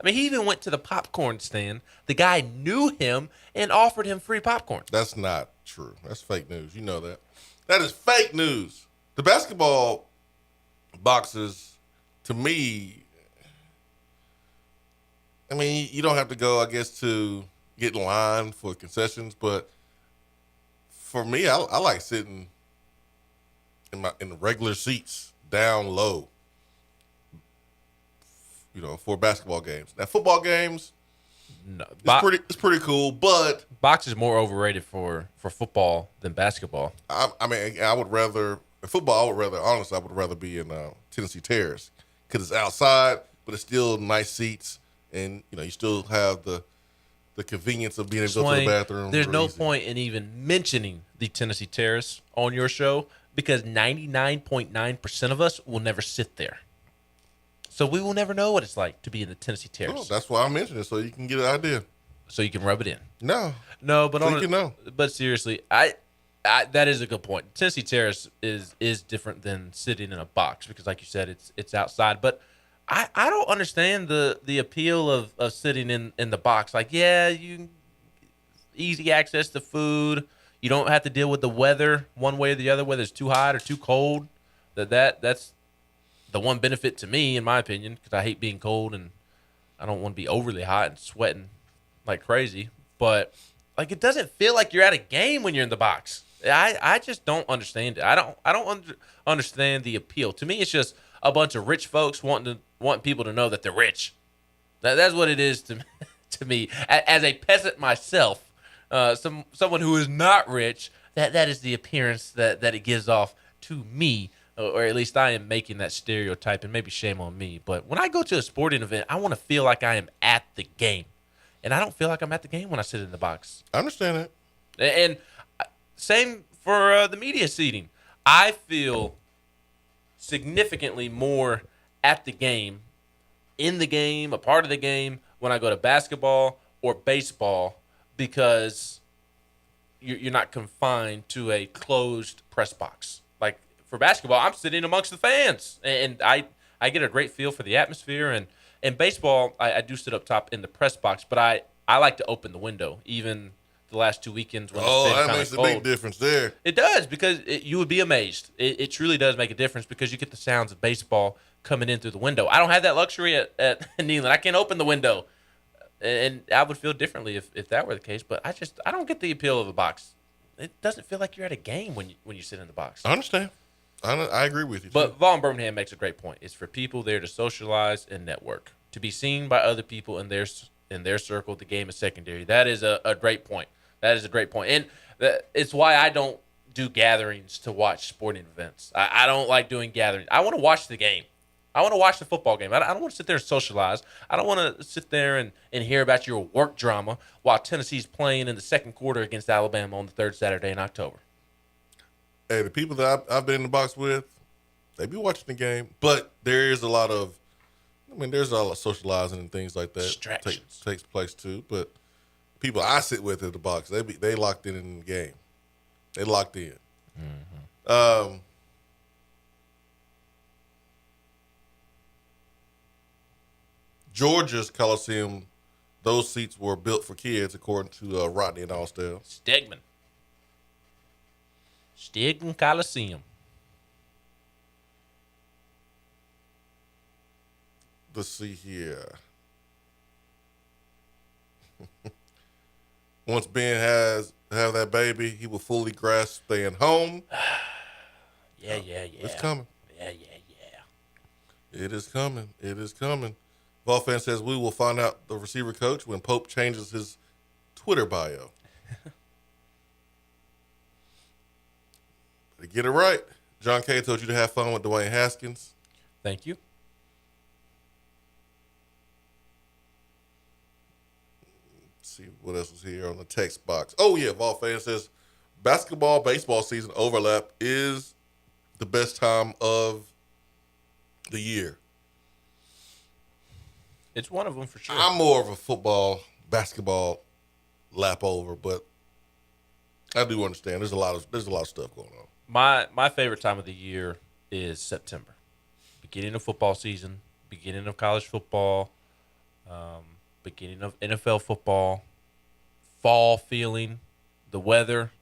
I mean, he even went to the popcorn stand. The guy knew him and offered him free popcorn. That's not true. That's fake news. You know that. That is fake news. The basketball boxes, to me, I mean, you don't have to go, I guess, to get in line for concessions, but for me, I like sitting in the regular seats down low, for basketball games. Now, football games, no, it's pretty cool, but box is more overrated for football than basketball. I mean, I would rather be in Tennessee Terrace because it's outside, but it's still nice seats, and you still have the convenience of being able to go to the bathroom. There's no point in even mentioning the Tennessee Terrace on your show because 99.9% of us will never sit there. So we will never know what it's like to be in the Tennessee Terrace. Oh, that's why I mentioned it, so you can get an idea. So you can rub it in. No, but so but seriously, I that is a good point. Tennessee Terrace is different than sitting in a box because, like you said, it's outside. But I don't understand the appeal of sitting in the box. Like, yeah, you easy access to food. You don't have to deal with the weather one way or the other, whether it's too hot or too cold. That's the one benefit to me, in my opinion, because I hate being cold and I don't want to be overly hot and sweating like crazy. But like, it doesn't feel like you're at a game when you're in the box. I just don't understand it. I don't understand the appeal. To me, it's just a bunch of rich folks wanting people to know that they're rich. That's what it is to me. As a peasant myself, someone who is not rich, that is the appearance that it gives off to me. Or at least I am making that stereotype, and maybe shame on me. But when I go to a sporting event, I want to feel like I am at the game. And I don't feel like I'm at the game when I sit in the box. I understand that. And same for the media seating. I feel significantly more at the game, in the game, a part of the game, when I go to basketball or baseball because you're not confined to a closed press box. Like, for basketball, I'm sitting amongst the fans, and I get a great feel for the atmosphere. And in baseball, I do sit up top in the press box, but I like to open the window, even the last 2 weekends when it's been kind of cold. That makes a big difference there. It does, because you would be amazed. It truly does make a difference because you get the sounds of baseball coming in through the window. I don't have that luxury at Neyland. I can't open the window, and I would feel differently if that were the case. But I don't get the appeal of a box. It doesn't feel like you're at a game when you sit in the box. I understand. I agree with you. But Vaughn Birmingham makes a great point. It's for people there to socialize and network, to be seen by other people in their circle. The game is secondary. That is a great point. That is a great point. And it's why I don't do gatherings to watch sporting events. I don't like doing gatherings. I want to watch the game. I want to watch the football game. I don't want to sit there and socialize. I don't want to sit there and hear about your work drama while Tennessee's playing in the second quarter against Alabama on the third Saturday in October. Hey, the people that I've been in the box with, they be watching the game, but there's a lot of socializing and things like that takes place too. But people I sit with at the box, they locked in the game. They locked in. Mm-hmm. Georgia's Coliseum, those seats were built for kids, according to Rodney and Allsdale. Stegman Coliseum. Let's see here. Once Ben have that baby, he will fully grasp staying home. Yeah. It's coming. Yeah. It is coming. It is coming. Vol fan says we will find out the receiver coach when Pope changes his Twitter bio. To get it right, John K. told you to have fun with Dwayne Haskins. Thank you. Let's see what else is here on the text box. Oh, yeah, Vol fan says basketball, baseball season overlap is the best time of the year. It's one of them for sure. I'm more of a football, basketball lap over, but I do understand there's a lot of stuff going on. My favorite time of the year is September. Beginning of football season, beginning of college football, beginning of NFL football, fall feeling, the weather.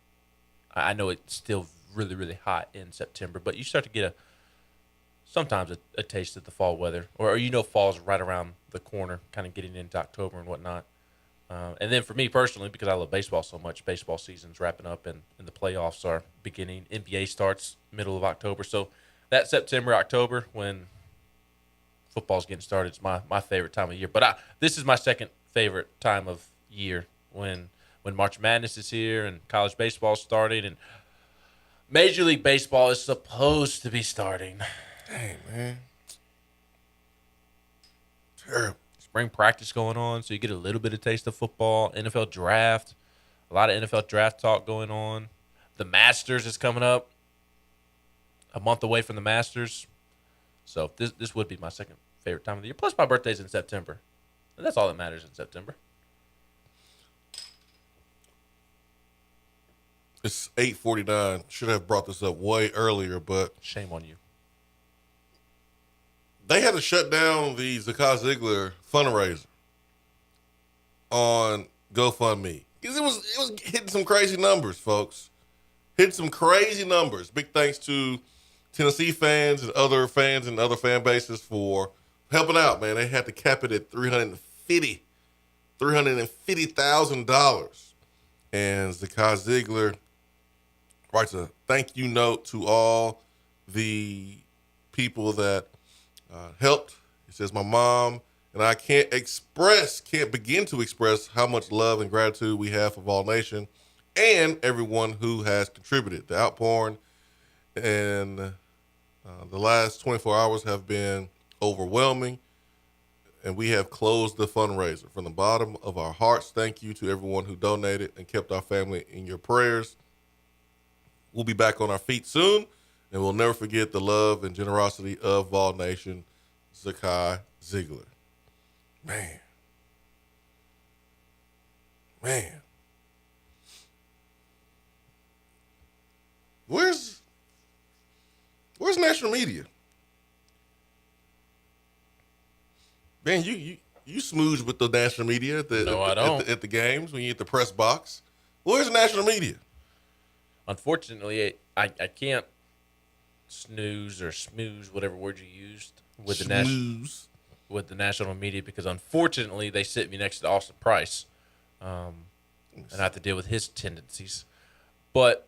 I know it's still really, really hot in September, but you start to get sometimes a taste of the fall weather, or fall's right around the corner, kind of getting into October and whatnot. And then for me personally, because I love baseball so much, baseball season's wrapping up and the playoffs are beginning. NBA starts middle of October. So that September, October, when football's getting started, is my favorite time of year. But this is my second favorite time of year when March Madness is here and college baseball's starting and Major League Baseball is supposed to be starting. Dang, man. Terrible. Spring practice going on, so you get a little bit of taste of football. NFL draft, a lot of NFL draft talk going on. The Masters is coming up, a month away from the Masters. So this would be my second favorite time of the year. Plus my birthday's in September. And that's all that matters in September. It's 8:49. Should have brought this up way earlier, but shame on you. They had to shut down the Zakai Ziegler fundraiser on GoFundMe because it was hitting some crazy numbers, folks. Hitting some crazy numbers. Big thanks to Tennessee fans and other fan bases for helping out. Man, they had to cap it at $350,000, and Zakai Ziegler writes a thank you note to all the people that helped. He says, my mom and I can't begin to express how much love and gratitude we have for Vol Nation and everyone who has contributed. The outpouring and the last 24 hours have been overwhelming, and we have closed the fundraiser. From the bottom of our hearts, thank you to everyone who donated and kept our family in your prayers. We'll be back on our feet soon, and we'll never forget the love and generosity of Vol Nation, Zakai Ziegler. Man. Where's national media? Man, you smooge with the national media at the games when you hit the press box. Where's the national media? Unfortunately, I can't snooze or smooze, whatever word you used, with the national media because unfortunately they sit me next to Austin Price, and I have to deal with his tendencies. But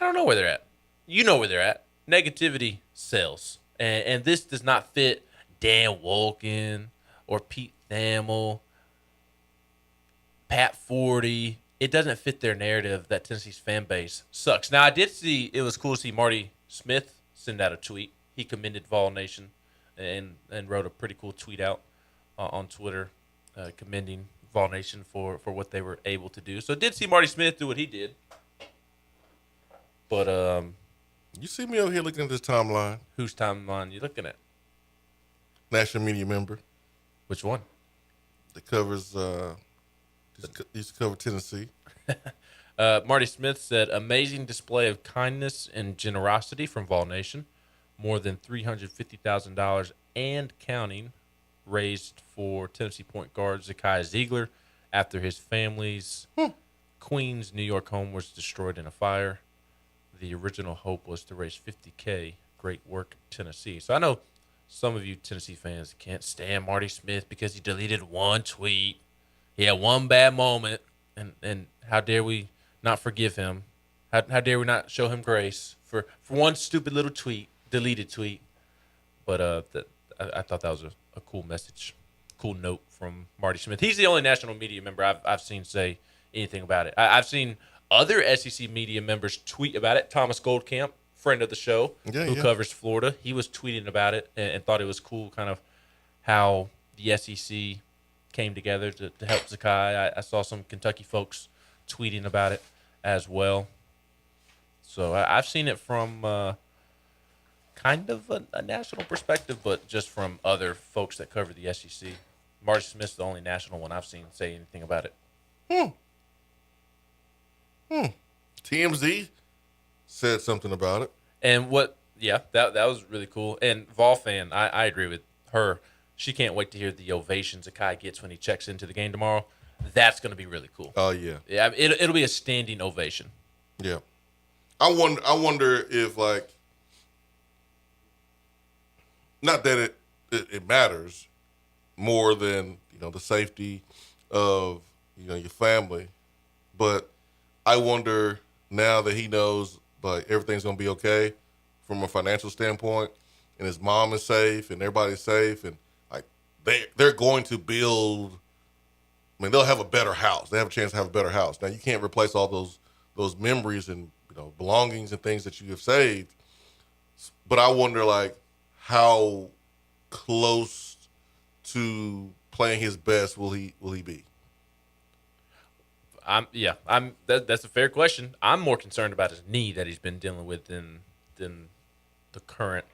I don't know where they're at. You know where they're at. Negativity sells, and this does not fit Dan Wolken or Pete Thamel, Pat Forty. It doesn't fit their narrative that Tennessee's fan base sucks. Now, I did see, it was cool to see Marty Smith send out a tweet. He commended Vol Nation and wrote a pretty cool tweet out on Twitter commending Vol Nation for what they were able to do. So I did see Marty Smith do what he did. But you see me over here looking at this timeline. Whose timeline you looking at? National media member. Which one? That covers used to cover Tennessee. Marty Smith said, amazing display of kindness and generosity from Vol Nation. More than $350,000 and counting raised for Tennessee point guard Zakai Ziegler after his family's Queens, New York home was destroyed in a fire. The original hope was to raise $50K. Great work, Tennessee. So I know some of you Tennessee fans can't stand Marty Smith because he deleted one tweet. He had one bad moment, and how dare we not forgive him? How dare we not show him grace for one stupid little tweet, deleted tweet? But I thought that was a cool message, cool note from Marty Smith. He's the only national media member I've seen say anything about it. I've seen other SEC media members tweet about it. Thomas Goldcamp, friend of the show, who covers Florida, he was tweeting about it and thought it was cool, kind of how the SEC came together to help Zakai. I saw some Kentucky folks tweeting about it as well. So I've seen it from kind of a national perspective, but just from other folks that cover the SEC. Marty Smith's the only national one I've seen say anything about it. TMZ said something about it. And that was really cool. And Vol fan, I agree with her. She can't wait to hear the ovations Zakai gets when he checks into the game tomorrow. That's going to be really cool. Oh yeah, yeah. It'll be a standing ovation. Yeah, I wonder if, like, not that it matters more than, you know, the safety of, you know, your family, but I wonder now that he knows, like, everything's going to be okay from a financial standpoint, and his mom is safe and everybody's safe, and like they're going to build. I mean, they'll have a better house. They have a chance to have a better house. Now, you can't replace all those memories and, you know, belongings and things that you have saved, but I wonder, like, how close to playing his best will he be? That's a fair question. I'm more concerned about his knee that he's been dealing with than the current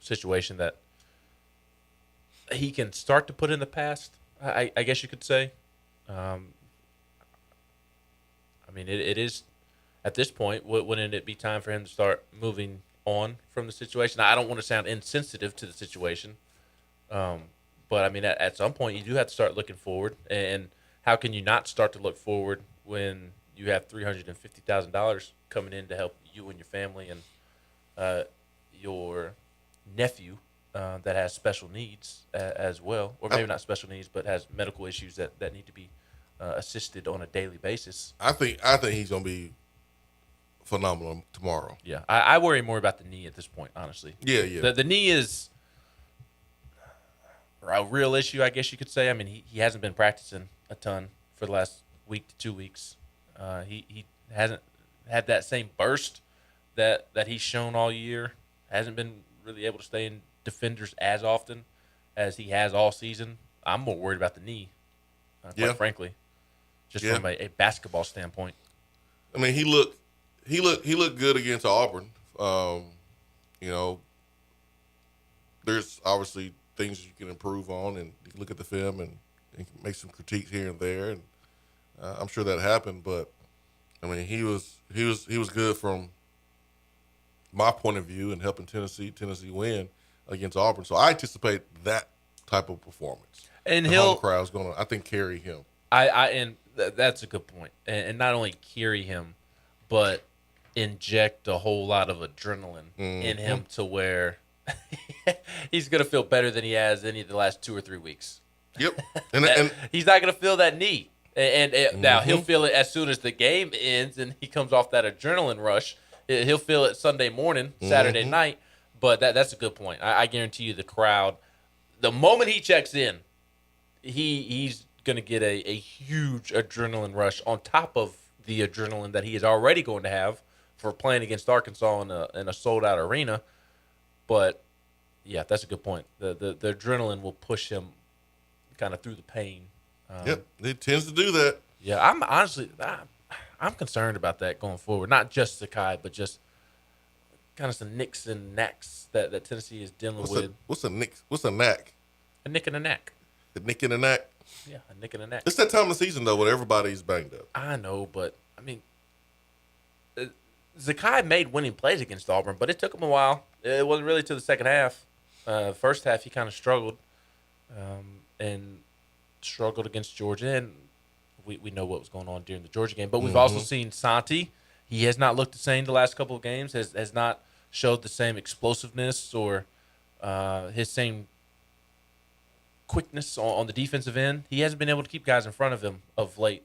situation that he can start to put in the past. I guess you could say. I mean, it is at this point. Wouldn't it be time for him to start moving on from the situation? I don't want to sound insensitive to the situation, but I mean, at some point, you do have to start looking forward. And how can you not start to look forward when you have $350,000 coming in to help you and your family and your nephew that has special needs as well, or maybe not special needs, but has medical issues that need to be assisted on a daily basis? I think he's going to be phenomenal tomorrow. Yeah, I worry more about the knee at this point, honestly. Yeah. The knee is a real issue, I guess you could say. I mean, he hasn't been practicing a ton for the last week to 2 weeks. He hasn't had that same burst that he's shown all year. Hasn't been really able to stay in defenders as often as he has all season. I'm more worried about the knee, quite frankly, just from a basketball standpoint. I mean, he looked good against Auburn. You know, there's obviously things you can improve on, and you can look at the film and make some critiques here and there, and I'm sure that happened. But I mean, he was good from my point of view in helping Tennessee win against Auburn. So I anticipate that type of performance. And the home crowd's going to, I think, carry him. That's a good point. And not only carry him, but inject a whole lot of adrenaline in him to where he's going to feel better than he has any of the last 2 or 3 weeks. Yep. And he's not going to feel that knee. Now, he'll feel it as soon as the game ends and he comes off that adrenaline rush. He'll feel it Sunday morning, Saturday night. But that's a good point. I guarantee you the crowd, the moment he checks in, he's going to get a huge adrenaline rush on top of the adrenaline that he is already going to have for playing against Arkansas in a sold-out arena. But, yeah, that's a good point. The adrenaline will push him kind of through the pain. Yep, it tends to do that. Yeah, I'm concerned about that going forward. Not just Zakai, but just kind of some nicks and knacks that Tennessee is dealing with. What's a nick? What's a knack? A nick and a knack. A nick and a knack? Yeah, a nick and a knack. It's that time of season, though, when everybody's banged up. I know, but, I mean, Zakai made winning plays against Auburn, but it took him a while. It wasn't really till the second half. First half, he kind of struggled and struggled against Georgia, and we know what was going on during the Georgia game. But we've also seen Santi. He has not looked the same the last couple of games, has not showed the same explosiveness or his same quickness on the defensive end. He hasn't been able to keep guys in front of him of late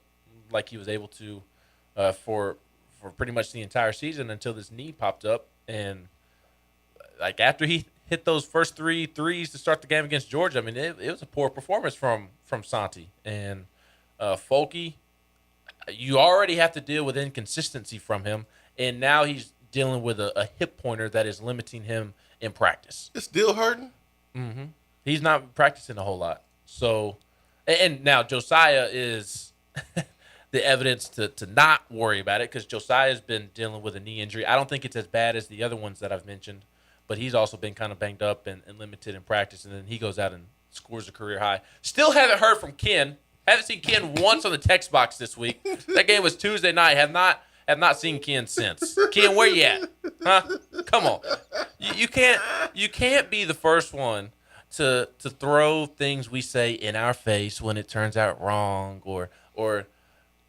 like he was able to for pretty much the entire season until this knee popped up. And like after he hit those first 3 threes to start the game against Georgia, I mean, it was a poor performance from Santi. And Folke, you already have to deal with inconsistency from him, and now he's dealing with a hip pointer that is limiting him in practice. It's still hurting? Mm-hmm. He's not practicing a whole lot. So, and now Josiah is the evidence to not worry about it, because Josiah's been dealing with a knee injury. I don't think it's as bad as the other ones that I've mentioned, but he's also been kind of banged up and limited in practice, and then he goes out and scores a career high. Still haven't heard from Ken. Haven't seen Ken once on the text box this week. That game was Tuesday night. Have not seen Ken since. Ken, where you at? Huh? Come on. You can't be the first one to throw things we say in our face when it turns out wrong, or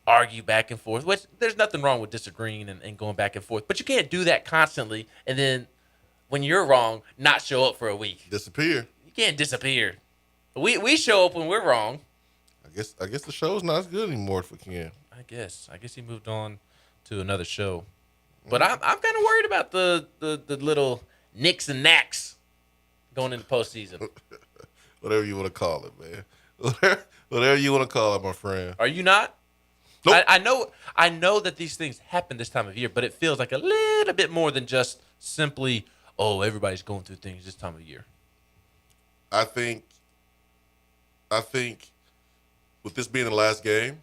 argue back and forth. Which there's nothing wrong with disagreeing and going back and forth, but you can't do that constantly and then when you're wrong not show up for a week. Disappear. You can't disappear. We show up when we're wrong. I guess the show's not as good anymore for Ken. I guess he moved on to another show. But I'm kind of worried about the little nicks and knacks going into postseason. Whatever you want to call it, man. Whatever you want to call it, my friend. Are you not? Nope. I know that these things happen this time of year, but it feels like a little bit more than just simply, oh, everybody's going through things this time of year. I think with this being the last game,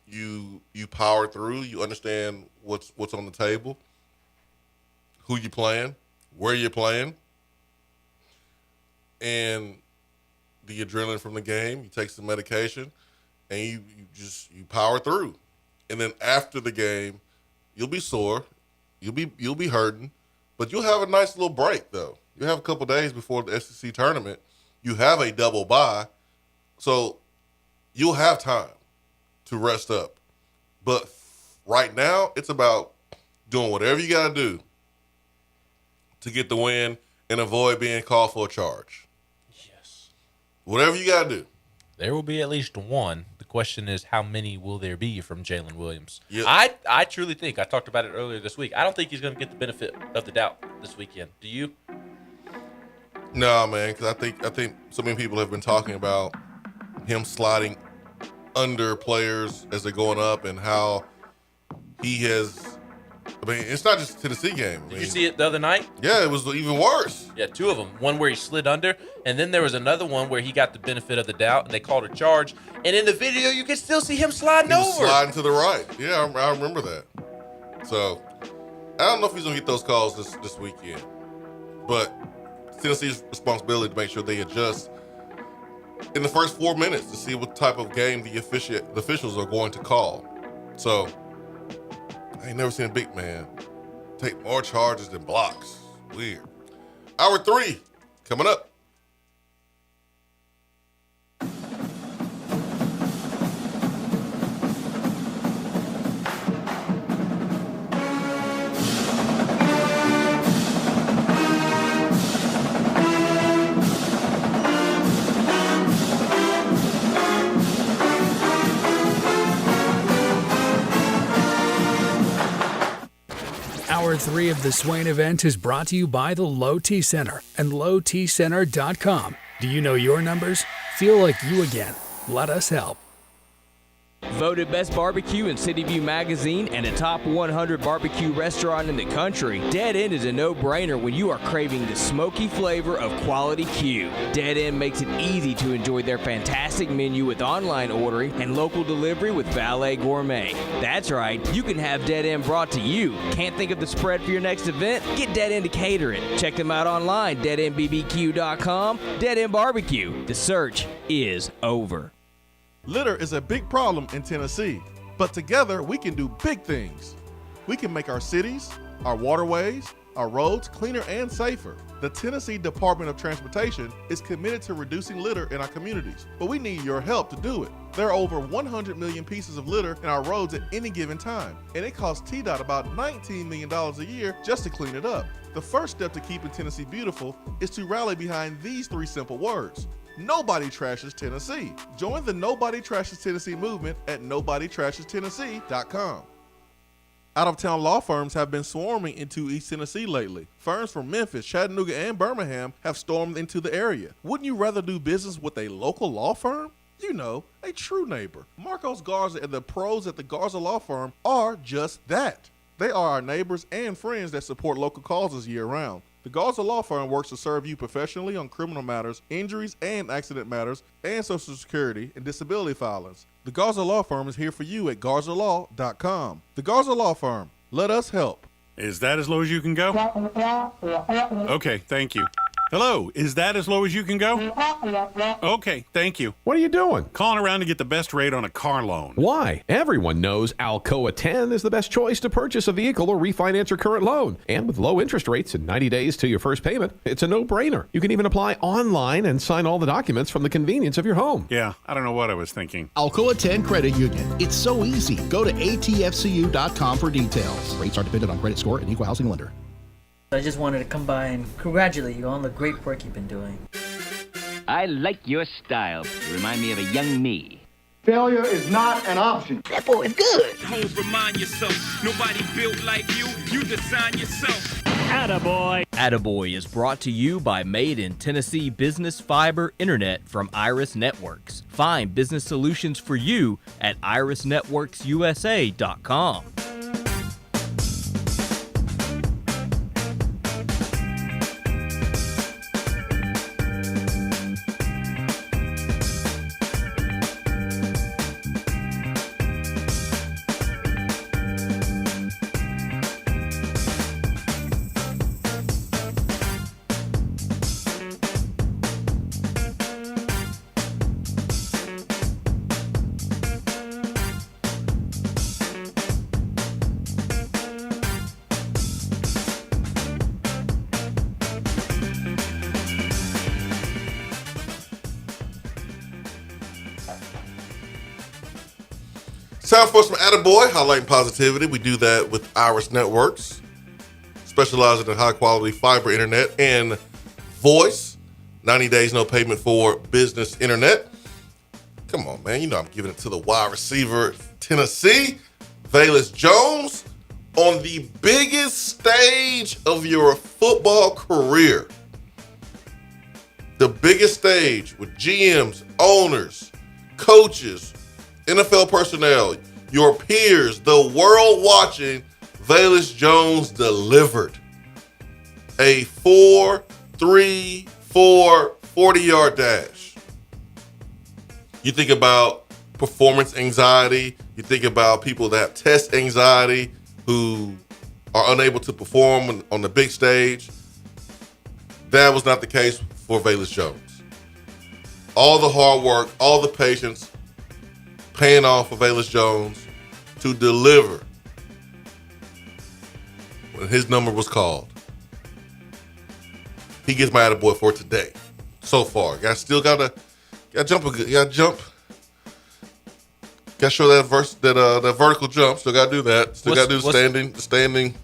you power through. You understand what's on the table, who you playing, where you're playing, and the adrenaline from the game. You take some medication, and you power through. And then after the game, you'll be sore, you'll be hurting, but you'll have a nice little break though. You have a couple days before the SEC tournament. You have a double bye, so you'll have time to rest up. But right now, it's about doing whatever you got to do to get the win and avoid being called for a charge. Yes. Whatever you got to do. There will be at least one. The question is, how many will there be from Jalen Williams? Yep. I truly think, I talked about it earlier this week, I don't think he's going to get the benefit of the doubt this weekend. Do you? No, man, because I think so many people have been talking about him sliding under players as they're going up and how he has. I mean, it's not just a Tennessee game. Did you see it the other night? Yeah, it was even worse. Yeah, 2 of them. One where he slid under, and then there was another one where he got the benefit of the doubt, and they called a charge. And in the video, you can still see him sliding over. Sliding to the right. Yeah, I remember that. So, I don't know if he's going to get those calls this weekend. But Tennessee's responsibility to make sure they adjust in the first 4 minutes to see what type of game the officials are going to call. So, I ain't never seen a big man take more charges than blocks. Weird. Hour 3 coming up. Hour 3 of the Swain Event is brought to you by the Low T Center and lowtcenter.com. Do you know your numbers? Feel like you again. Let us help. Voted Best Barbecue in City View Magazine and a top 100 barbecue restaurant in the country, Dead End is a no-brainer when you are craving the smoky flavor of quality Q. Dead End makes it easy to enjoy their fantastic menu with online ordering and local delivery with Valet Gourmet. That's right, you can have Dead End brought to you. Can't think of the spread for your next event? Get Dead End to cater it. Check them out online, deadendbbq.com. Dead End Barbecue. The search is over. Litter is a big problem in Tennessee, but together we can do big things. We can make our cities, our waterways, our roads cleaner and safer. The Tennessee Department of Transportation is committed to reducing litter in our communities, but we need your help to do it. There are over 100 million pieces of litter in our roads at any given time, and it costs TDOT about $19 million a year just to clean it up. The first step to keeping Tennessee beautiful is to rally behind these 3 simple words. Nobody trashes Tennessee. Join the Nobody Trashes Tennessee movement at nobodytrashestennessee.com. Out-of-town law firms have been swarming into East Tennessee lately. Firms from Memphis, Chattanooga, and Birmingham have stormed into the area. Wouldn't you rather do business with a local law firm? You know, a true neighbor. Marcos Garza and the pros at the Garza Law Firm are just that. They are our neighbors and friends that support local causes year-round. The Garza Law Firm works to serve you professionally on criminal matters, injuries and accident matters, and Social Security and disability filings. The Garza Law Firm is here for you at GarzaLaw.com. The Garza Law Firm. Let us help. Is that as low as you can go? Okay, thank you. Hello, is that as low as you can go? Okay, thank you. What are you doing? Calling around to get the best rate on a car loan. Why? Everyone knows Alcoa 10 is the best choice to purchase a vehicle or refinance your current loan. And with low interest rates and 90 days to your first payment, it's a no-brainer. You can even apply online and sign all the documents from the convenience of your home. Yeah, I don't know what I was thinking. Alcoa 10 Credit Union. It's so easy. Go to atfcu.com for details. Rates are dependent on credit score and equal housing lender. I just wanted to come by and congratulate you on the great work you've been doing. I like your style. You remind me of a young me. Failure is not an option. That boy is good. Homes, remind yourself, nobody built like you. You design yourself. Attaboy. Attaboy is brought to you by Made in Tennessee Business Fiber Internet from Iris Networks. Find business solutions for you at irisnetworksusa.com. Time for some Attaboy, highlighting positivity. We do that with Iris Networks, specializing in high-quality fiber internet and voice. 90 days, no payment for business internet. Come on, man. You know I'm giving it to the wide receiver, Tennessee, Velus Jones, on the biggest stage of your football career. The biggest stage with GMs, owners, coaches, NFL personnel, your peers, the world watching. Velus Jones delivered a 4.34 40-yard dash. You think about performance anxiety. You think about people that have test anxiety who are unable to perform on the big stage. That was not the case for Velus Jones. All the hard work, all the patience, paying off for Velus Jones to deliver when his number was called. He gets my attaboy for today. So far, gotta jump. Gotta show that vertical jump. Still gotta do that. Still gotta do the standing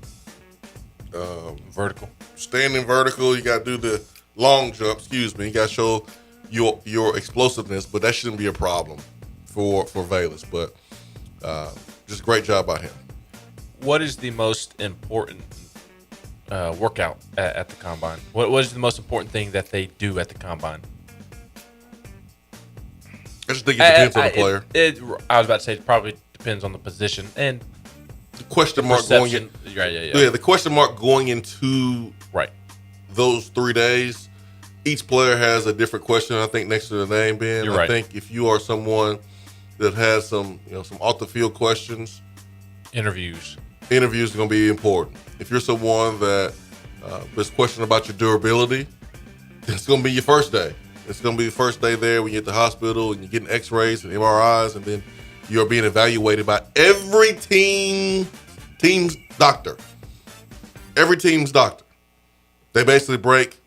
vertical. Standing vertical. You gotta do the long jump. Excuse me. You gotta show your explosiveness, but that shouldn't be a problem for Velus, but just great job by him. What is the most important workout at the combine? What is the most important thing that they do at the combine? I just think it depends on the player. I was about to say it probably depends on the position and the question mark going in. Yeah, the question mark going into those 3 days. Each player has a different question. I think next to the name, Ben. You're right. I think if you are someone that has some off the field questions, interviews are going to be important. If you're someone that is questioning about your durability, it's going to be your first day. It's going to be the first day there when you're at the hospital and you're getting X-rays and MRIs, and then you're being evaluated by every team's doctor. Every team's doctor. They basically break.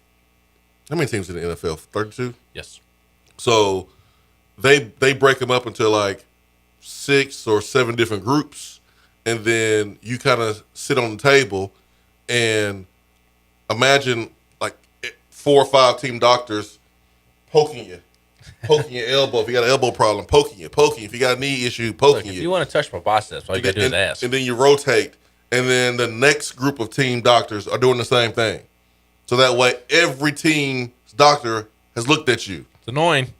How many teams in the NFL? 32. Yes. So they break them up into like 6 or 7 different groups, and then you kind of sit on the table and imagine like 4 or 5 team doctors poking your elbow if you got an elbow problem, poking you. If you got a knee issue, poking you. If you want to touch my biceps, all you got to do is ask. And then you rotate, and then the next group of team doctors are doing the same thing. So that way, every team's doctor has looked at you. It's annoying.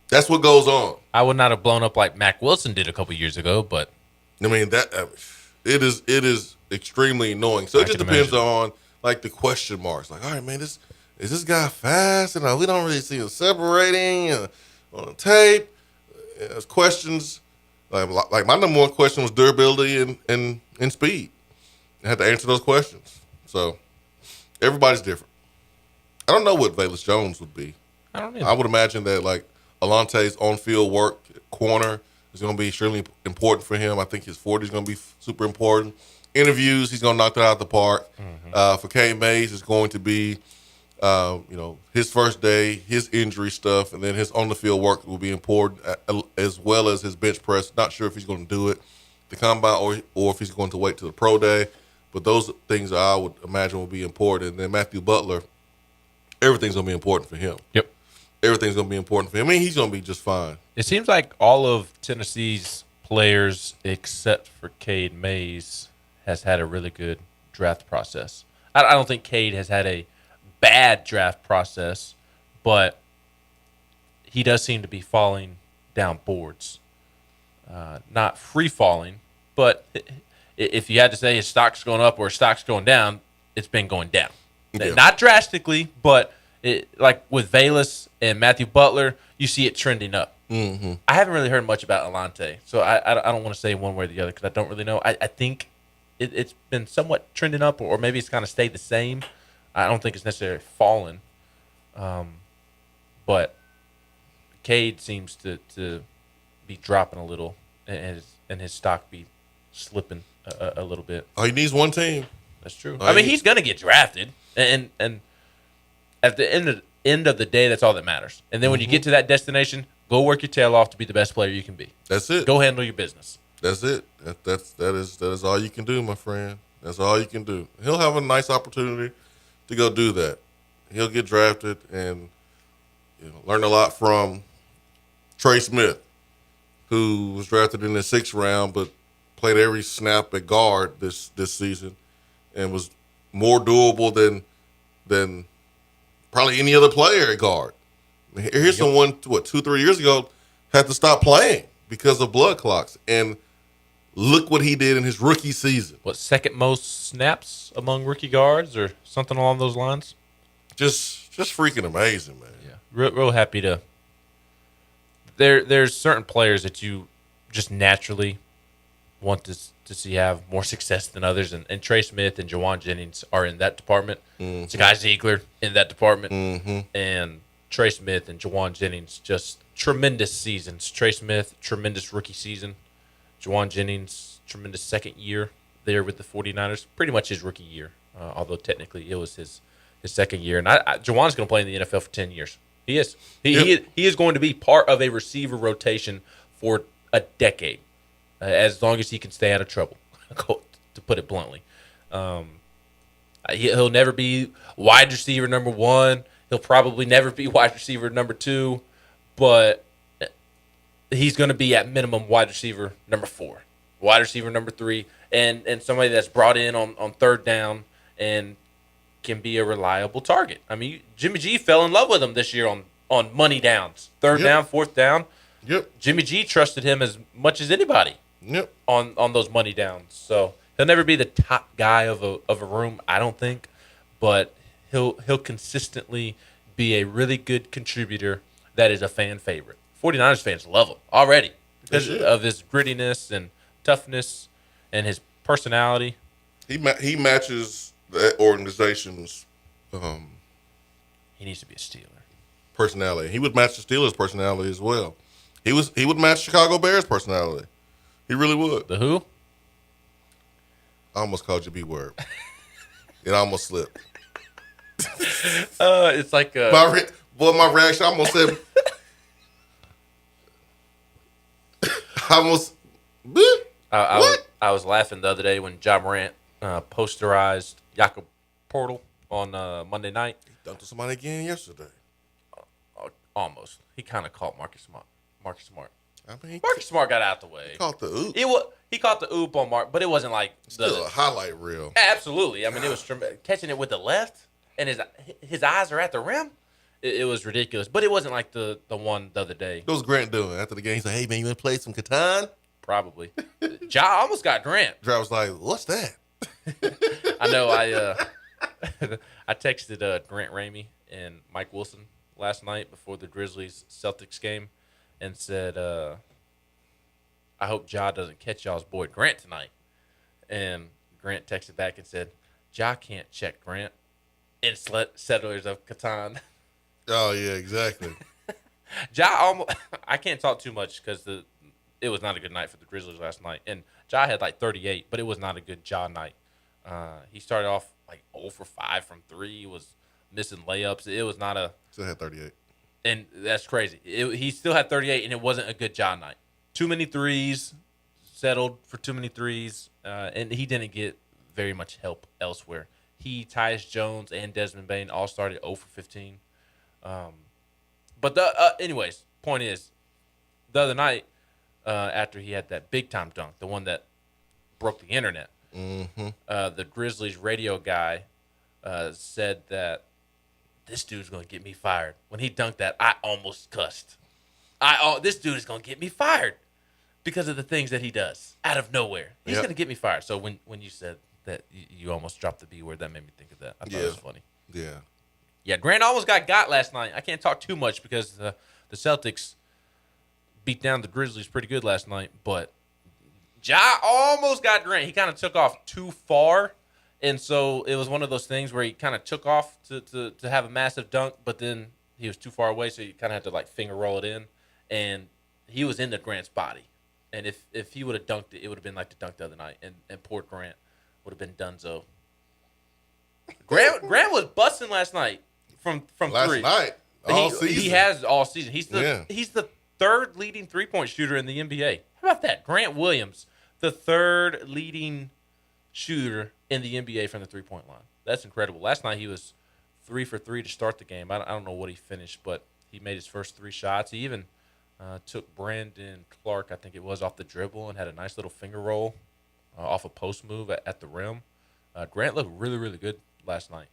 That's what goes on. I would not have blown up like Mac Wilson did a couple years ago, but I mean it is extremely annoying. So it just depends on like the question marks. Like, all right, man, is this guy fast? And we don't really see him separating on the tape. There's questions like my number one question was durability and speed. I had to answer those questions. So everybody's different. I don't know what Velus Jones would be. I don't know. I would imagine that like Alante's on-field work corner is going to be extremely important for him. I think his 40 is going to be super important. Interviews, he's going to knock that out of the park. For Cade Mays, it's going to be, his first day, his injury stuff, and then his on-the-field work will be important, as well as his bench press. Not sure if he's going to do it the combine or if he's going to wait till the pro day. But those things I would imagine will be important. And then Matthew Butler, everything's going to be important for him. Yep. Everything's going to be important for him. I mean, he's going to be just fine. It seems like all of Tennessee's players, except for Cade Mays, has had a really good draft process. I don't think Cade has had a bad draft process, but he does seem to be falling down boards. Not free falling, but if you had to say his stock's going up or his stock's going down, it's been going down. Yeah. Not drastically, but like with Velus and Matthew Butler, you see it trending up. Mm-hmm. I haven't really heard much about Alante, so I don't want to say one way or the other because I don't really know. I think it's been somewhat trending up, or maybe it's kind of stayed the same. I don't think it's necessarily fallen. But Cade seems to be dropping a little, and his stock be slipping a little bit. Oh, he needs one team. That's true. I mean, he's going to get drafted, and at the end of the day, that's all that matters. And then when you get to that destination, go work your tail off to be the best player you can be. That's it. Go handle your business. That's it. That is all you can do, my friend. That's all you can do. He'll have a nice opportunity to go do that. He'll get drafted and learn a lot from Trey Smith, who was drafted in the 6th round, but played every snap at guard this season, and was more doable than probably any other player at guard. Here's someone 2-3 years ago had to stop playing because of blood clots, and look what he did in his rookie season. What, second most snaps among rookie guards or something along those lines? Just freaking amazing, man. Yeah, real happy to. There's certain players that you just naturally want to see have more success than others, and Trey Smith and Jawan Jennings are in that department. Mm-hmm. Zakai Ziegler in that department, mm-hmm. and Trey Smith and Jawan Jennings just tremendous seasons. Trey Smith, tremendous rookie season. Jawan Jennings, tremendous second year there with the 49ers. Pretty much his rookie year, although technically it was his second year. And Jawan's going to play in the NFL for 10 years. He is. He is going to be part of a receiver rotation for a decade, as long as he can stay out of trouble, to put it bluntly. He'll never be wide receiver number 1. He'll probably never be wide receiver number 2, but he's going to be at minimum wide receiver number 4, wide receiver number 3, and somebody that's brought in on third down and can be a reliable target. I mean, Jimmy G fell in love with him this year on money downs, third down, fourth down. Yep. Jimmy G trusted him as much as anybody. Yep. On those money downs. So he'll never be the top guy of a room, I don't think, but he'll consistently be a really good contributor that is a fan favorite. 49ers fans love him already because of his grittiness and toughness and his personality. He matches the organization's he needs to be a Steeler. Personality. He would match the Steelers' personality as well. He would match Chicago Bears' personality. He really would. The who? I almost called you B-word. It almost slipped. It's like my reaction. I almost said. almost. I was laughing the other day when Ja Morant posterized Jakob Portal on Monday night. He dunked on somebody again yesterday. Almost. He kind of caught Marcus Smart. I mean, Marcus Smart got out the way. He caught the oop. He caught the oop on Mark, but it wasn't like still a highlight reel. Absolutely. I mean, it was catching it with the left, and his eyes are at the rim. It was ridiculous, but it wasn't like the one the other day. What was Grant doing after the game? He said, "Hey man, you want to play some Catan?" Probably. Ja almost got Grant. Ja was like, "What's that?" I know. I texted Grant Ramey and Mike Wilson last night before the Grizzlies Celtics game, and said, "I hope Ja doesn't catch y'all's boy Grant tonight." And Grant texted back and said, "Ja can't check Grant in Settlers of Catan." Oh yeah, exactly. Ja I can't talk too much because it was not a good night for the Grizzlies last night, and Ja had like 38, but it was not a good Ja night. He started off like 0 for 5 from 3. He was missing layups. It was not a. Still had 38. And that's crazy. He still had 38, and it wasn't a good Ja night. Too many threes, settled for too many threes, and he didn't get very much help elsewhere. He, Tyus Jones, and Desmond Bane all started 0 for 15. But anyways, point is, the other night, after he had that big time dunk, the one that broke the internet, the Grizzlies radio guy said that this dude's gonna get me fired. When he dunked that, I almost cussed. This dude is gonna get me fired because of the things that he does out of nowhere. He's gonna get me fired. So when you said that you almost dropped the B word, that made me think of that. I thought it was funny. Yeah, Grant almost got last night. I can't talk too much because the Celtics beat down the Grizzlies pretty good last night, but Ja almost got Grant. He kind of took off too far, and so it was one of those things where he kind of took off to have a massive dunk, but then he was too far away, so you kind of had to like finger roll it in, and he was into Grant's body. And if he would have dunked it, it would have been like the dunk the other night, and poor Grant would have been donezo. Grant was busting last night from last three. Night, all season. He has all season. He's the third leading 3-point shooter in the NBA. How about that? Grant Williams, the third leading shooter in the NBA from the 3-point line. That's incredible. Last night he was 3 for 3 to start the game. I don't know what he finished, but he made his first 3 shots. He even took Brandon Clark, I think it was, off the dribble and had a nice little finger roll off a post move at the rim. Grant looked really, really good last night.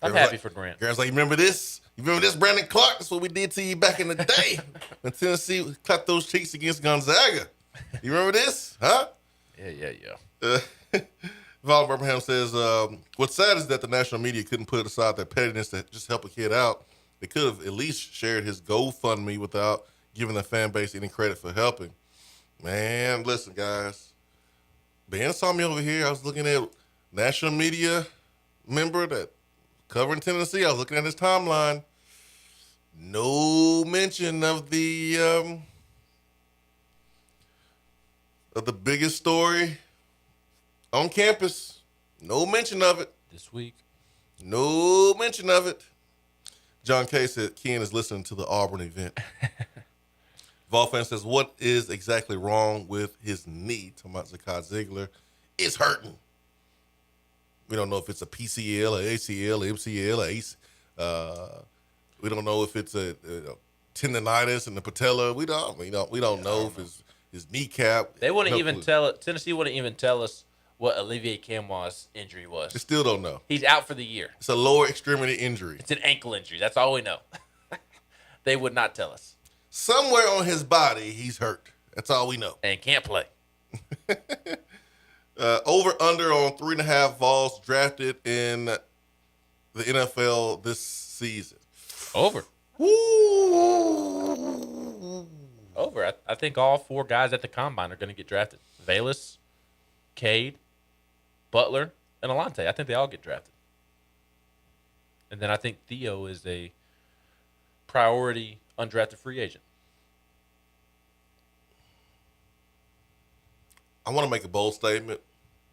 I'm happy for Grant. Grant's like, you remember this? You remember this, Brandon Clark? That's what we did to you back in the day when Tennessee cut those cheeks against Gonzaga. You remember this? Huh? Yeah. Val Birmingham says, what's sad is that the national media couldn't put aside their pettiness to just help a kid out. They could have at least shared his GoFundMe without giving the fan base any credit for helping. Man, listen, guys. Ben saw me over here. I was looking at national media member that covering Tennessee. I was looking at his timeline. No mention of the biggest story on campus. No mention of it. This week. No mention of it. John K. said Ken is listening to the Auburn event. Volfan says, what is exactly wrong with his knee? Talking about Zakai Ziegler. It's hurting. We don't know if it's a PCL, a ACL, a MCL, a ACE. We don't know if it's a tendonitis in the patella. We don't know if it's his kneecap. They wouldn't even tell it. Tennessee wouldn't even tell us what Olivier Camois' injury was. They still don't know. He's out for the year. It's a lower extremity injury. It's an ankle injury. That's all we know. They would not tell us. Somewhere on his body, he's hurt. That's all we know. And can't play. Over under on 3.5 Vols drafted in the NFL this season. Over. Over. I think all 4 guys at the combine are going to get drafted. Valus, Cade, Butler, and Alante. I think they all get drafted. And then I think Theo is a priority undrafted free agent. I want to make a bold statement,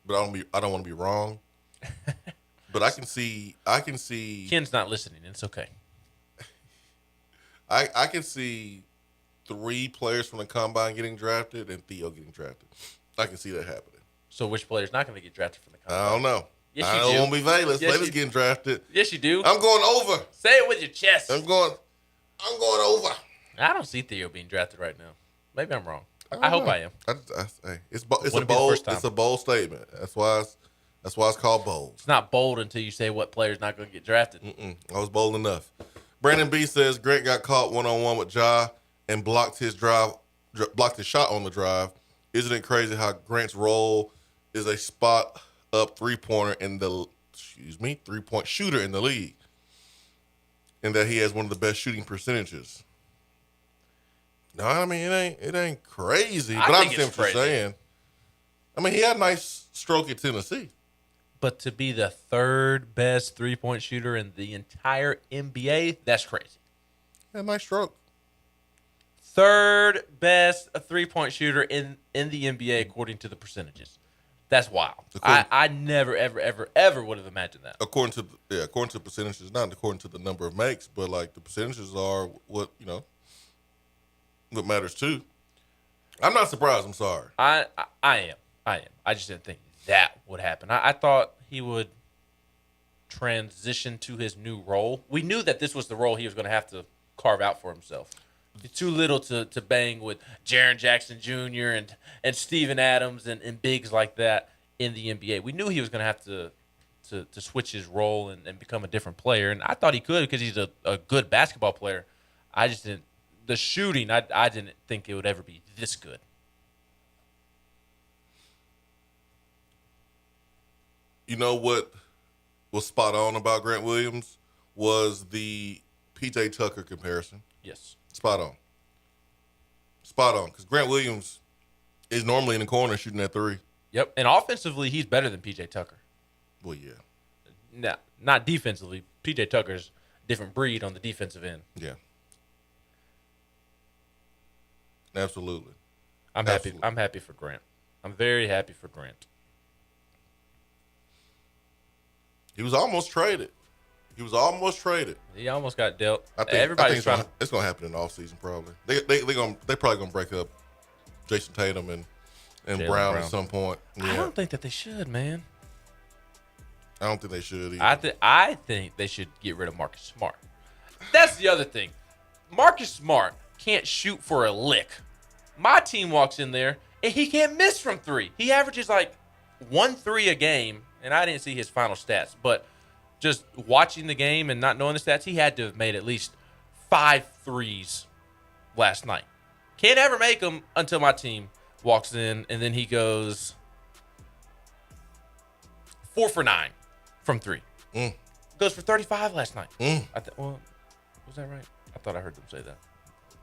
but I don't want to be wrong. But I can see. Ken's not listening. It's okay. I can see 3 players from the combine getting drafted and Theo getting drafted. I can see that happening. So which player's not going to get drafted from the combine? I don't know. Yes, I you don't do. want to be Valus. Yes, Valus getting drafted. Yes, you do. I'm going over. Say it with your chest. I'm going over. I don't see Theo being drafted right now. Maybe I'm wrong. I hope I am. Hey, it's a bold statement. That's why it's called bold. It's not bold until you say what player's not going to get drafted. I was bold enough. Brandon B says Grant got caught one-on-one with Ja and blocked his shot on the drive. Isn't it crazy how Grant's role is a spot up three-point shooter in the league, and that he has one of the best shooting percentages? No, I mean it ain't crazy, but I understand what you're saying. I mean, he had a nice stroke at Tennessee. But to be the 3rd best three-point shooter in the entire NBA, that's crazy. Yeah, nice stroke. 3rd best three-point shooter in the NBA according to the percentages. That's wild. I never, ever would have imagined that. According to the percentages, not according to the number of makes, but like the percentages are what matters too. I'm not surprised. I'm sorry. I am. I just didn't think that would happen. I thought he would transition to his new role. We knew that this was the role he was going to have to carve out for himself. He's too little to bang with Jaren Jackson Jr. and Steven Adams and bigs like that in the NBA. We knew he was going to have to switch his role and become a different player, and I thought he could because he's a good basketball player. I just didn't. The shooting, I didn't think it would ever be this good. You know what was spot on about Grant Williams was the P.J. Tucker comparison. Yes. Spot on. Because Grant Williams is normally in the corner shooting that 3. Yep. And offensively, he's better than P.J. Tucker. Well, yeah. No, not defensively. P.J. Tucker's a different breed on the defensive end. Yeah. Absolutely. I'm happy. I'm happy for Grant. I'm very happy for Grant. He was almost traded. He almost got dealt. I think it's going to happen in the offseason probably. They're probably going to break up Jason Tatum and Brown at some point. Yeah. I don't think that they should, man. I don't think they should either. I think they should get rid of Marcus Smart. That's the other thing. Marcus Smart can't shoot for a lick. My team walks in there and he can't miss from 3. He averages like 1 3 a game, and I didn't see his final stats, but just watching the game and not knowing the stats, he had to have made at least 5 threes last night. Can't ever make them until my team walks in, and then he goes 4 for 9 from 3. Goes for 35 last night. Was that right? I thought I heard them say that,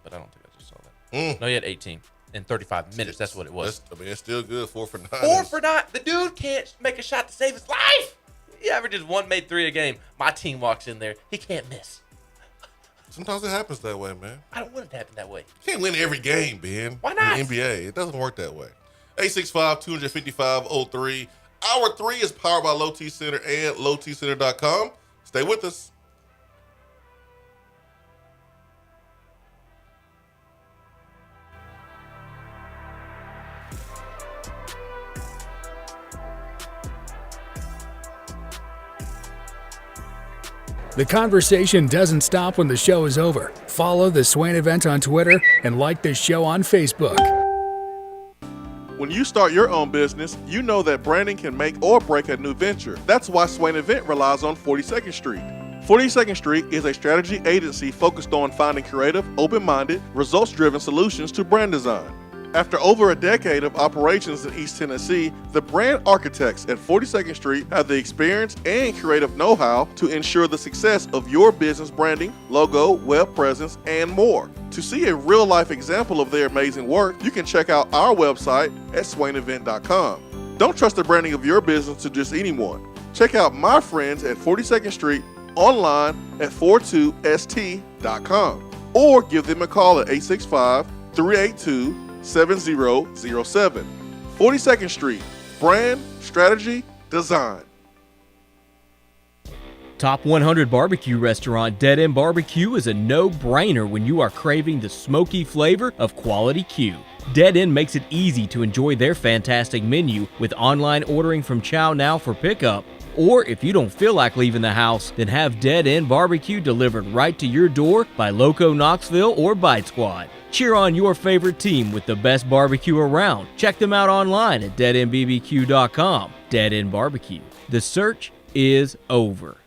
but I don't think I just saw that. No, he had 18 in 35 minutes. That's what it was. It's still good. 4 for 9. 4 for 9. The dude can't make a shot to save his life. He averages 1 made 3 a game. My team walks in there. He can't miss. Sometimes it happens that way, man. I don't want it to happen that way. You can't win every game, Ben. Why not? In the NBA, it doesn't work that way. 865-255-03. Hour 3 is powered by Low T Center and lowtcenter.com. Stay with us. The conversation doesn't stop when the show is over. Follow the Swain Event on Twitter and like the show on Facebook. When you start your own business, you know that branding can make or break a new venture. That's why Swain Event relies on 42nd Street. 42nd Street is a strategy agency focused on finding creative, open-minded, results-driven solutions to brand design. After over a decade of operations in East Tennessee, the brand architects at 42nd Street have the experience and creative know-how to ensure the success of your business branding, logo, web presence, and more. To see a real-life example of their amazing work, you can check out our website at swainevent.com. Don't trust the branding of your business to just anyone. Check out my friends at 42nd Street online at 42st.com or give them a call at 865-382-7007. 42nd Street, brand, strategy, design. Top 100 barbecue restaurant Dead End Barbecue is a no-brainer when you are craving the smoky flavor of quality Q. Dead End makes it easy to enjoy their fantastic menu with online ordering from Chow Now for pickup. Or if you don't feel like leaving the house, then have Dead End Barbecue delivered right to your door by Loco Knoxville or Bite Squad. Cheer on your favorite team with the best barbecue around. Check them out online at deadendbbq.com. Dead End Barbecue. The search is over.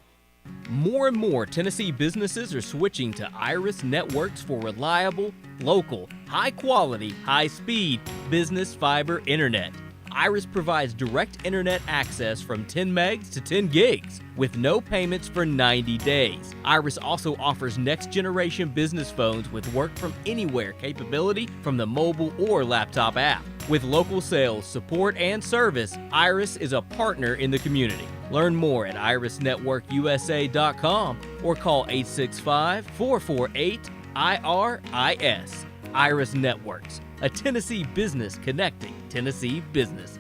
More and more Tennessee businesses are switching to Iris Networks for reliable, local, high-quality, high-speed business fiber internet. Iris provides direct internet access from 10 megs to 10 gigs with no payments for 90 days. Iris also offers next-generation business phones with work from anywhere capability from the mobile or laptop app. With local sales, support, and service, Iris is a partner in the community. Learn more at irisnetworkusa.com or call 865-448-IRIS. Iris Networks, a Tennessee business connecting Tennessee businesses.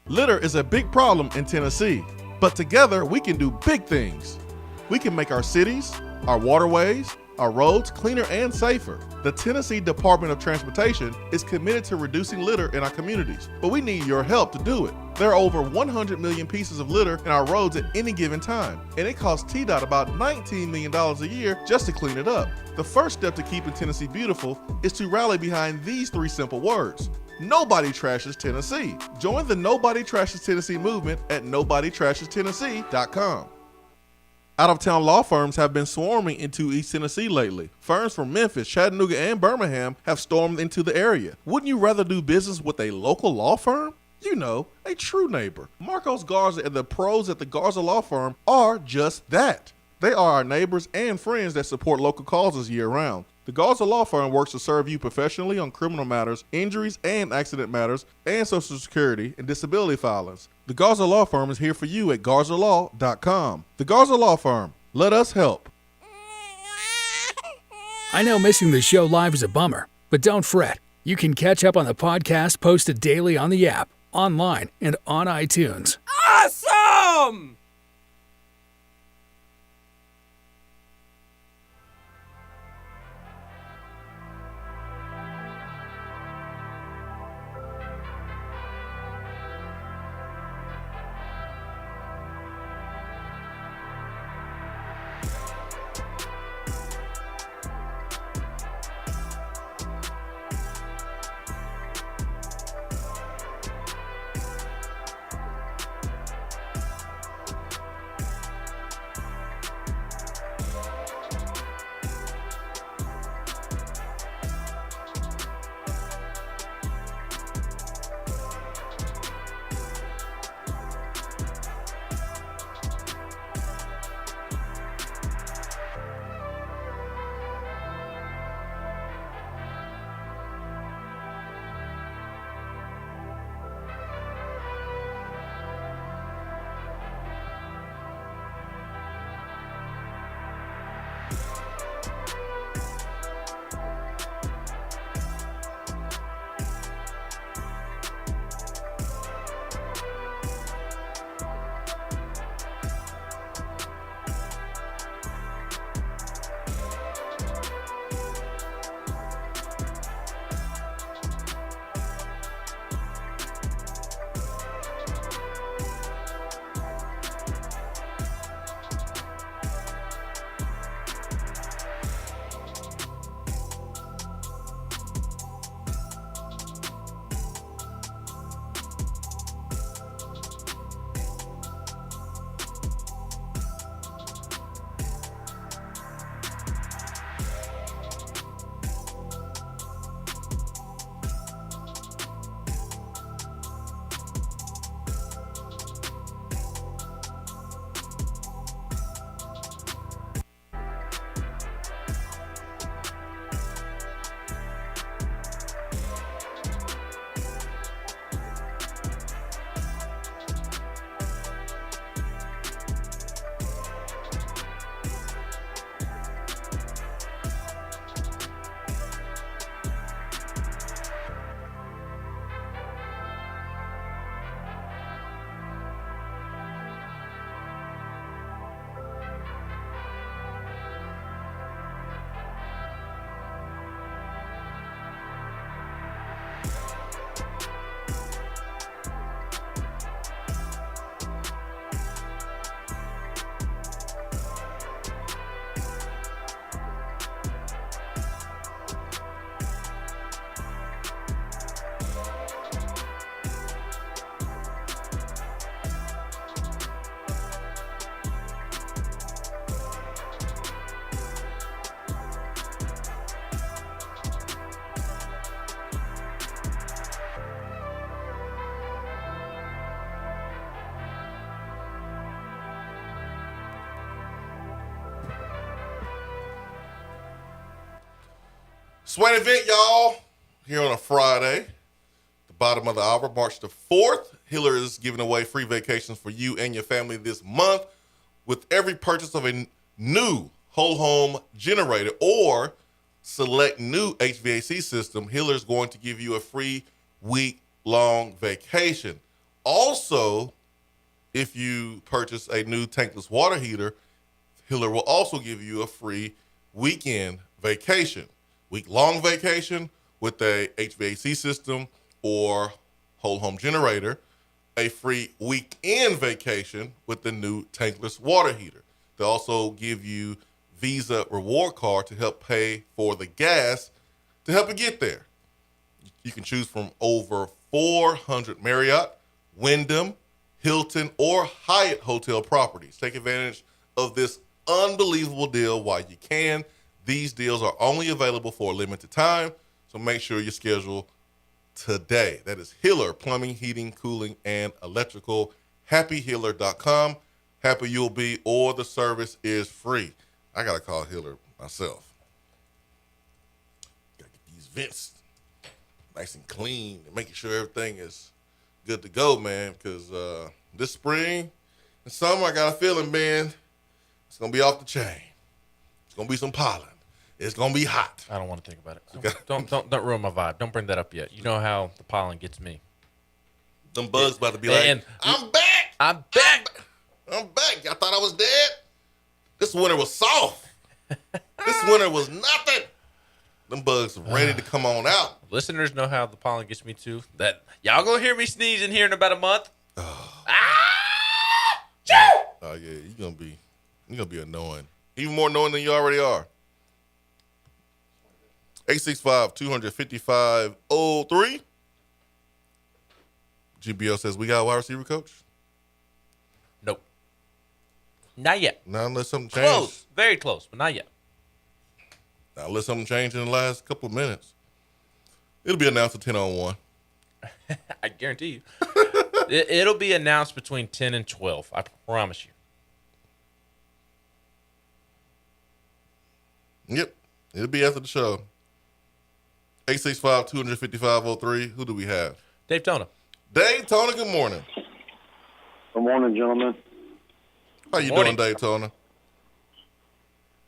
Litter is a big problem in Tennessee, but together we can do big things. We can make our cities, our waterways, our roads cleaner and safer. The Tennessee Department of Transportation is committed to reducing litter in our communities, but we need your help to do it. There are over 100 million pieces of litter in our roads at any given time, and it costs TDOT about $19 million a year just to clean it up. The first step to keeping Tennessee beautiful is to rally behind these 3 simple words. Nobody trashes Tennessee. Join the Nobody Trashes Tennessee movement at nobodytrashestennessee.com. Out-of-town law firms have been swarming into East Tennessee lately. Firms from Memphis, Chattanooga, and Birmingham have stormed into the area. Wouldn't you rather do business with a local law firm? You know, a true neighbor. Marcos Garza and the pros at the Garza Law Firm are just that. They are our neighbors and friends that support local causes year-round. The Garza Law Firm works to serve you professionally on criminal matters, injuries and accident matters, and Social Security and disability filings. The Garza Law Firm is here for you at garzalaw.com. The Garza Law Firm. Let us help. I know missing the show live is a bummer, but don't fret. You can catch up on the podcast posted daily on the app, online, and on iTunes. Awesome! Swain Event, y'all, here on a Friday, the bottom of the hour, March the 4th. Hiller is giving away free vacations for you and your family this month with every purchase of a new whole home generator or select new HVAC system. Hiller is going to give you a free week-long vacation. Also, if you purchase a new tankless water heater, Hiller will also give you a free weekend vacation. Week-long vacation with a HVAC system or whole home generator, a free weekend vacation with the new tankless water heater. They also give you Visa reward card to help pay for the gas to help you get there. You can choose from over 400 Marriott, Wyndham, Hilton, or Hyatt hotel properties. Take advantage of this unbelievable deal while you can. These deals are only available for a limited time, so make sure you schedule today. That is Hiller Plumbing, Heating, Cooling, and Electrical. HappyHiller.com. Happy you'll be, or the service is free. I got to call Hiller myself. Got to get these vents nice and clean and making sure everything is good to go, man, because this spring and summer, I got a feeling, man, it's going to be off the chain. It's going to be some pollen. It's going to be hot. I don't want to think about it. Don't ruin my vibe. Don't bring that up yet. You know how the pollen gets me. Them bugs about to be like, I'm back. I'm back. I'm back. I thought I was dead. This winter was soft. This winter was nothing. Them bugs are ready to come on out. Listeners know how the pollen gets me too. That y'all gonna hear me sneezing here in about a month. Oh yeah, you're gonna be annoying. Even more annoying than you already are. 865-255-03. GBO says we got a wide receiver coach. Nope. Not yet. Not unless something changes. Close. Very close, but not yet. Now, unless something changed in the last couple of minutes. It'll be announced at 10 on 1. I guarantee you. It'll be announced between 10 and 12. I promise you. Yep. It'll be after the show. 865-255-03. Who do we have? Dave Tona. Dave Tona, good morning. Good morning, gentlemen. How you doing, Dave Tona?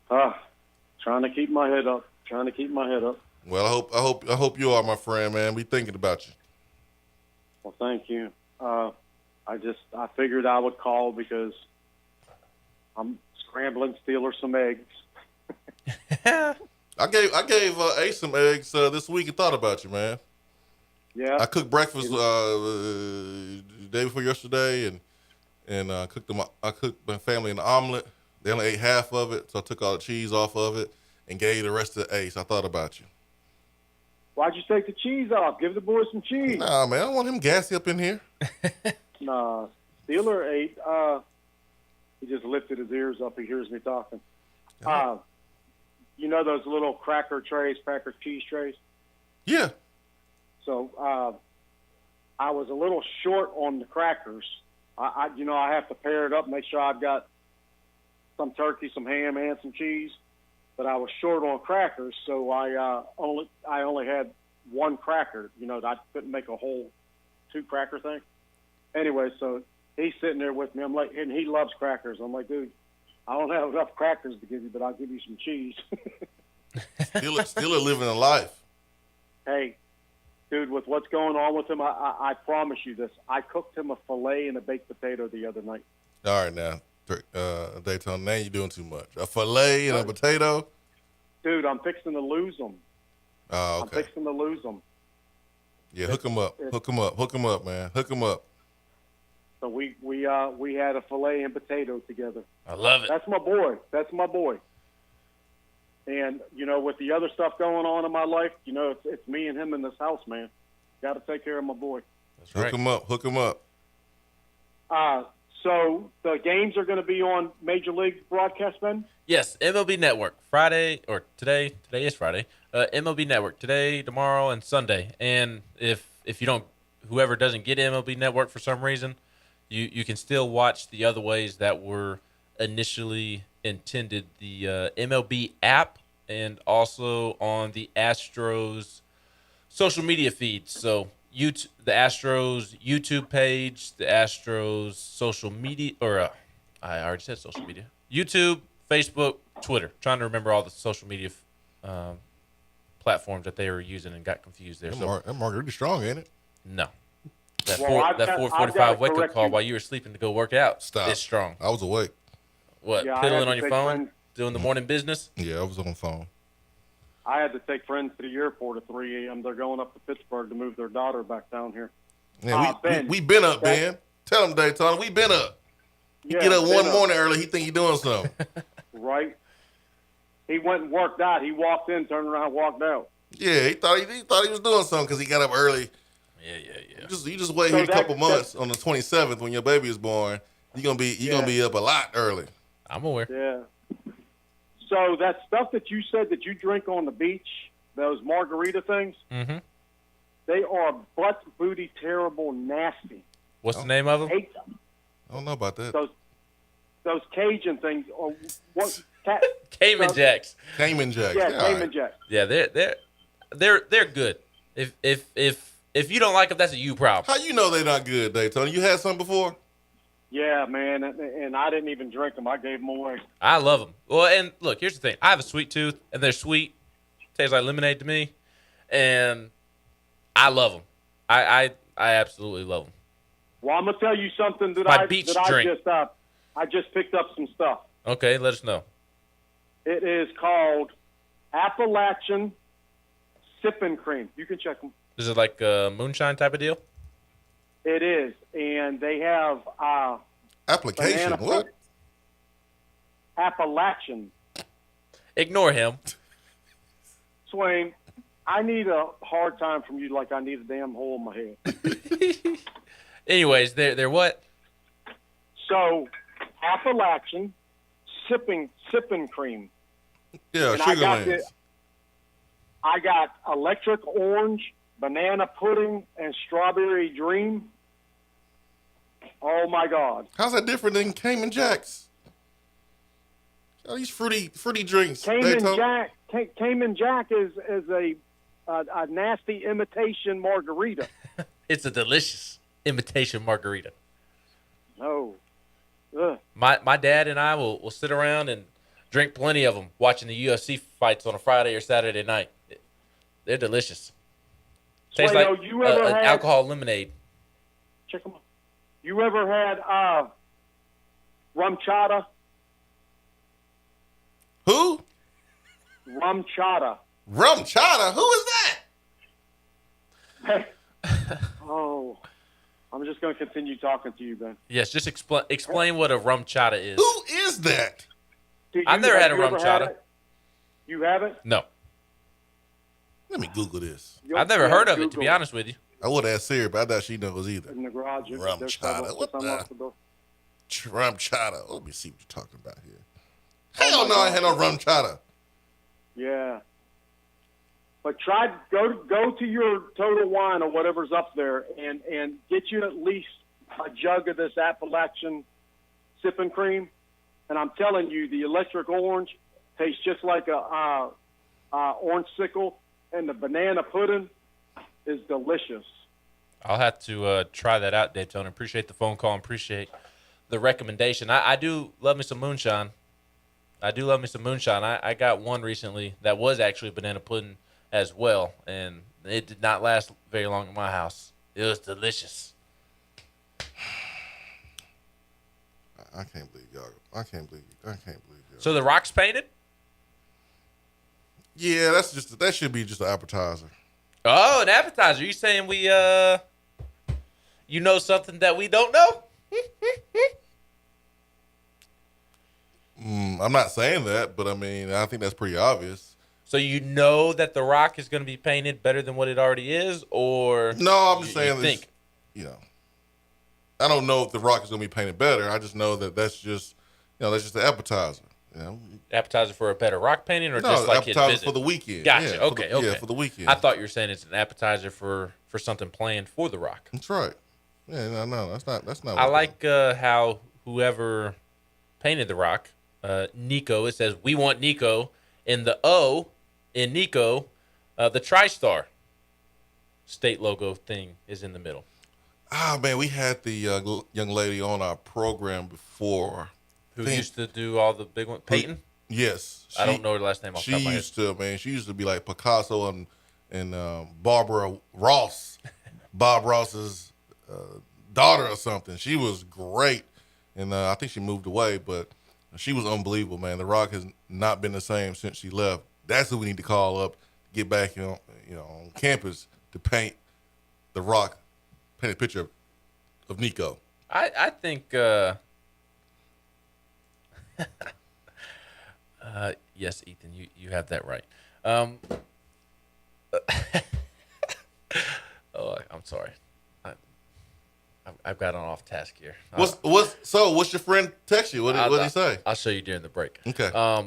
Trying to keep my head up. Well, I hope you are, my friend, man. We thinking about you. Well, thank you. I figured I would call because I'm scrambling Steelers some eggs. I gave Ace some eggs this week and thought about you, man. Yeah. I cooked breakfast the day before yesterday and I cooked my family an omelet. They only ate half of it, so I took all the cheese off of it and gave the rest to Ace. I thought about you. Why'd you take the cheese off? Give the boys some cheese. Nah, man, I don't want him gassy up in here. Nah, Steeler ate. He just lifted his ears up. He hears me talking. You know those little cracker cheese trays? Yeah. So I was a little short on the crackers. I have to pair it up, make sure I've got some turkey, some ham, and some cheese. But I was short on crackers, so I only had one cracker. I couldn't make a whole 2-cracker thing. Anyway, so he's sitting there with me. I'm like, and he loves crackers. I'm like, dude, I don't have enough crackers to give you, but I'll give you some cheese. Still living a life. Hey, dude, with what's going on with him, I promise you this. I cooked him a filet and a baked potato the other night. All right, now, Daytona, now you're doing too much. A filet and a potato? Dude, I'm fixing to lose them. Oh, okay. I'm fixing to lose them. Yeah, hook him up, man. Hook him up. So we had a filet and potato together. I love it. That's my boy. And, with the other stuff going on in my life, it's me and him in this house, man. Got to take care of my boy. That's right. Hook him up. So the games are going to be on Major League broadcast, Ben? Yes, MLB Network. Friday, or today is Friday. MLB Network, today, tomorrow, and Sunday. And if whoever doesn't get MLB Network for some reason, you can still watch the other ways that were initially intended. The MLB app and also on the Astros social media feeds. So YouTube, the Astros YouTube page, the Astros social media, I already said social media. YouTube, Facebook, Twitter. Trying to remember all the social media platforms that they were using and got confused there. That Margarita strong, ain't it? No. That Well, 4:45 wake-up call while you were sleeping to go work out is strong. I was awake. What, Yeah, I piddling had to on your take phone? friends- Doing the morning business? Yeah, I was on the phone. I had to take friends to the airport at 3 a.m. They're going up to Pittsburgh to move their daughter back down here. Yeah, Ben, we been up, Ben. Tell him, Daytona, we been up. He Yeah, get up been one up. morning early, he think he doing something. Right? He went and worked out. He walked in, turned around, walked out. Yeah, he thought he was doing something because he got up early. Yeah. You just wait So here a that- couple months on the 27th when your baby is born. You're gonna be up a lot early. I'm aware. Yeah. So that stuff that you said that you drink on the beach, those margarita things, Mm-hmm. they are butt booty terrible nasty. What's the name of them? Hate them. I don't know about that. Those Cajun things, or what? Cayman Jacks. Cayman Jacks. Yeah, all Cayman right. Jacks. Yeah, they're good. If you don't like them, that's a you problem. How you know they're not good, Daytona? You had some before? Yeah, man, and I didn't even drink them. I gave them away. I love them. Well, and look, here's the thing. I have a sweet tooth, and they're sweet. Tastes like lemonade to me, and I love them. I absolutely love them. Well, I'm gonna tell you something that My beach drink. I just picked up some stuff. Okay, let us know. It is called Appalachian Sipping Cream. You can check them. Is it like a moonshine type of deal? It is, and they have application. banana What? Appalachian. Ignore him. Swain, I need a hard time from you like I need a damn hole in my head. Anyways, they're what? So, Appalachian sipping cream. Yeah, And Sugarlands. I got electric orange, banana pudding, and strawberry dream. Oh my God! How's that different than Cayman Jacks? All these fruity drinks. Cayman Jack is a nasty imitation margarita. It's a delicious imitation margarita. No. Ugh. My dad and I will sit around and drink plenty of them watching the UFC fights on a Friday or Saturday night. They're delicious. Tastes Sway, like you ever an had- alcohol lemonade. Check them out. You ever had rum chata? Who? Rum chata. Rum chata? Who is that? Oh, I'm just going to continue talking to you, Ben. Yes, just explain what a rum chata is. Who is that? I've never had a you rum ever had chata. it? You haven't? No. Let me Google this. I've never heard of it, to be honest with you. I would ask Sarah, but I doubt she knows either. In the garage. Rum There's chata. some- What some the? off the door. Rum chata. Let me see what you're talking about here. Hell no, I ain't had no rum chata. Yeah. But go to your Total Wine or whatever's up there and get you at least a jug of this Appalachian sipping cream. And I'm telling you, the electric orange tastes just like a orange sickle, and the banana pudding is delicious. I'll have to try that out, Daytona. Appreciate the phone call and appreciate the recommendation. I do love me some moonshine. I got one recently that was actually banana pudding as well, and it did not last very long at my house. It was delicious. I can't believe y'all. I can't believe y'all. So the rock's painted? Yeah, that should be just an appetizer. Oh, an appetizer. You saying we you know something that we don't know? I'm not saying that, but I mean, I think that's pretty obvious. So you know that the rock is going to be painted better than what it already is, or No, I'm just saying you this. think? You know, I don't know if the rock is going to be painted better. I just know that that's just the appetizer. You know, Appetizer for a better rock painting, or No, just like his appetizer visit? for the weekend. Gotcha. Yeah, Okay. yeah, for the weekend. I thought you were saying it's an appetizer for something planned for the rock. That's right. Yeah, no, that's not. I like how whoever painted the rock, Nico. It says we want Nico, In the O, in Nico, the TriStar state logo thing is in the middle. Man, we had the young lady on our program before. Who used to do all the big ones? Peyton? Yes. I don't know her last name off the top of my head. She used to be like Picasso and Barbara Ross, Bob Ross's daughter or something. She was great, and I think she moved away, but she was unbelievable, man. The Rock has not been the same since she left. That's who we need to call up, get back on campus to paint The Rock, paint a picture of Nico. I think yes, Ethan, you have that right. Oh, I'm sorry. I've got on off task here. What's your friend text you? What did he say? I'll show you during the break. Okay. Yeah,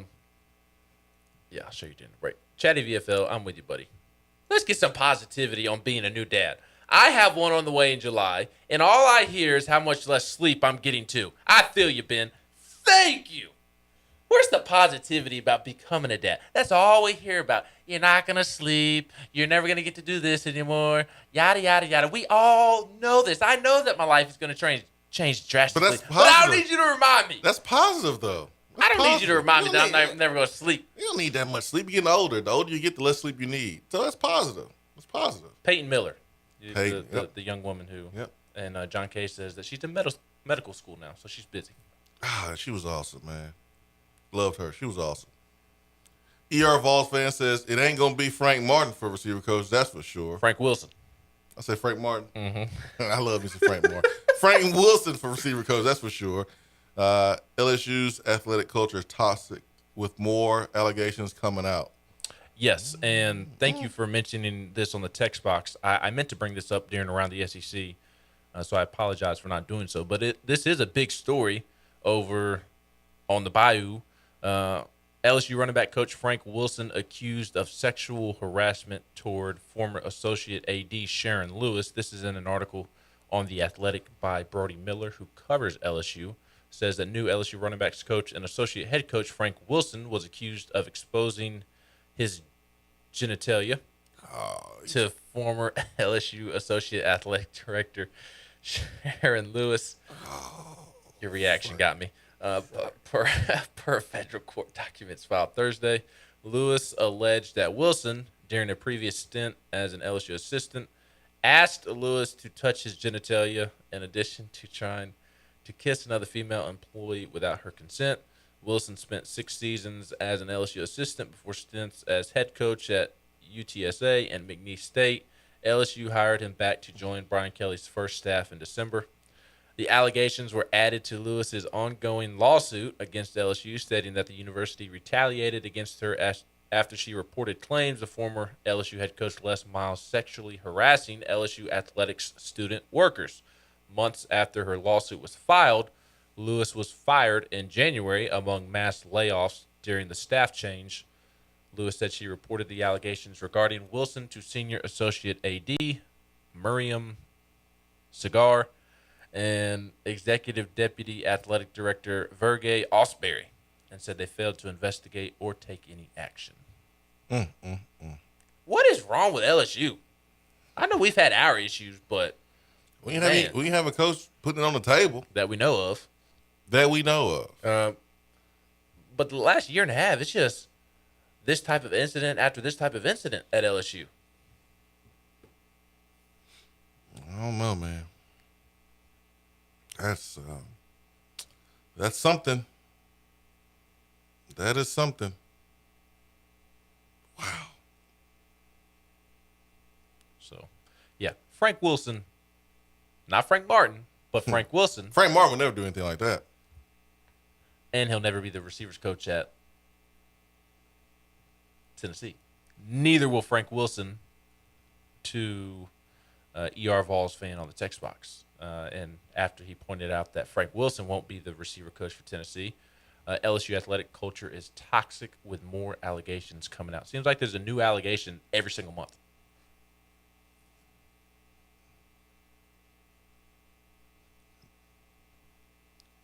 I'll show you during the break. Chatty VFL, I'm with you, buddy. Let's get some positivity on being a new dad. I have one on the way in July, and all I hear is how much less sleep I'm getting too. I feel you, Ben. Thank you. Where's the positivity about becoming a dad? That's all we hear about. You're not going to sleep. You're never going to get to do this anymore. Yada, yada, yada. We all know this. I know that my life is going to change drastically. But I don't need you to remind me. That's positive, though. I don't need you to remind me that I'm never going to sleep. You don't need that much sleep. You're getting older. The older you get, the less sleep you need. So that's positive. That's positive. Peyton Miller, Peyton, the young woman who, and John Kay says that she's in medical school now, so she's busy. She was awesome, man. Loved her. She was awesome. ER Vols fan says it ain't going to be Frank Martin for receiver coach, that's for sure. Frank Wilson. I said Frank Martin. Mm-hmm. I love me some Frank Martin. Frank Wilson for receiver coach, that's for sure. LSU's athletic culture is toxic with more allegations coming out. Yes, and thank you for mentioning this on the text box. I meant to bring this up during around the SEC, so I apologize for not doing so. But this is a big story over on the Bayou. LSU running back coach Frank Wilson accused of sexual harassment toward former associate AD Sharon Lewis. This is in an article on The Athletic by Brody Miller, who covers LSU. Says that new LSU running backs coach and associate head coach Frank Wilson was accused of exposing his genitalia to former LSU associate athletic director Sharon Lewis. Your reaction got me. Per federal court documents filed Thursday, Lewis alleged that Wilson, during a previous stint as an LSU assistant, asked Lewis to touch his genitalia in addition to trying to kiss another female employee without her consent. Wilson spent 6 seasons as an LSU assistant before stints as head coach at UTSA and McNeese State. LSU hired him back to join Brian Kelly's first staff in December. The allegations were added to Lewis's ongoing lawsuit against LSU, stating that the university retaliated against her after she reported claims of former LSU head coach Les Miles sexually harassing LSU athletics student workers. Months after her lawsuit was filed, Lewis was fired in January among mass layoffs during the staff change. Lewis said she reported the allegations regarding Wilson to senior associate AD Miriam Segar and executive deputy athletic director Vergay Osbury, and said they failed to investigate or take any action. What is wrong with LSU? I know we've had our issues, but we can have a coach putting it on the table that we know of. But the last year and a half, it's just this type of incident after this type of incident at LSU. I don't know, man. That's something. That is something. Wow. So, yeah, Frank Wilson, not Frank Martin, but Frank Wilson. Frank Martin would never do anything like that. And he'll never be the receivers coach at Tennessee. Neither will Frank Wilson, to ER Vols fan on the text box. And after he pointed out that Frank Wilson won't be the receiver coach for Tennessee, LSU athletic culture is toxic with more allegations coming out. Seems like there's a new allegation every single month.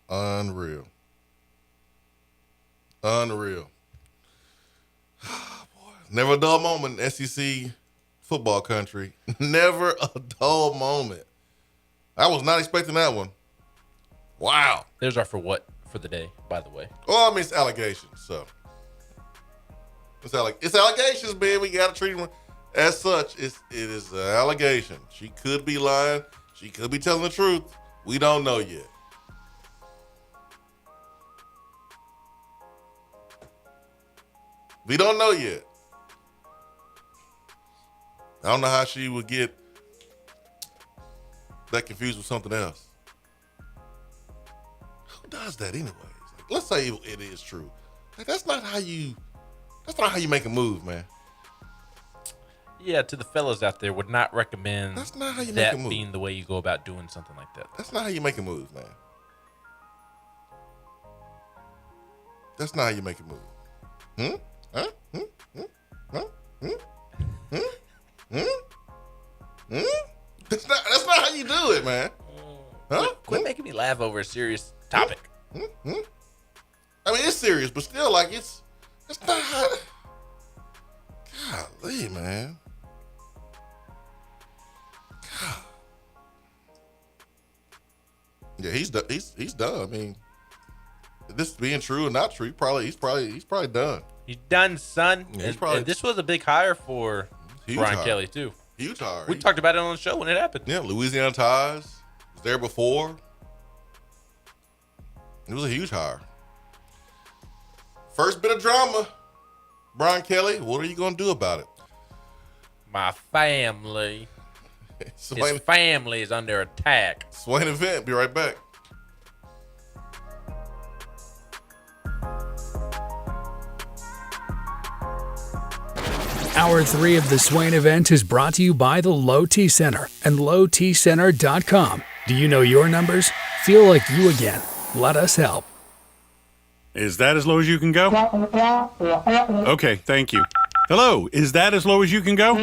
Unreal. Never a dull moment in SEC football country. Never a dull moment. I was not expecting that one. Wow. Those are for what for the day, by the way? Well, I mean, it's allegations, so. It's allegations, man. We got to treat them as such. It is an allegation. She could be lying. She could be telling the truth. We don't know yet. We don't know yet. I don't know how she would get that confused with something else. Who does that anyways? Like, let's say it is true. Like, that's not how you make a move, man. Yeah, to the fellas out there, would not recommend that's not how you that make a move. being the way you go about doing something like that. That's not how you make a move, man. That's not how you make a move. Huh? That's not how you do it, man. Huh? Quit making me laugh over a serious topic. I mean, it's serious, but still, like, it's not how. Golly, man. God. Yeah, he's done. He's done. I mean, this being true or not true, he's probably done. He's done, son. Yeah, and this was a big hire for Brian hire. Kelly too. Huge hire. We talked about it on the show when it happened. Yeah, Louisiana ties. Was there before. It was a huge hire. First bit of drama. Brian Kelly, what are you going to do about it? My family. Swain, his family is under attack. Swain Event. Be right back. Hour 3 of the Swain Event is brought to you by the Low T Center and lowtcenter.com. Do you know your numbers? Feel like you again. Let us help. Is that as low as you can go? Okay, thank you. Hello, is that as low as you can go?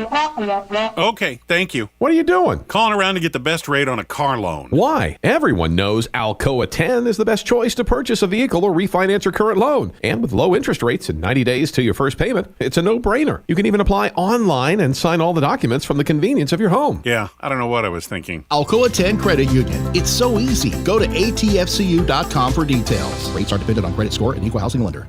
Okay, thank you. What are you doing? Calling around to get the best rate on a car loan. Why? Everyone knows Alcoa 10 is the best choice to purchase a vehicle or refinance your current loan. And with low interest rates and 90 days to your first payment, it's a no-brainer. You can even apply online and sign all the documents from the convenience of your home. Yeah, I don't know what I was thinking. Alcoa 10 Credit Union. It's so easy. Go to atfcu.com for details. Rates are dependent on credit score and equal housing lender.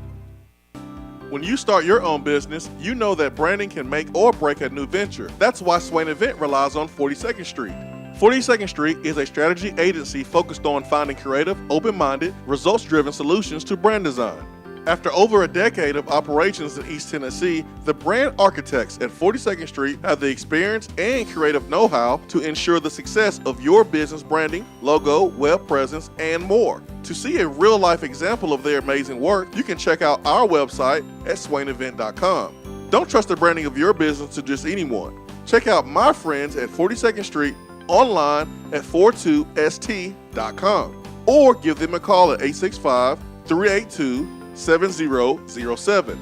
When you start your own business, you know that branding can make or break a new venture. That's why Swain Event relies on 42nd Street. 42nd Street is a strategy agency focused on finding creative, open-minded, results-driven solutions to brand design. After over a decade of operations in East Tennessee, the brand architects at 42nd Street have the experience and creative know-how to ensure the success of your business branding, logo, web presence, and more. To see a real-life example of their amazing work, you can check out our website at swainevent.com. Don't trust the branding of your business to just anyone. Check out my friends at 42nd Street online at 42st.com or give them a call at 865-382-7007.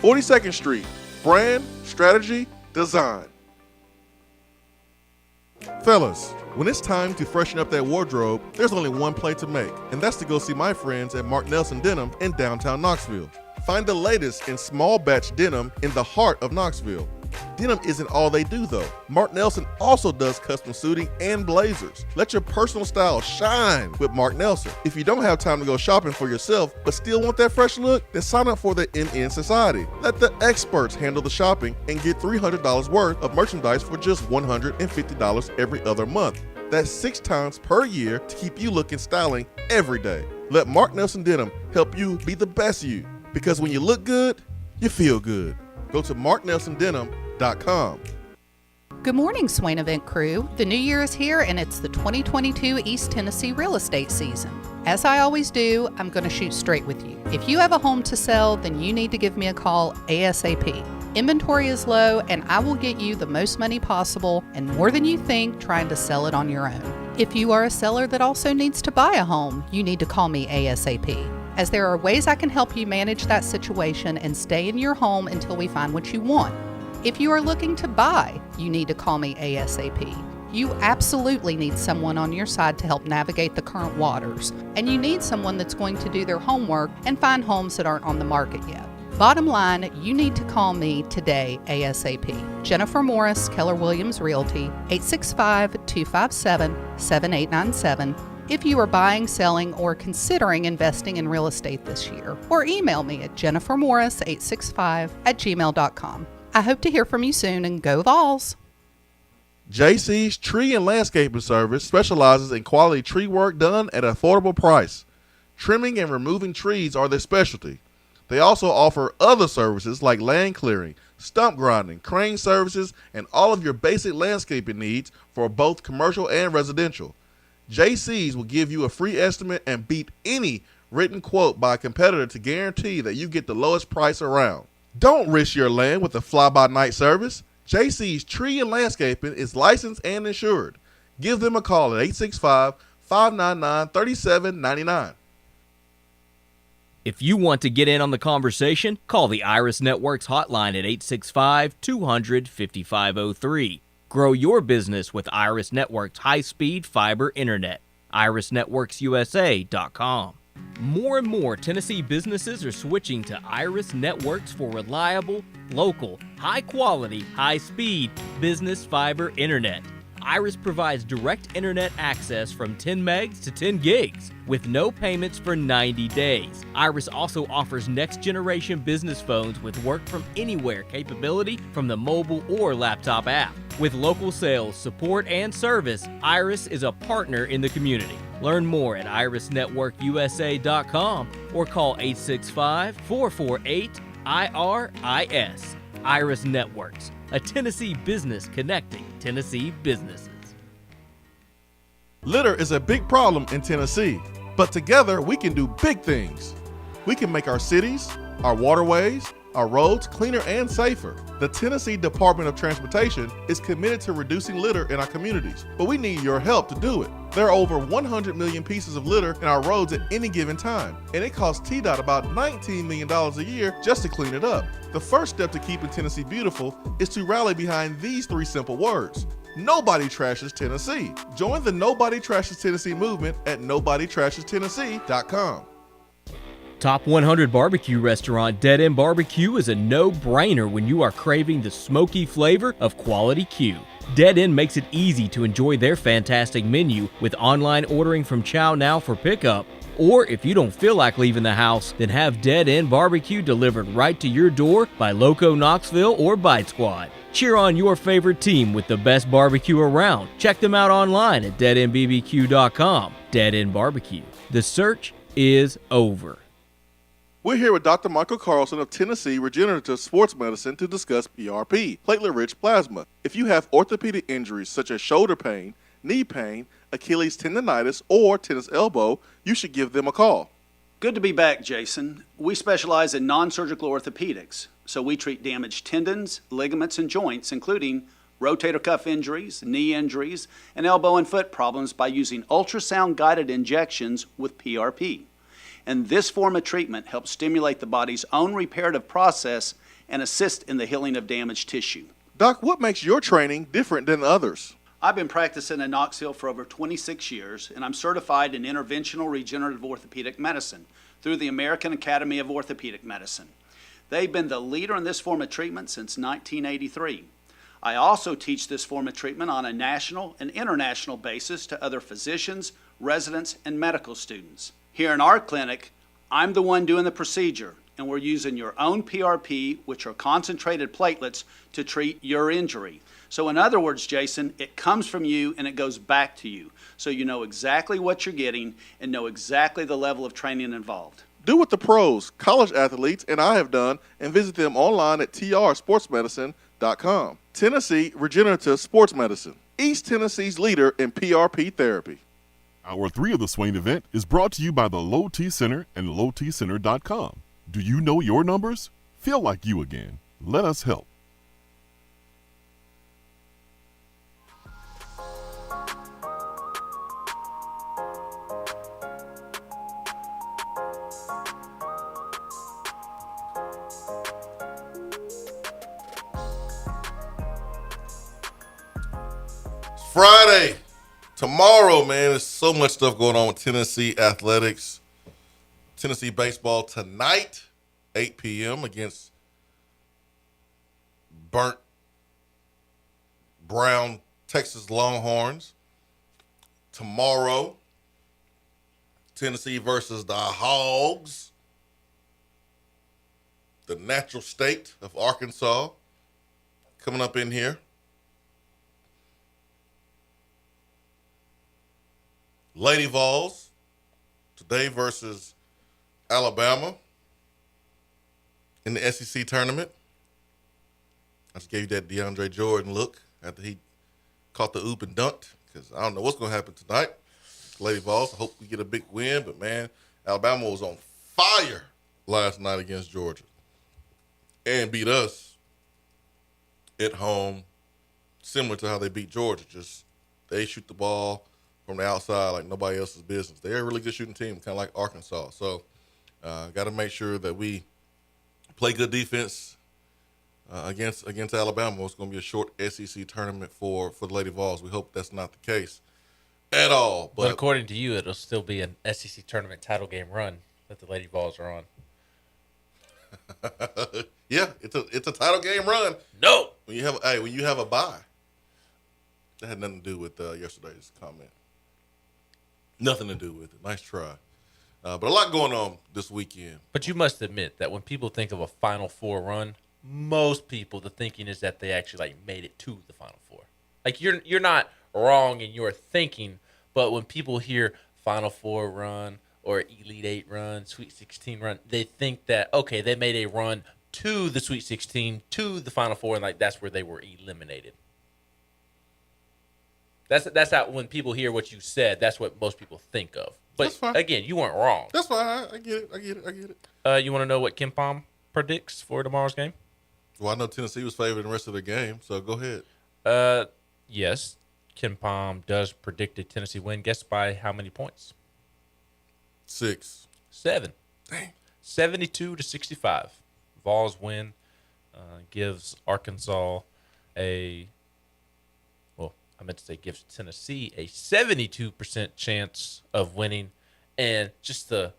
42nd Street, brand, strategy, design. Fellas, when it's time to freshen up that wardrobe, there's only one play to make, and that's to go see my friends at Mark Nelson Denim in downtown Knoxville. Find the latest in small batch denim in the heart of Knoxville. Denim isn't all they do though. Mark Nelson also does custom suiting and blazers. Let your personal style shine with Mark Nelson. If you don't have time to go shopping for yourself but still want that fresh look, then sign up for the NN Society. Let the experts handle the shopping and get $300 worth of merchandise for just $150 every other month. That's 6 times per year to keep you looking styling every day. Let Mark Nelson Denim help you be the best you, because when you look good, you feel good. Go to marknelsondenim.com. Good morning, Swain Event crew. The new year is here and it's the 2022 East Tennessee real estate season. As I always do, I'm going to shoot straight with you. If you have a home to sell, then you need to give me a call ASAP. Inventory is low and I will get you the most money possible and more than you think trying to sell it on your own. If you are a seller that also needs to buy a home, you need to call me ASAP, as there are ways I can help you manage that situation and stay in your home until we find what you want. If you are looking to buy, you need to call me ASAP. You absolutely need someone on your side to help navigate the current waters, and you need someone that's going to do their homework and find homes that aren't on the market yet. Bottom line, you need to call me today ASAP. Jennifer Morris, Keller Williams Realty, 865-257-7897. If you are buying, selling, or considering investing in real estate this year, or email me at jennifermorris865@gmail.com. I hope to hear from you soon, and go Vols! JC's Tree and Landscaping Service specializes in quality tree work done at an affordable price. Trimming and removing trees are their specialty. They also offer other services like land clearing, stump grinding, crane services, and all of your basic landscaping needs for both commercial and residential. JC's will give you a free estimate and beat any written quote by a competitor to guarantee that you get the lowest price around. Don't risk your land with a fly-by-night service. JC's Tree and Landscaping is licensed and insured. Give them a call at 865-599-3799. If you want to get in on the conversation, call the Iris Networks hotline at 865-200-5503. Grow your business with Iris Networks high-speed fiber internet. IrisNetworksUSA.com. More and more Tennessee businesses are switching to Iris Networks for reliable, local, high-quality, high-speed business fiber internet. Iris provides direct internet access from 10 megs to 10 gigs with no payments for 90 days. Iris also offers next-generation business phones with work-from-anywhere capability from the mobile or laptop app. With local sales, support, and service, Iris is a partner in the community. Learn more at irisnetworkusa.com or call 865-448-IRIS. Iris Networks, a Tennessee business connecting Tennessee businesses. Litter is a big problem in Tennessee, but together we can do big things. We can make our cities, our waterways, our roads cleaner and safer. The Tennessee Department of Transportation is committed to reducing litter in our communities, but we need your help to do it. There are over 100 million pieces of litter in our roads at any given time, and it costs TDOT about $19 million a year just to clean it up. The first step to keeping Tennessee beautiful is to rally behind these three simple words. Nobody trashes Tennessee. Join the Nobody Trashes Tennessee movement at nobodytrashestennessee.com. Top 100 barbecue restaurant Dead End Barbecue is a no-brainer when you are craving the smoky flavor of quality Q. Dead End makes it easy to enjoy their fantastic menu with online ordering from Chow Now for pickup. Or if you don't feel like leaving the house, then have Dead End Barbecue delivered right to your door by Loco Knoxville or Bite Squad. Cheer on your favorite team with the best barbecue around. Check them out online at deadendbbq.com. Dead End Barbecue. The search is over. We're here with Dr. Michael Carlson of Tennessee Regenerative Sports Medicine to discuss PRP, platelet-rich plasma. If you have orthopedic injuries such as shoulder pain, knee pain, Achilles tendonitis, or tennis elbow, you should give them a call. Good to be back, Jason. We specialize in non-surgical orthopedics, so we treat damaged tendons, ligaments, and joints, including rotator cuff injuries, knee injuries, and elbow and foot problems by using ultrasound-guided injections with PRP. And this form of treatment helps stimulate the body's own reparative process and assist in the healing of damaged tissue. Doc, what makes your training different than others? I've been practicing in Knoxville for over 26 years, and I'm certified in interventional regenerative orthopedic medicine through the American Academy of Orthopedic Medicine. They've been the leader in this form of treatment since 1983. I also teach this form of treatment on a national and international basis to other physicians, residents, and medical students. Here in our clinic, I'm the one doing the procedure, and we're using your own PRP, which are concentrated platelets, to treat your injury. So in other words, Jason, it comes from you and it goes back to you. So you know exactly what you're getting and know exactly the level of training involved. Do what the pros, college athletes, and I have done, and visit them online at trsportsmedicine.com. Tennessee Regenerative Sports Medicine, East Tennessee's leader in PRP therapy. Hour 3 of the Swain Event is brought to you by the Low T Center and lowtcenter.com. Do you know your numbers? Feel like you again. Let us help. Friday. Tomorrow, man, there's so much stuff going on with Tennessee athletics. Tennessee baseball tonight, 8 p.m. against burnt brown Texas Longhorns. Tomorrow, Tennessee versus the Hogs, the natural state of Arkansas, coming up in here. Lady Vols, today versus Alabama in the SEC tournament. I just gave you that DeAndre Jordan look after he caught the oop and dunked, because I don't know what's going to happen tonight. Lady Vols, I hope we get a big win, but man, Alabama was on fire last night against Georgia and beat us at home, similar to how they beat Georgia. Just they shoot the ball from the outside like nobody else's business. They're a really good shooting team, kind of like Arkansas. So got to make sure that we play good defense against Alabama. It's going to be a short SEC tournament for the Lady Vols. We hope that's not the case at all. But according to you, it'll still be an SEC tournament title game run that the Lady Vols are on. Yeah, it's a title game run. No, when you have a bye. That had nothing to do with yesterday's comment. Nothing to do with it. Nice try. But a lot going on this weekend. But you must admit that when people think of a Final Four run, most people, the thinking is that they actually made it to the Final Four. Like you're not wrong in your thinking, but when people hear Final Four run or Elite Eight run, Sweet 16 run, they think that, okay, they made a run to the Sweet 16, to the Final Four, and that's where they were eliminated. That's how, when people hear what you said, that's what most people think of. But again, you weren't wrong. That's fine. I get it. You want to know what Kim Pom predicts for tomorrow's game? Well, I know Tennessee was favored in the rest of the game, so go ahead. Yes, Kim Pom does predict a Tennessee win. Guess by how many points? 6. 7. Dang. 72-65. Vols win. Gives Arkansas gives Tennessee a 72% chance of winning. And just to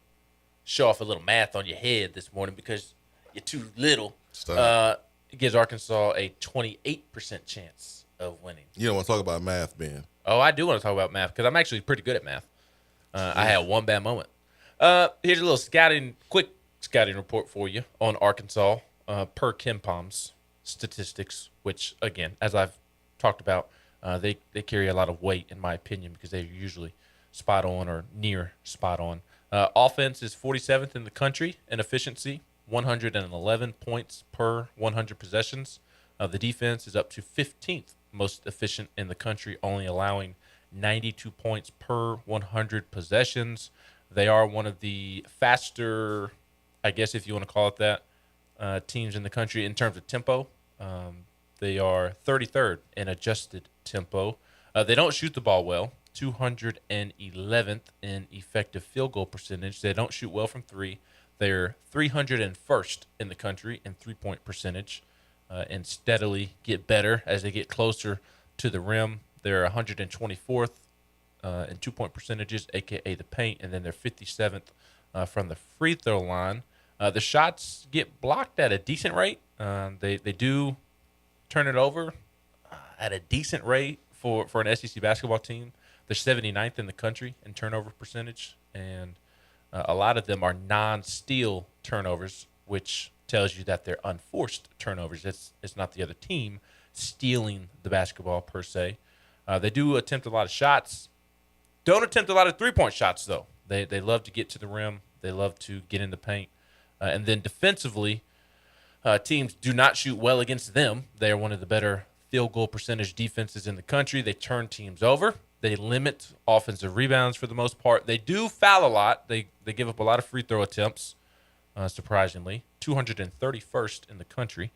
show off a little math on your head this morning, because you're too little, it gives Arkansas a 28% chance of winning. You don't want to talk about math, Ben. Oh, I do want to talk about math because I'm actually pretty good at math. I had one bad moment. Here's a little quick scouting report for you on Arkansas per Kim Pom's statistics, which, again, as I've talked about, they carry a lot of weight, in my opinion, because they're usually spot on or near spot on. Offense is 47th in the country in efficiency, 111 points per 100 possessions. The defense is up to 15th most efficient in the country, only allowing 92 points per 100 possessions. They are one of the faster, I guess if you want to call it that, teams in the country in terms of tempo. They are 33rd in adjusted tempo. They don't shoot the ball well, 211th in effective field goal percentage. They don't shoot well from three. They're 301st in the country in three-point percentage, and steadily get better as they get closer to the rim. They're 124th in two-point percentages, a.k.a. the paint, and then they're 57th from the free throw line. The shots get blocked at a decent rate. They do turn it over at a decent rate for an SEC basketball team. They're 79th in the country in turnover percentage, and a lot of them are non-steal turnovers, which tells you that they're unforced turnovers. It's not the other team stealing the basketball per se. They do attempt a lot of shots. Don't attempt a lot of three-point shots, though. They love to get to the rim. They love to get in the paint. And then defensively, teams do not shoot well against them. They are one of the better field goal percentage defenses in the country. They turn teams over. They limit offensive rebounds for the most part. They do foul a lot. They give up a lot of free throw attempts, surprisingly. 231st in the country.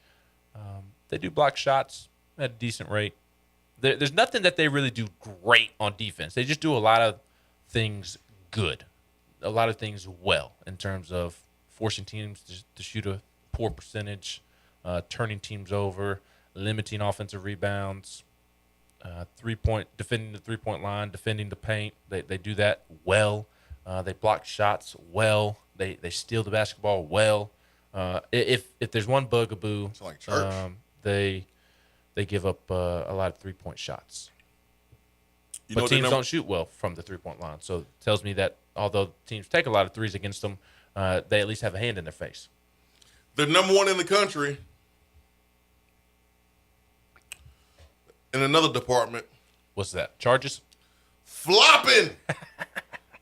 They do block shots at a decent rate. There's nothing that they really do great on defense. They just do a lot of things good, a lot of things well in terms of forcing teams to shoot a poor percentage, turning teams over, limiting offensive rebounds, defending the three-point line, defending the paint. They do that well. They block shots well. They steal the basketball well. If there's one bugaboo, It's like church. They give up a lot of 3-point shots. You know But what their teams number- don't shoot well from the 3-point line. So it tells me that although teams take a lot of threes against them, they at least have a hand in their face. They're number 1 in the country. In another department. What's that? Charges? Flopping.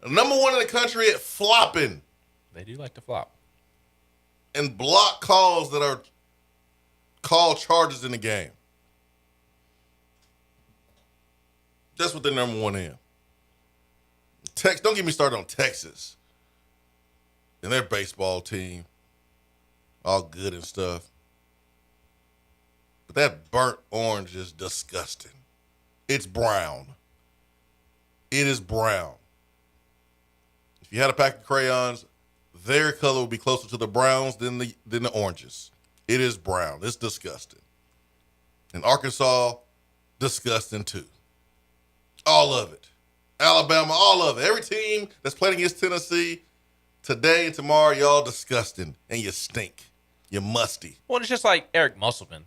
Number 1 in the country at flopping. They do like to flop. And block calls that are called charges in the game. That's what they're number 1 in. Don't get me started on Texas and their baseball team. All good and stuff. But that burnt orange is disgusting. It's brown. It is brown. If you had a pack of crayons, their color would be closer to the browns than the oranges. It is brown. It's disgusting. And Arkansas, disgusting too. All of it. Alabama, all of it. Every team that's playing against Tennessee today and tomorrow, y'all disgusting. And you stink. You're musty. Well, it's just like Eric Musselman.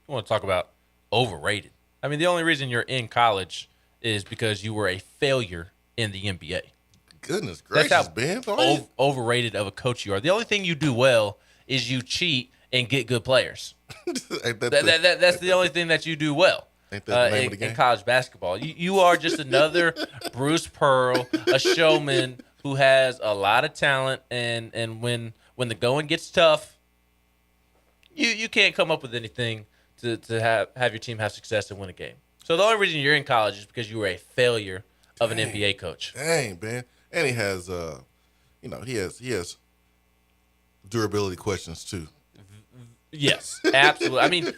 You want to talk about overrated. I mean, the only reason you're in college is because you were a failure in the NBA. Goodness gracious, That's how Ben. Overrated of a coach you are. The only thing you do well is you cheat and get good players. That's the only thing that you do well. Ain't that the name of the game? In college basketball. You are just another Bruce Pearl, a showman who has a lot of talent, and when the going gets tough, you can't come up with anything to have your team have success and win a game. So the only reason you're in college is because you were a failure of an NBA coach. Dang, Ben. And he has he has durability questions too. Yes, absolutely. I mean,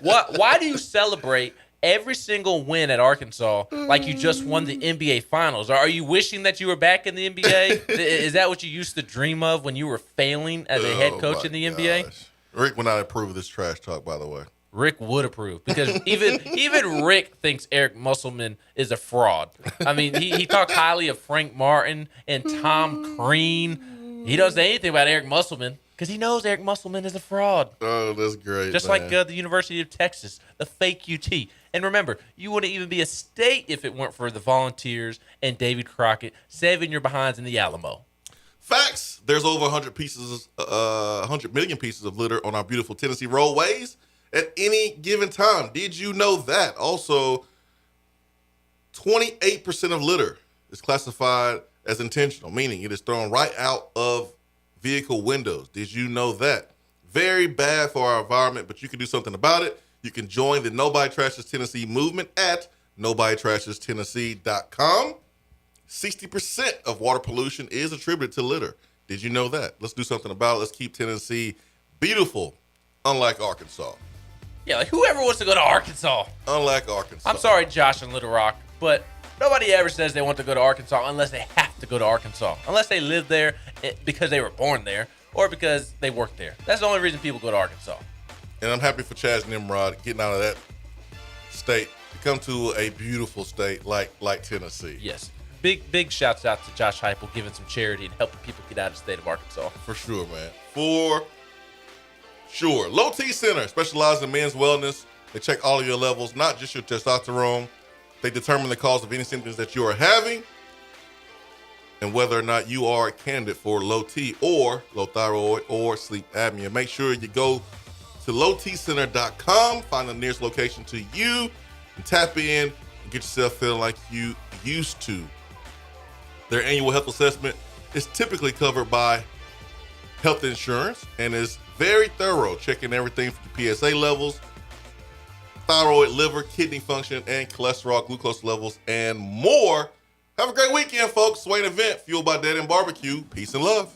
why do you celebrate every single win at Arkansas like you just won the NBA Finals? Are you wishing that you were back in the NBA? Is that what you used to dream of when you were failing as a head coach in the NBA? Rick would not approve of this trash talk, by the way. Rick would approve because even Rick thinks Eric Musselman is a fraud. I mean, he talks highly of Frank Martin and Tom Crean. He doesn't say anything about Eric Musselman because he knows Eric Musselman is a fraud. Oh, that's great. Just man. like the University of Texas, the fake UT. And remember, you wouldn't even be a state if it weren't for the Volunteers and David Crockett saving your behinds in the Alamo. Facts. There's over 100 million pieces of litter on our beautiful Tennessee roadways at any given time. Did you know that? Also, 28% of litter is classified as intentional, meaning it is thrown right out of vehicle windows. Did you know that? Very bad for our environment, but you can do something about it. You can join the Nobody Trashes Tennessee movement at nobodytrashestennessee.com. 60% of water pollution is attributed to litter. Did you know that? Let's do something about it. Let's keep Tennessee beautiful, unlike Arkansas. Yeah, like whoever wants to go to Arkansas. Unlike Arkansas. I'm sorry, Josh and Little Rock, but nobody ever says they want to go to Arkansas unless they have to go to Arkansas. Unless they live there because they were born there or because they work there. That's the only reason people go to Arkansas. And I'm happy for Chaz Nimrod getting out of that state to come to a beautiful state like Tennessee. Yes. Big shouts out to Josh Heupel giving some charity and helping people get out of the state of Arkansas. For sure, man. For sure. Low T Center specializes in men's wellness. They check all of your levels, not just your testosterone. They determine the cause of any symptoms that you are having and whether or not you are a candidate for low T or low thyroid or sleep apnea. Make sure you go to lowtcenter.com, find the nearest location to you, and tap in and get yourself feeling like you used to. Their annual health assessment is typically covered by health insurance and is very thorough, checking everything from your PSA levels, thyroid, liver, kidney function, and cholesterol, glucose levels, and more. Have a great weekend, folks. Swain Event, fueled by Dead End Barbecue. Peace and love.